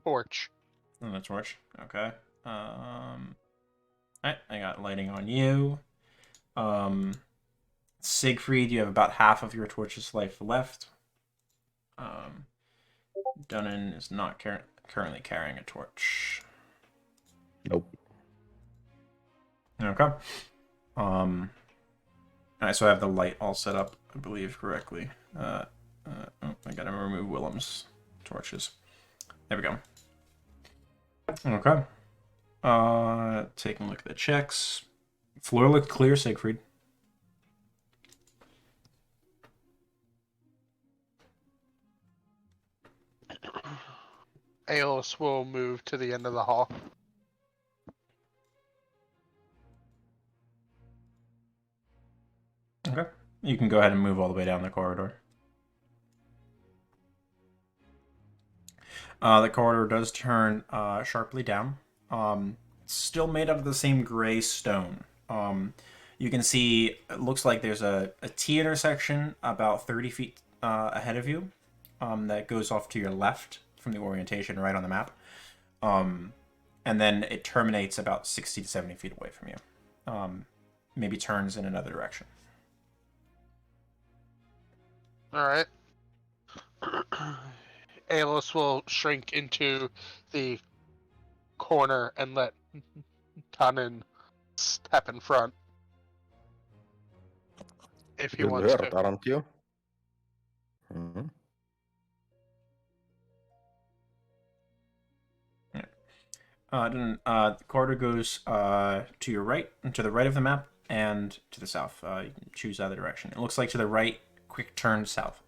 torch. The torch. Okay. Alright, I got lighting on you. Siegfried, you have about half of your torch's life left. Dunnan is not currently carrying a torch. Nope. Okay. Alright, so I have the light all set up, I believe, correctly. Oh, I gotta remove Willem's torches. There we go. Okay. Taking a look at the checks. Floor looked clear, Siegfried. Aeolus will move to the end of the hall. Okay. You can go ahead and move all the way down the corridor. The corridor does turn sharply down. Still made out of the same gray stone. You can see it looks like there's a T intersection about 30 feet ahead of you that goes off to your left from the orientation right on the map. And then it terminates about 60 to 70 feet away from you. Maybe turns in another direction. Alright. Aeolus will shrink into the corner and let Tannen step in front. If he You're wants hurt, to. aren't you? Mhm. The corridor goes to your right, to the right of the map, and to the south. You can choose either direction. It looks like to the right, quick turn south,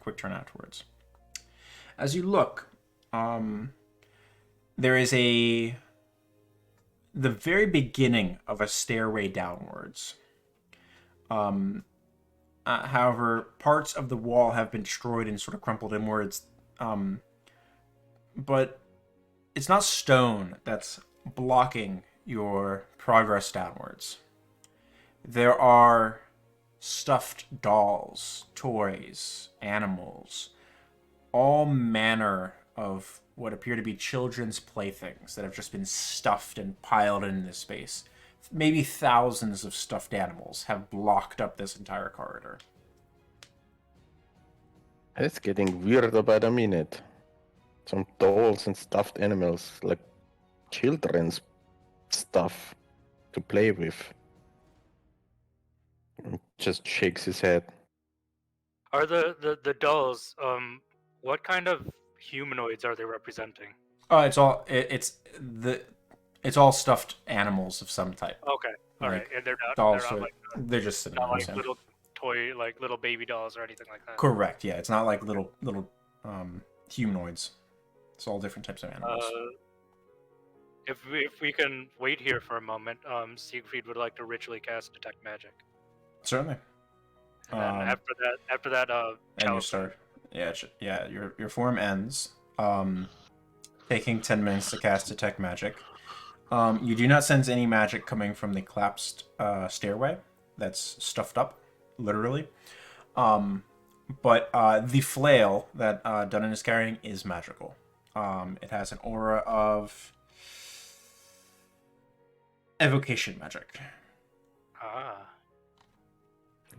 quick turn outwards. As you look, there is the very beginning of a stairway downwards. However, parts of the wall have been destroyed and sort of crumpled inwards. But it's not stone that's blocking your progress downwards. There are stuffed dolls, toys, animals, all manner of what appear to be children's playthings that have just been stuffed and piled in this space. Maybe thousands of stuffed animals have blocked up this entire corridor. It's getting weirder by the minute. Some dolls and stuffed animals, like children's stuff to play with. Just shakes his head. Are the dolls what kind of humanoids are they representing? It's all stuffed animals of some type. Okay, all right, Like, and they're Dolls, not like they're just sitting not on the like sand. little toy like little baby dolls or anything like that. Correct. Yeah, it's not like little humanoids. It's all different types of animals. If we can wait here for a moment, Siegfried would like to ritually cast detect magic, Certainly. and then after that, And you chalice. start. Yeah, your form ends. taking 10 minutes to cast Detect Magic. You do not sense any magic coming from the collapsed stairway that's stuffed up, literally. But the flail that Dunnan is carrying is magical. It has an aura of evocation magic. Ah.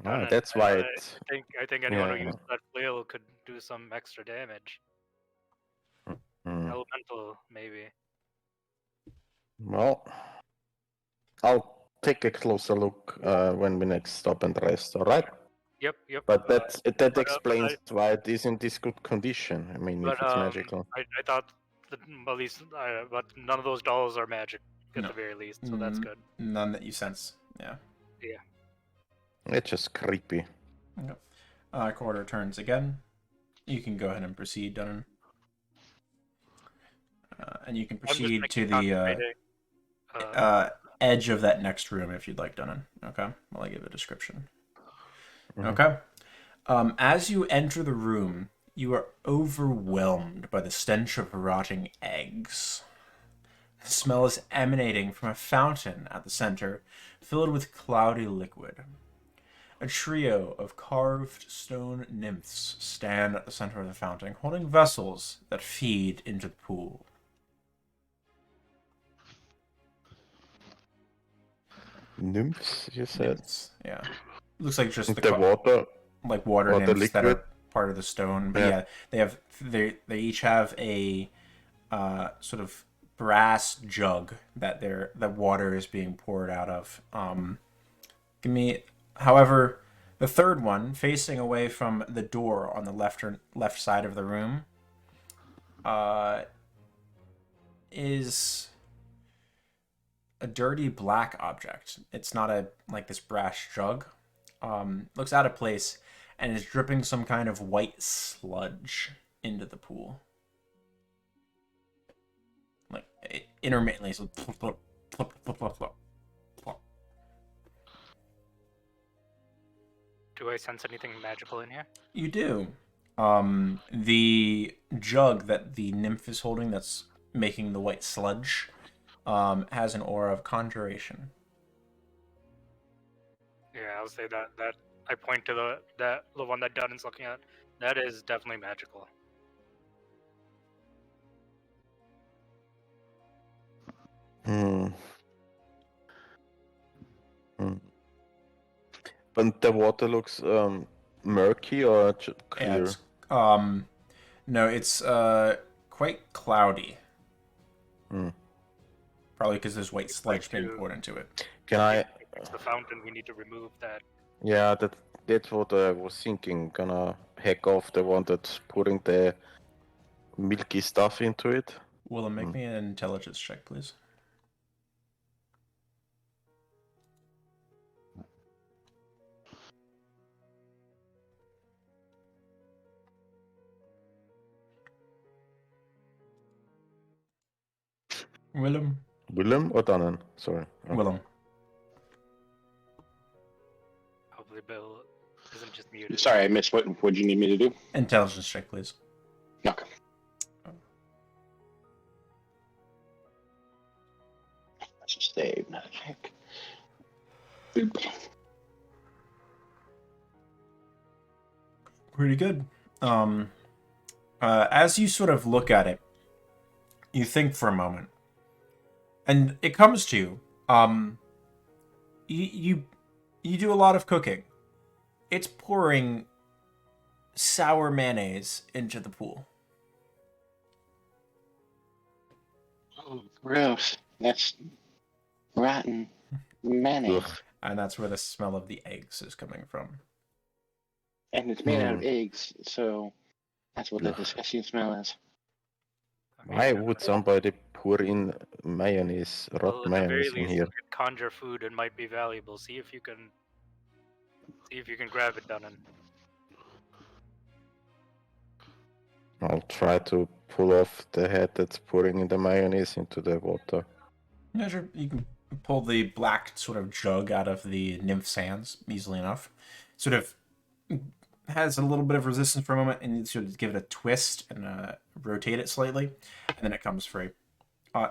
Ah, Done. that's why I it. I think anyone who Yeah. used that flail could do some extra damage. Mm. Elemental, maybe. Well, I'll take a closer look when we next stop and rest. All right. Yep, yep. But that but explains why it is in this good condition. I mean, if But it's magical. I thought that at least, but none of those dolls are magic at No. the very least, so that's good. None that you sense. Yeah. Yeah. It's just creepy. Okay. Quarter turns again. You can go ahead and proceed, Dunnan. And you can I'm just proceed to concentrating. the edge of that next room if you'd like, Dunnan. Okay? While I give a description. Mhm. Okay? As you enter the room, you are overwhelmed by the stench of rotting eggs. The smell is emanating from a fountain at the center, filled with cloudy liquid. A trio of carved stone nymphs stand at the center of the fountain, holding vessels that feed into the pool. Nymphs, you said? Nymphs, yeah. Looks like just The water. like water Water nymphs that liquid? are part of the stone. But Yeah. yeah, they each have a sort of brass jug that the water is being poured out of. However, the third one, facing away from the door on the left side of the room, is a dirty black object. It's not like this brass jug. Looks out of place and is dripping some kind of white sludge into the pool. Like intermittently, so plop, plop, plop, plop, plop, plop, plop. Do I sense anything magical in here? You do. The jug that the nymph is holding that's making the white sludge has an aura of conjuration. Yeah, I'll say that I point to the one that Dunn's looking at. That is definitely magical. Hmm. But the water looks murky or Yeah, clear? it's, no, it's quite cloudy. Hmm. Probably because there's white sludge like being to- poured into it. Can I? If it's the fountain, we need to remove that. Yeah, that's what I was thinking. Gonna hack off the one that's putting the milky stuff into it. Willem, make me an intelligence check, please. Willem? Willem or Dannen? Sorry. Oh. Willem. Hopefully Bill isn't just muted. Sorry, I missed what you need me to do. Intelligence check, please. Okay. Let's just save, not a check. Boop. Pretty good. As you sort of look at it, you think for a moment, and it comes to you. You do a lot of cooking. It's pouring sour mayonnaise into the pool. Oh, gross. That's rotten mayonnaise. Ugh. And that's where the smell of the eggs is coming from. And it's made out of eggs, so that's what the Ugh. disgusting smell is. I mean, Why would somebody pour in mayonnaise, well, rot at the very mayonnaise in least, here? you could conjure food and might be valuable. See if you can grab it, Dunnan. I'll try to pull off the head that's pouring in the mayonnaise into the water. Yeah, sure. You can pull the black sort of jug out of the nymph's hands easily enough. Sort of has a little bit of resistance for a moment, and you sort of give it a twist and rotate it slightly, and then it comes free.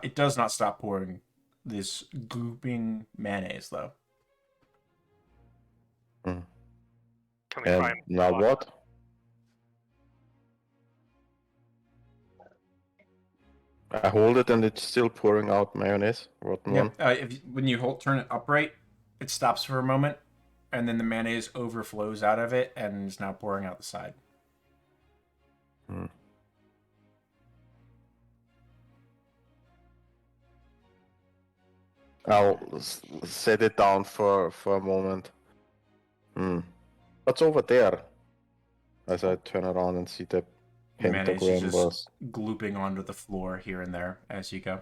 It does not stop pouring this glooping mayonnaise, though. Can we And try and now block what? I hold it and it's still pouring out mayonnaise. Rotten one. When you turn it upright, it stops for a moment, and then the mayonnaise overflows out of it and is now pouring out the side. I'll set it down for a moment. What's over there? As I turn around and see the Mayonnaise is pentagram just was. glooping onto the floor here and there as you go.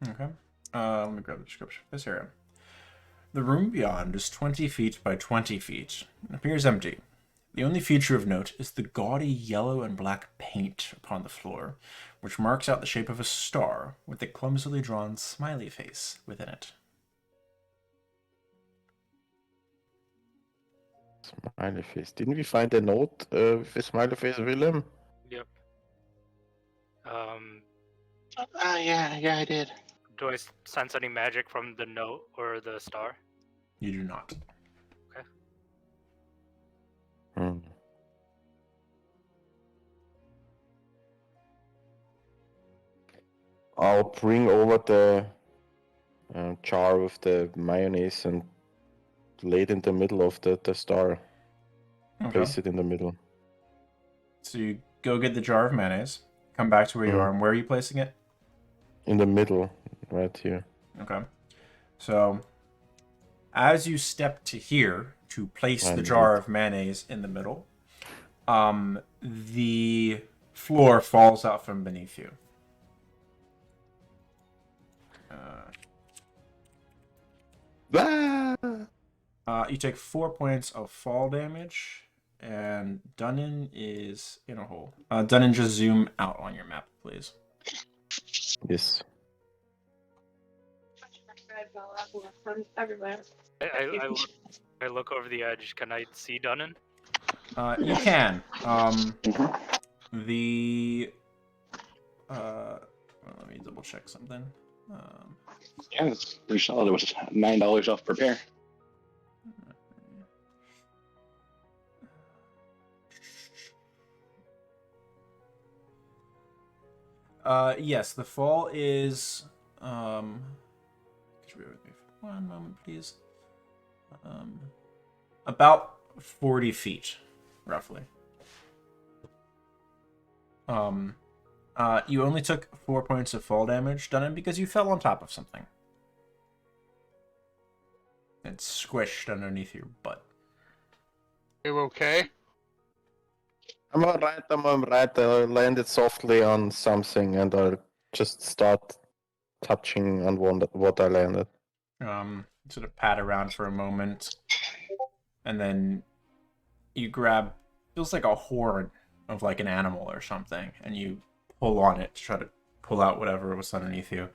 Okay. Let me grab the description of this area. The room beyond is 20 feet by 20 feet and appears empty. The only feature of note is the gaudy yellow and black paint upon the floor, which marks out the shape of a star with a clumsily drawn smiley face within it. Smiley face. Didn't we find a note with a smiley face, Willem? Yep. Yeah, I did. Do I sense any magic from the note or the star? You do not. I'll bring over the jar with the mayonnaise and lay it in the middle of the star. Okay. Place it in the middle. So you go get the jar of mayonnaise, come back to where you are, and where are you placing it? In the middle, right here. Okay. So, as you step to here to place the And jar of mayonnaise in the middle, the floor falls out from beneath you. You take 4 points of fall damage, and Dunnan is in a hole. Dunnan, just zoom out on your map, please. Yes. Everywhere. I look over the edge. Can I see Dunnan? You can. Let me double check something. Yeah, it's pretty solid. It was $9 off per pair. Yes, the fall is. Could you bear with me for 1 moment, please? About 40 feet, roughly. You only took 4 points of fall damage, Dunnan, because you fell on top of something. It's squished underneath your butt. You okay? I'm alright. I landed softly on something and I'll just start touching on what I landed. Sort of pat around for a moment, and then you grab, feels like a horn of like an animal or something, and you pull on it to try to pull out whatever was underneath you.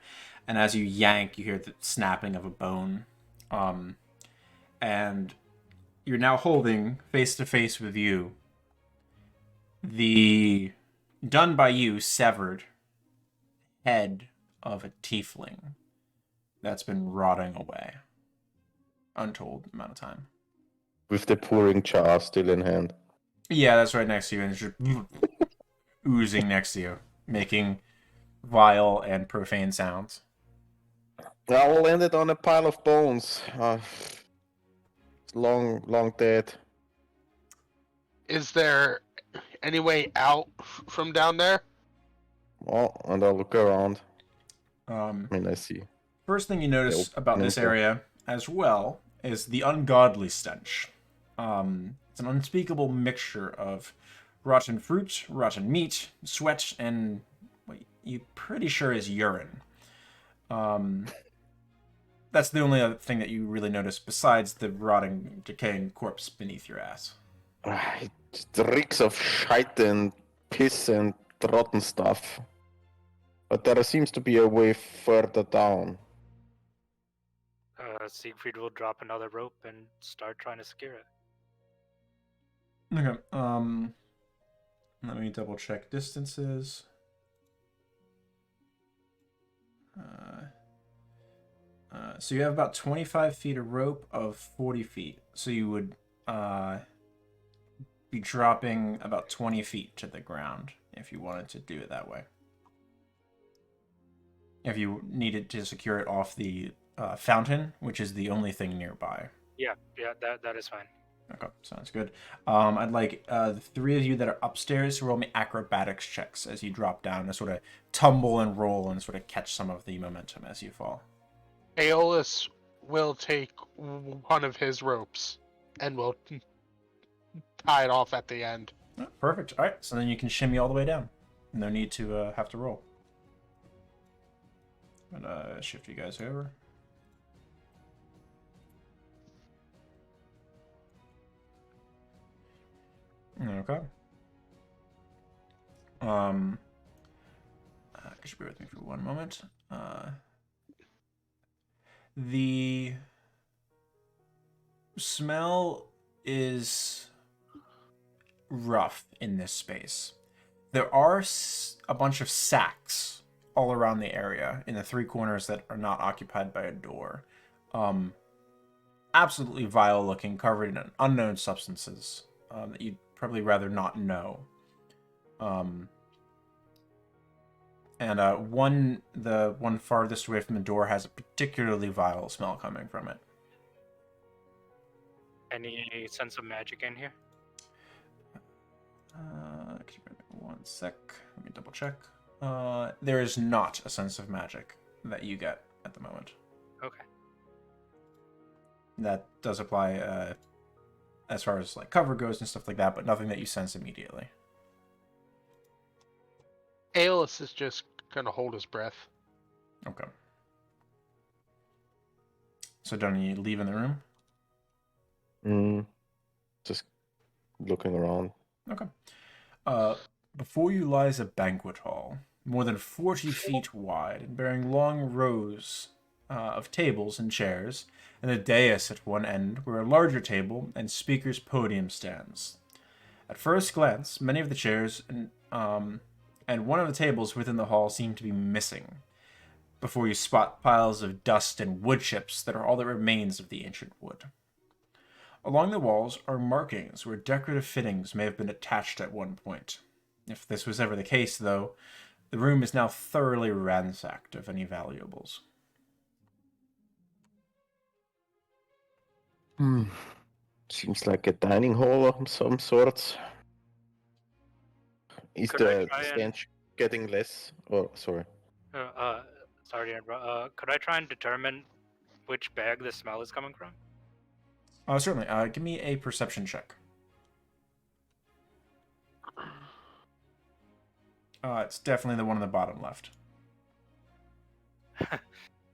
And as you yank, you hear the snapping of a bone. And you're now holding face to face with you the done by you severed head of a tiefling that's been rotting away. Untold amount of time. With the pouring jar still in hand. Yeah, that's right next to you, and it's just oozing next to you, making vile and profane sounds. I landed on a pile of bones. Long dead. Is there any way out from down there? Oh, and I'll look around. I mean, I see. First thing you notice about this area as well is the ungodly stench. It's an unspeakable mixture of rotten fruit, rotten meat, sweat, and what you're pretty sure is urine. That's the only other thing that you really notice besides the rotting, decaying corpse beneath your ass. It reeks of shite and piss and rotten stuff. But there seems to be a way further down. Siegfried will drop another rope and start trying to secure it. Okay. Let me double check distances. So you have about 25 feet of rope of 40 feet. So you would be dropping about 20 feet to the ground if you wanted to do it that way. If you needed to secure it off the fountain, which is the only thing nearby. Yeah, that is fine. Okay, sounds good. I'd like the three of you that are upstairs to roll me acrobatics checks as you drop down to sort of tumble and roll and sort of catch some of the momentum as you fall. Aeolus will take one of his ropes and will tie it off at the end. Oh, perfect. All right, so then you can shimmy all the way down. No need to have to roll. I'm gonna shift you guys over. Okay. Could you bear with me for one moment? The smell is rough in this space. There are a bunch of sacks all around the area in the three corners that are not occupied by a door. Absolutely vile looking, covered in unknown substances that you'd probably rather not know. The one farthest away from the door has a particularly vile smell coming from it. Any sense of magic in here? One sec. Let me double check. There is not a sense of magic that you get at the moment. Okay. That does apply as far as like cover goes and stuff like that, but nothing that you sense immediately. Aeolus is just gonna hold his breath. Okay. So don't you leave in the room? Just looking around. Okay. Before you lies a banquet hall, more than 40 feet wide and bearing long rows of tables and chairs, and a dais at one end where a larger table and speaker's podium stands. At first glance, many of the chairs and one of the tables within the hall seem to be missing, before you spot piles of dust and wood chips that are all that remains of the ancient wood. Along the walls are markings where decorative fittings may have been attached at one point. If this was ever the case, though, the room is now thoroughly ransacked of any valuables. Seems like a dining hall of some sort. Is Could I the try and- stench getting less? Oh, sorry. Sorry to interrupt. Could I try and determine which bag the smell is coming from? Certainly. Give me a perception check. It's definitely the one on the bottom left.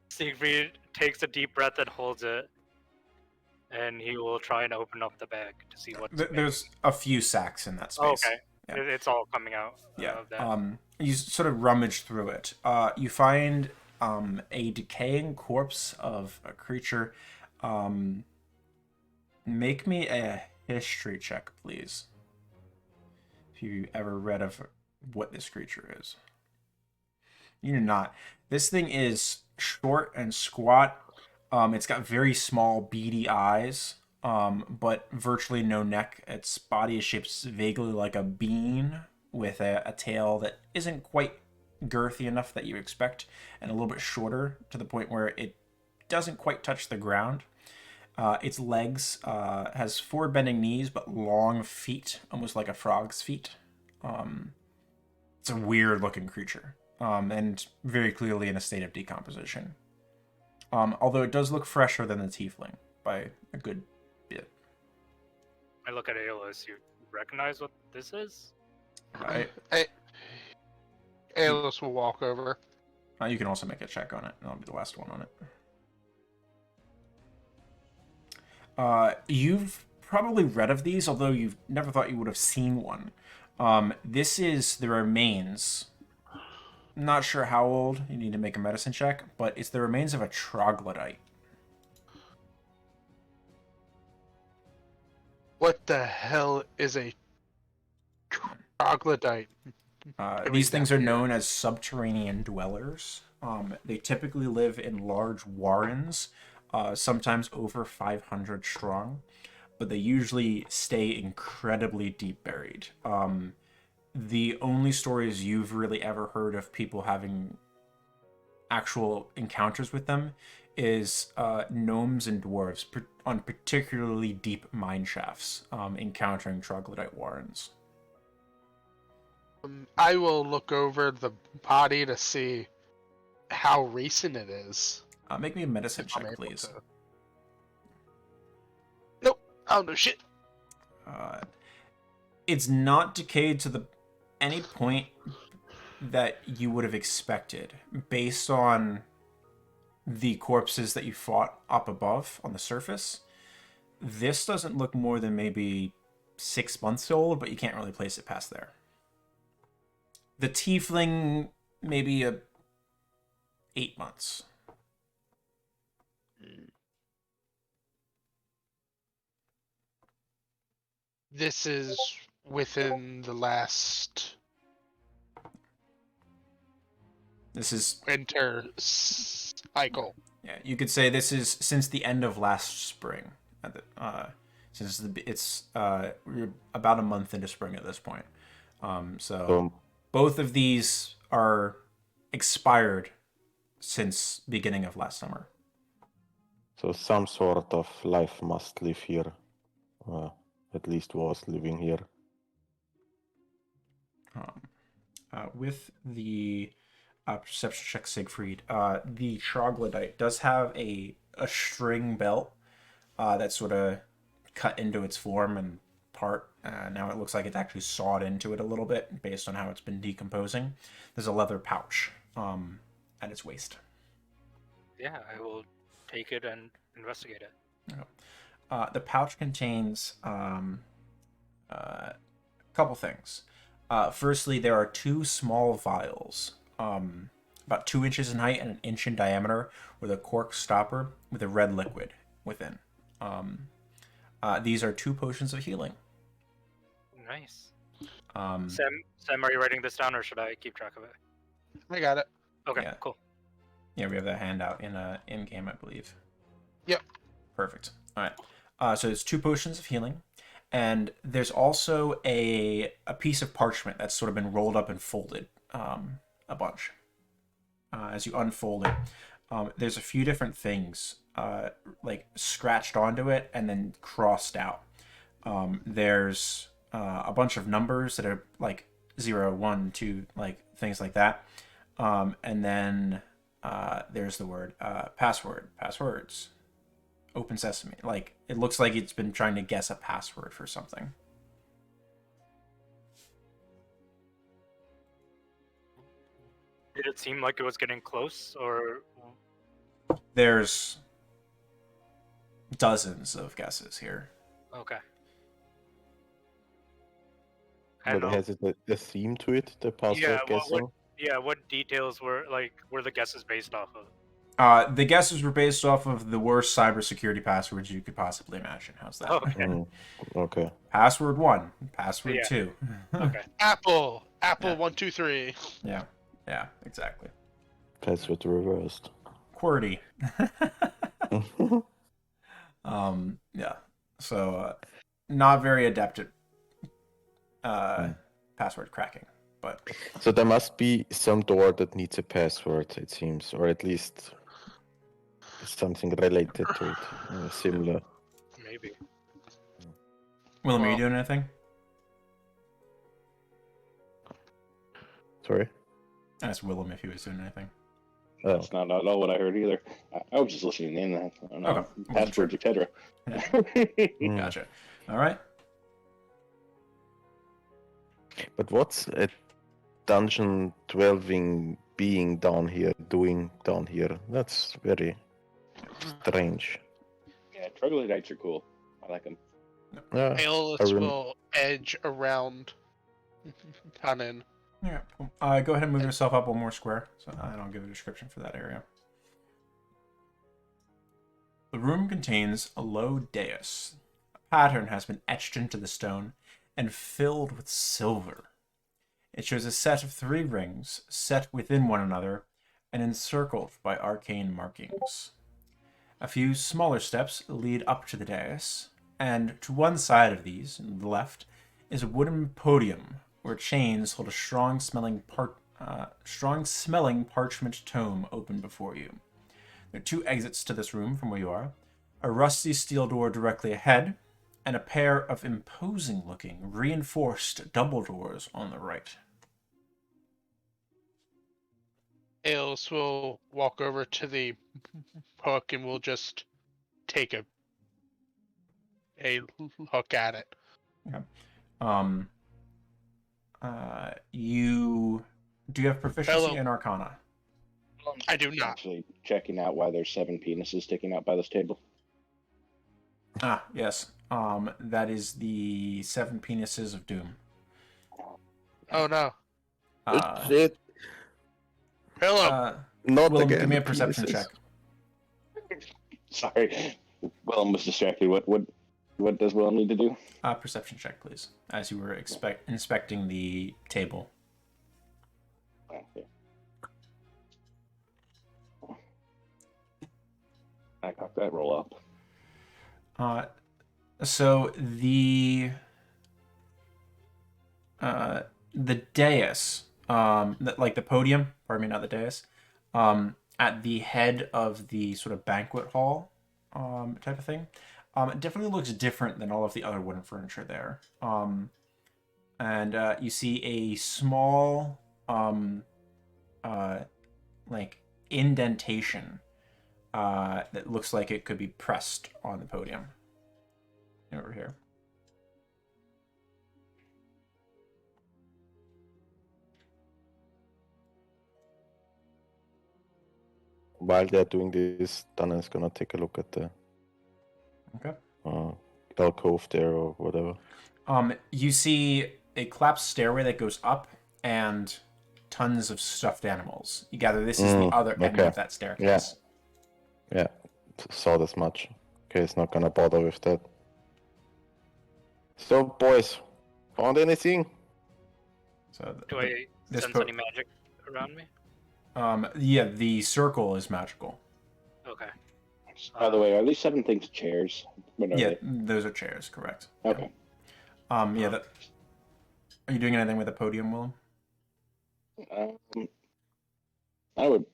Siegfried takes a deep breath and holds it, and he will try and open up the bag to see what's There's a few sacks in that space. Oh, okay. Yeah. It's all coming out Yeah. of that. You sort of rummage through it. You find a decaying corpse of a creature. Make me a history check, please. If you ever read of what this creature is. You do not. This thing is short and squat. It's got very small, beady eyes, but virtually no neck. Its body is shaped vaguely like a bean, with a tail that isn't quite girthy enough that you expect, and a little bit shorter to the point where it doesn't quite touch the ground. Its legs has forward bending knees, but long feet, almost like a frog's feet. It's a weird looking creature, and very clearly in a state of decomposition. Although it does look fresher than the tiefling by a good bit. I look at Aeolus. You recognize what this is? Aeolus will walk over. You can also make a check on it, and I'll be the last one on it. You've probably read of these, although you've never thought you would have seen one. This is the remains. Not sure how old. You need to make a medicine check, but it's the remains of a troglodyte. What the hell is a troglodyte? These things are known as subterranean dwellers. They typically live in large warrens, sometimes over 500 strong, but they usually stay incredibly deep buried. The only stories you've really ever heard of people having actual encounters with them is gnomes and dwarves on particularly deep mine shafts encountering troglodyte warrens. I will look over the body to see how recent it is. Make me a medicine if I'm check, able please. to. Nope, I don't know shit. It's not decayed to any point that you would have expected based on the corpses that you fought up above on the surface. This doesn't look more than maybe 6 months old, but you can't really place it past there. The tiefling, maybe 8 months. This is within the last This is, winter cycle. yeah, you could say this is since the end of last spring. We're about a month into spring at this point. So both of these are expired since beginning of last summer. So some sort of life must live here. At least was living here. With the perception check, Siegfried, the troglodyte does have a string belt that's sort of cut into its form and part. Now it looks like it's actually sawed into it a little bit based on how it's been decomposing. There's a leather pouch at its waist. Yeah, I will take it and investigate it. The pouch contains a couple things. Firstly, there are 2 small vials, about 2 inches in height and 1 inch in diameter, with a cork stopper with a red liquid within. These are 2 potions of healing. Nice. Um, Sam, are you writing this down, or should I keep track of it? I got it. Okay, Yeah. cool. Yeah, we have that handout in game, I believe. Yep. Perfect. All right. So it's 2 potions of healing, and there's also a piece of parchment that's sort of been rolled up and folded a bunch. As you unfold it, there's a few different things like scratched onto it and then crossed out. There's a bunch of numbers that are like 0, 1, 2, like things like that, and then there's the word passwords, open sesame. Like it looks like it's been trying to guess a password for something. Did it seem like it was getting close, or? There's dozens of guesses here. Okay. But has it a theme to it, the password guessing? What details were the guesses based off of? The guesses were based off of the worst cybersecurity passwords you could possibly imagine. How's that? Okay. Okay. Password 1, password Yeah. 2. Okay. Apple Yeah. 1 2 3. Yeah, exactly. Password reversed. QWERTY. Yeah. So, not very adept at password cracking, but So there must be some door that needs a password, it seems, or at least something related to it, similar. Maybe. Willem, are you Well- doing anything? Sorry? I asked Willem if he was doing anything. Oh, That's not at all what I heard either. I was just listening in. I don't know. Okay. Passwords, etc. Gotcha. All right. but what's a dungeon dwelling being doing down here? That's very strange. Yeah, troglodytes are cool. I like them. Yeah, Aeolus I rem- will edge around Tanin. Yeah. Cool. Go ahead and move yourself up 1 more square, so I don't give a description for that area. The room contains a low dais, a pattern has been etched into the stone and filled with silver. It shows a set of 3 rings set within one another and encircled by arcane markings. A few smaller steps lead up to the dais, and to one side of these, on the left, is a wooden podium where chains hold a strong-smelling parchment tome open before you. There are 2 exits to this room from where you are, a rusty steel door directly ahead, and a pair of imposing-looking, reinforced double doors on the right. Aeolus will walk over to the hook and will just take a look at it. Do you have proficiency Hello. in Arcana? I do not. Actually, checking out why there's 7 penises sticking out by this table. Ah, yes. That is the 7 penises of doom. Oh no. Shit. Hello. Not Willem, again. give me a the perception penises. check. Sorry, Willem was distracted. What does Willem need to do? Perception check, please, as you were inspecting the table. Okay. I got that roll up. So the dais, like the podium, pardon me, not the dais, at the head of the sort of banquet hall, type of thing, it definitely looks different than all of the other wooden furniture there. And you see a small, like indentation, that looks like it could be pressed on the podium. Over here. While they're doing this, Dana is gonna take a look at the Okay. alcove there or whatever. You see a collapsed stairway that goes up and tons of stuffed animals. You gather this is the other end okay. of that staircase. Yeah, saw this much. Okay, it's not gonna bother with that. So, boys, found anything? So Do I sense any magic around me? Yeah, the circle is magical. Okay. By the way, are these 7 things chairs? What are Yeah, they? those are chairs, correct. Okay. Yeah. That. Are you doing anything with the podium, Willem? I would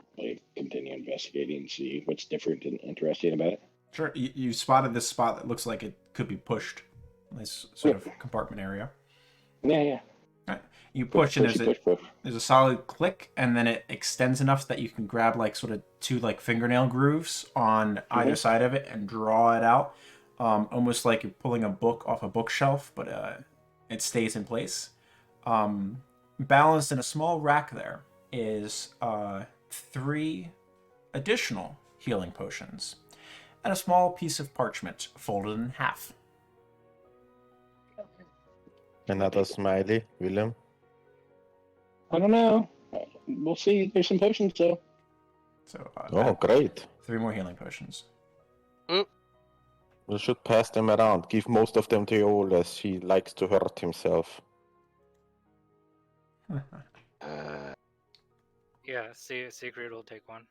probably continue investigating and see what's different and interesting about it. Sure. You spotted this spot that looks like it could be pushed. This sort of compartment area. Yeah. Right. You push and push. there's a solid click, and then it extends enough that you can grab like sort of 2 like fingernail grooves on either side of it and draw it out, almost like you're pulling a book off a bookshelf, but it stays in place. Balanced in a small rack there is 3 additional healing potions and a small piece of parchment folded in half. Another smiley, Willem. I don't know. We'll see. There's some potions, though. So Great. 3 more healing potions. We should pass them around. Give most of them to Aeolus. He likes to hurt himself. Yeah, Secret will take one.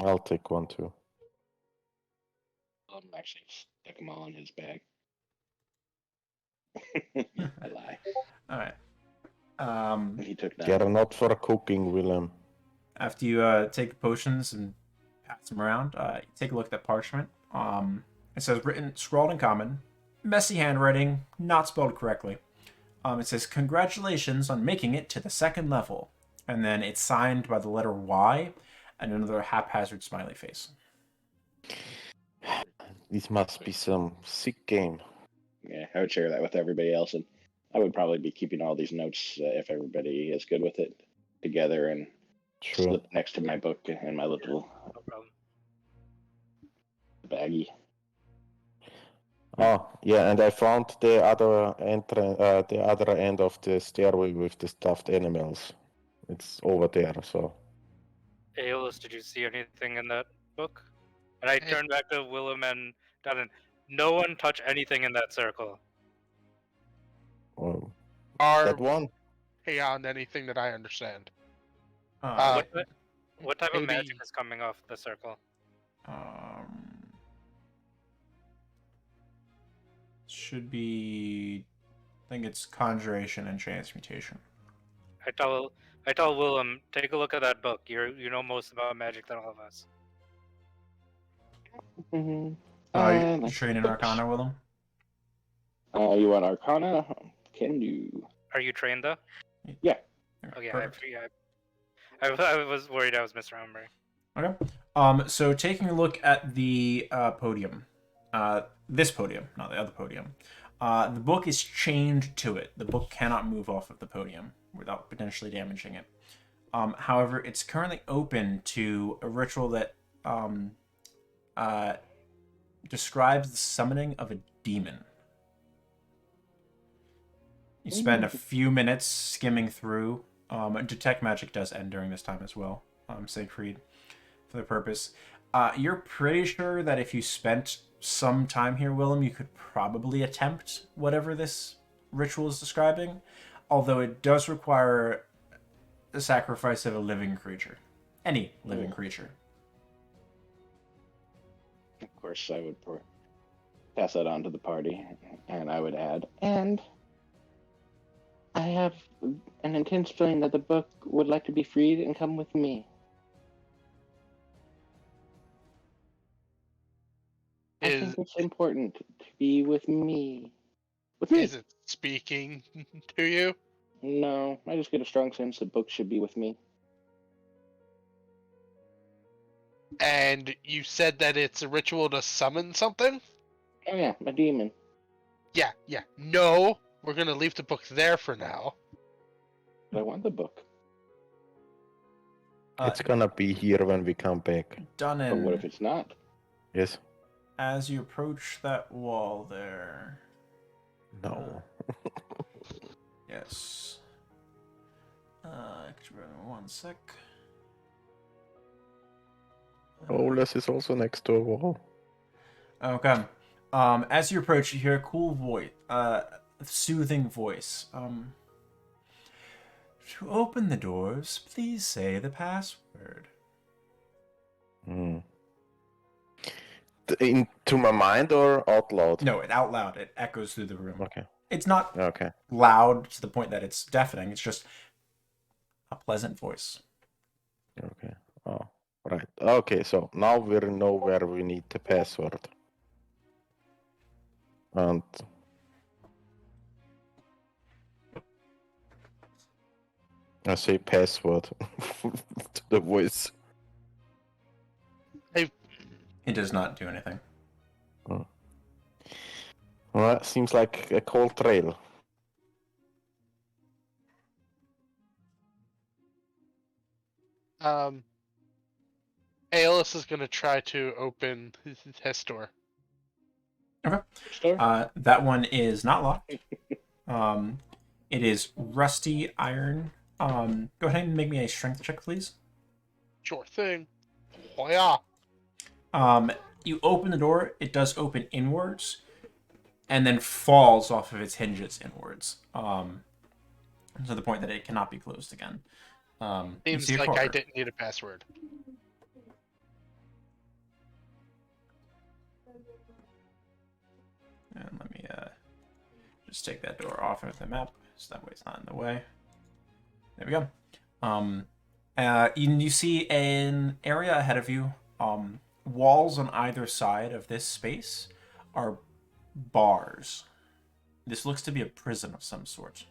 I'll take one too. I'll actually stick them all in his bag. I lie. All right. He took that. Care not for cooking, Willem. After you take the potions and pass them around, you take a look at that parchment. It says scrawled in common, messy handwriting, not spelled correctly. It says, "Congratulations on making it to the 2nd level." And then it's signed by the letter Y and another haphazard smiley face. This must be some sick game. Yeah, I would share that with everybody else, and I would probably be keeping all these notes if everybody is good with it together and slip next to my book and my little No problem. baggie. Oh, yeah, and I found the other the other end of the stairway with the stuffed animals. It's over there, so. Aeolus, did you see anything in that book? And I turn back to Willem and Dunnan. No one touch anything in that circle. Well, Are that one. beyond anything that I understand. Uh, What type of maybe- magic is coming off the circle? Should be. I think it's conjuration and transmutation. I tell Willem, take a look at that book. You know most about magic than all of us. Mm-hmm. You training Arcana with him? You want Arcana? Can you? Are you trained though? Yeah. Oh yeah, Perfect. I was worried I was misremembering. Okay. So taking a look at the podium, this podium, not the other podium, the book is chained to it. The book cannot move off of the podium without potentially damaging it. However, it's currently open to a ritual that describes the summoning of a demon. You spend a few minutes skimming through. Detect magic does end during this time as well. Siegfried, for the purpose. You're pretty sure that if you spent some time here, Willem, you could probably attempt whatever this ritual is describing, although it does require the sacrifice of a living creature. Any living creature. Of course, I would pass that on to the party, and I would add, and I have an intense feeling that the book would like to be freed and come with me. I think it's important to be with me. With me. Is it speaking to you? No, I just get a strong sense that books should be with me. And you said that it's a ritual to summon something? Oh yeah, a demon. Yeah. No, we're gonna leave the book there for now. But I want the book. It's gonna be here when we come back. Done But what in. if it's not? Yes. As you approach that wall there. No. Yes. Could you bear with me 1 sec? Oles is also next to a wall. Okay. As you approach, you hear a cool voice, soothing voice. To open the doors, please say the password. Into my mind or out loud? No, it out loud. It echoes through the room. Okay. It's not Okay. loud to the point that it's deafening. It's just a pleasant voice. Okay. Oh, right. Okay, so now we know where we need the password. And I say password to the voice. It does not do anything. Well, that seems like a cold trail. Aeolus is gonna try to open his door. Store? That one is not locked. It is rusty iron. Go ahead and make me a strength check, please. Sure thing. Oh yeah. You open the door. It does open inwards, and then falls off of its hinges inwards. To the point that it cannot be closed again. You Seems see a like I corridor. didn't need a password. And let me just take that door off of the map, so that way it's not in the way. There we go. You see an area ahead of you. Walls on either side of this space are bars. This looks to be a prison of some sort.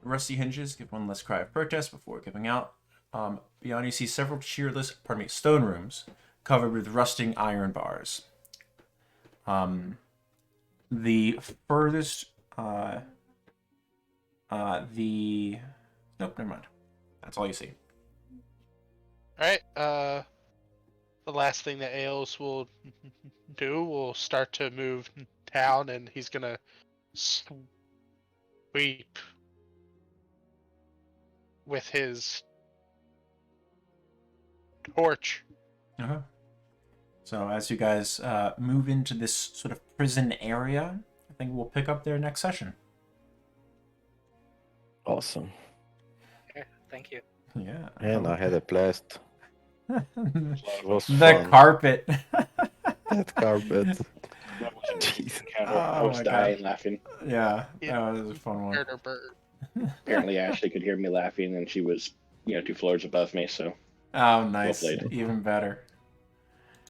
Rusty hinges give one less cry of protest before giving out. Beyond you see several cheerless, stone rooms covered with rusting iron bars. The furthest, nope, never mind. That's all you see. Alright, the last thing that Aeolus will do will start to move down, and he's gonna sweep with his torch. Okay. So as you guys move into this sort of prison area, I think we'll pick up there next session. Awesome. Okay, thank you. Yeah. And I had a blast. the It was fun. carpet. That carpet. That wasn't a Jeez. encounter. I Oh was my dying God. laughing. Yeah, Yeah. that was a fun one. Murder bird. Apparently, Ashley could hear me laughing, and she was, 2 floors above me. So Oh, well nice. played. Even better.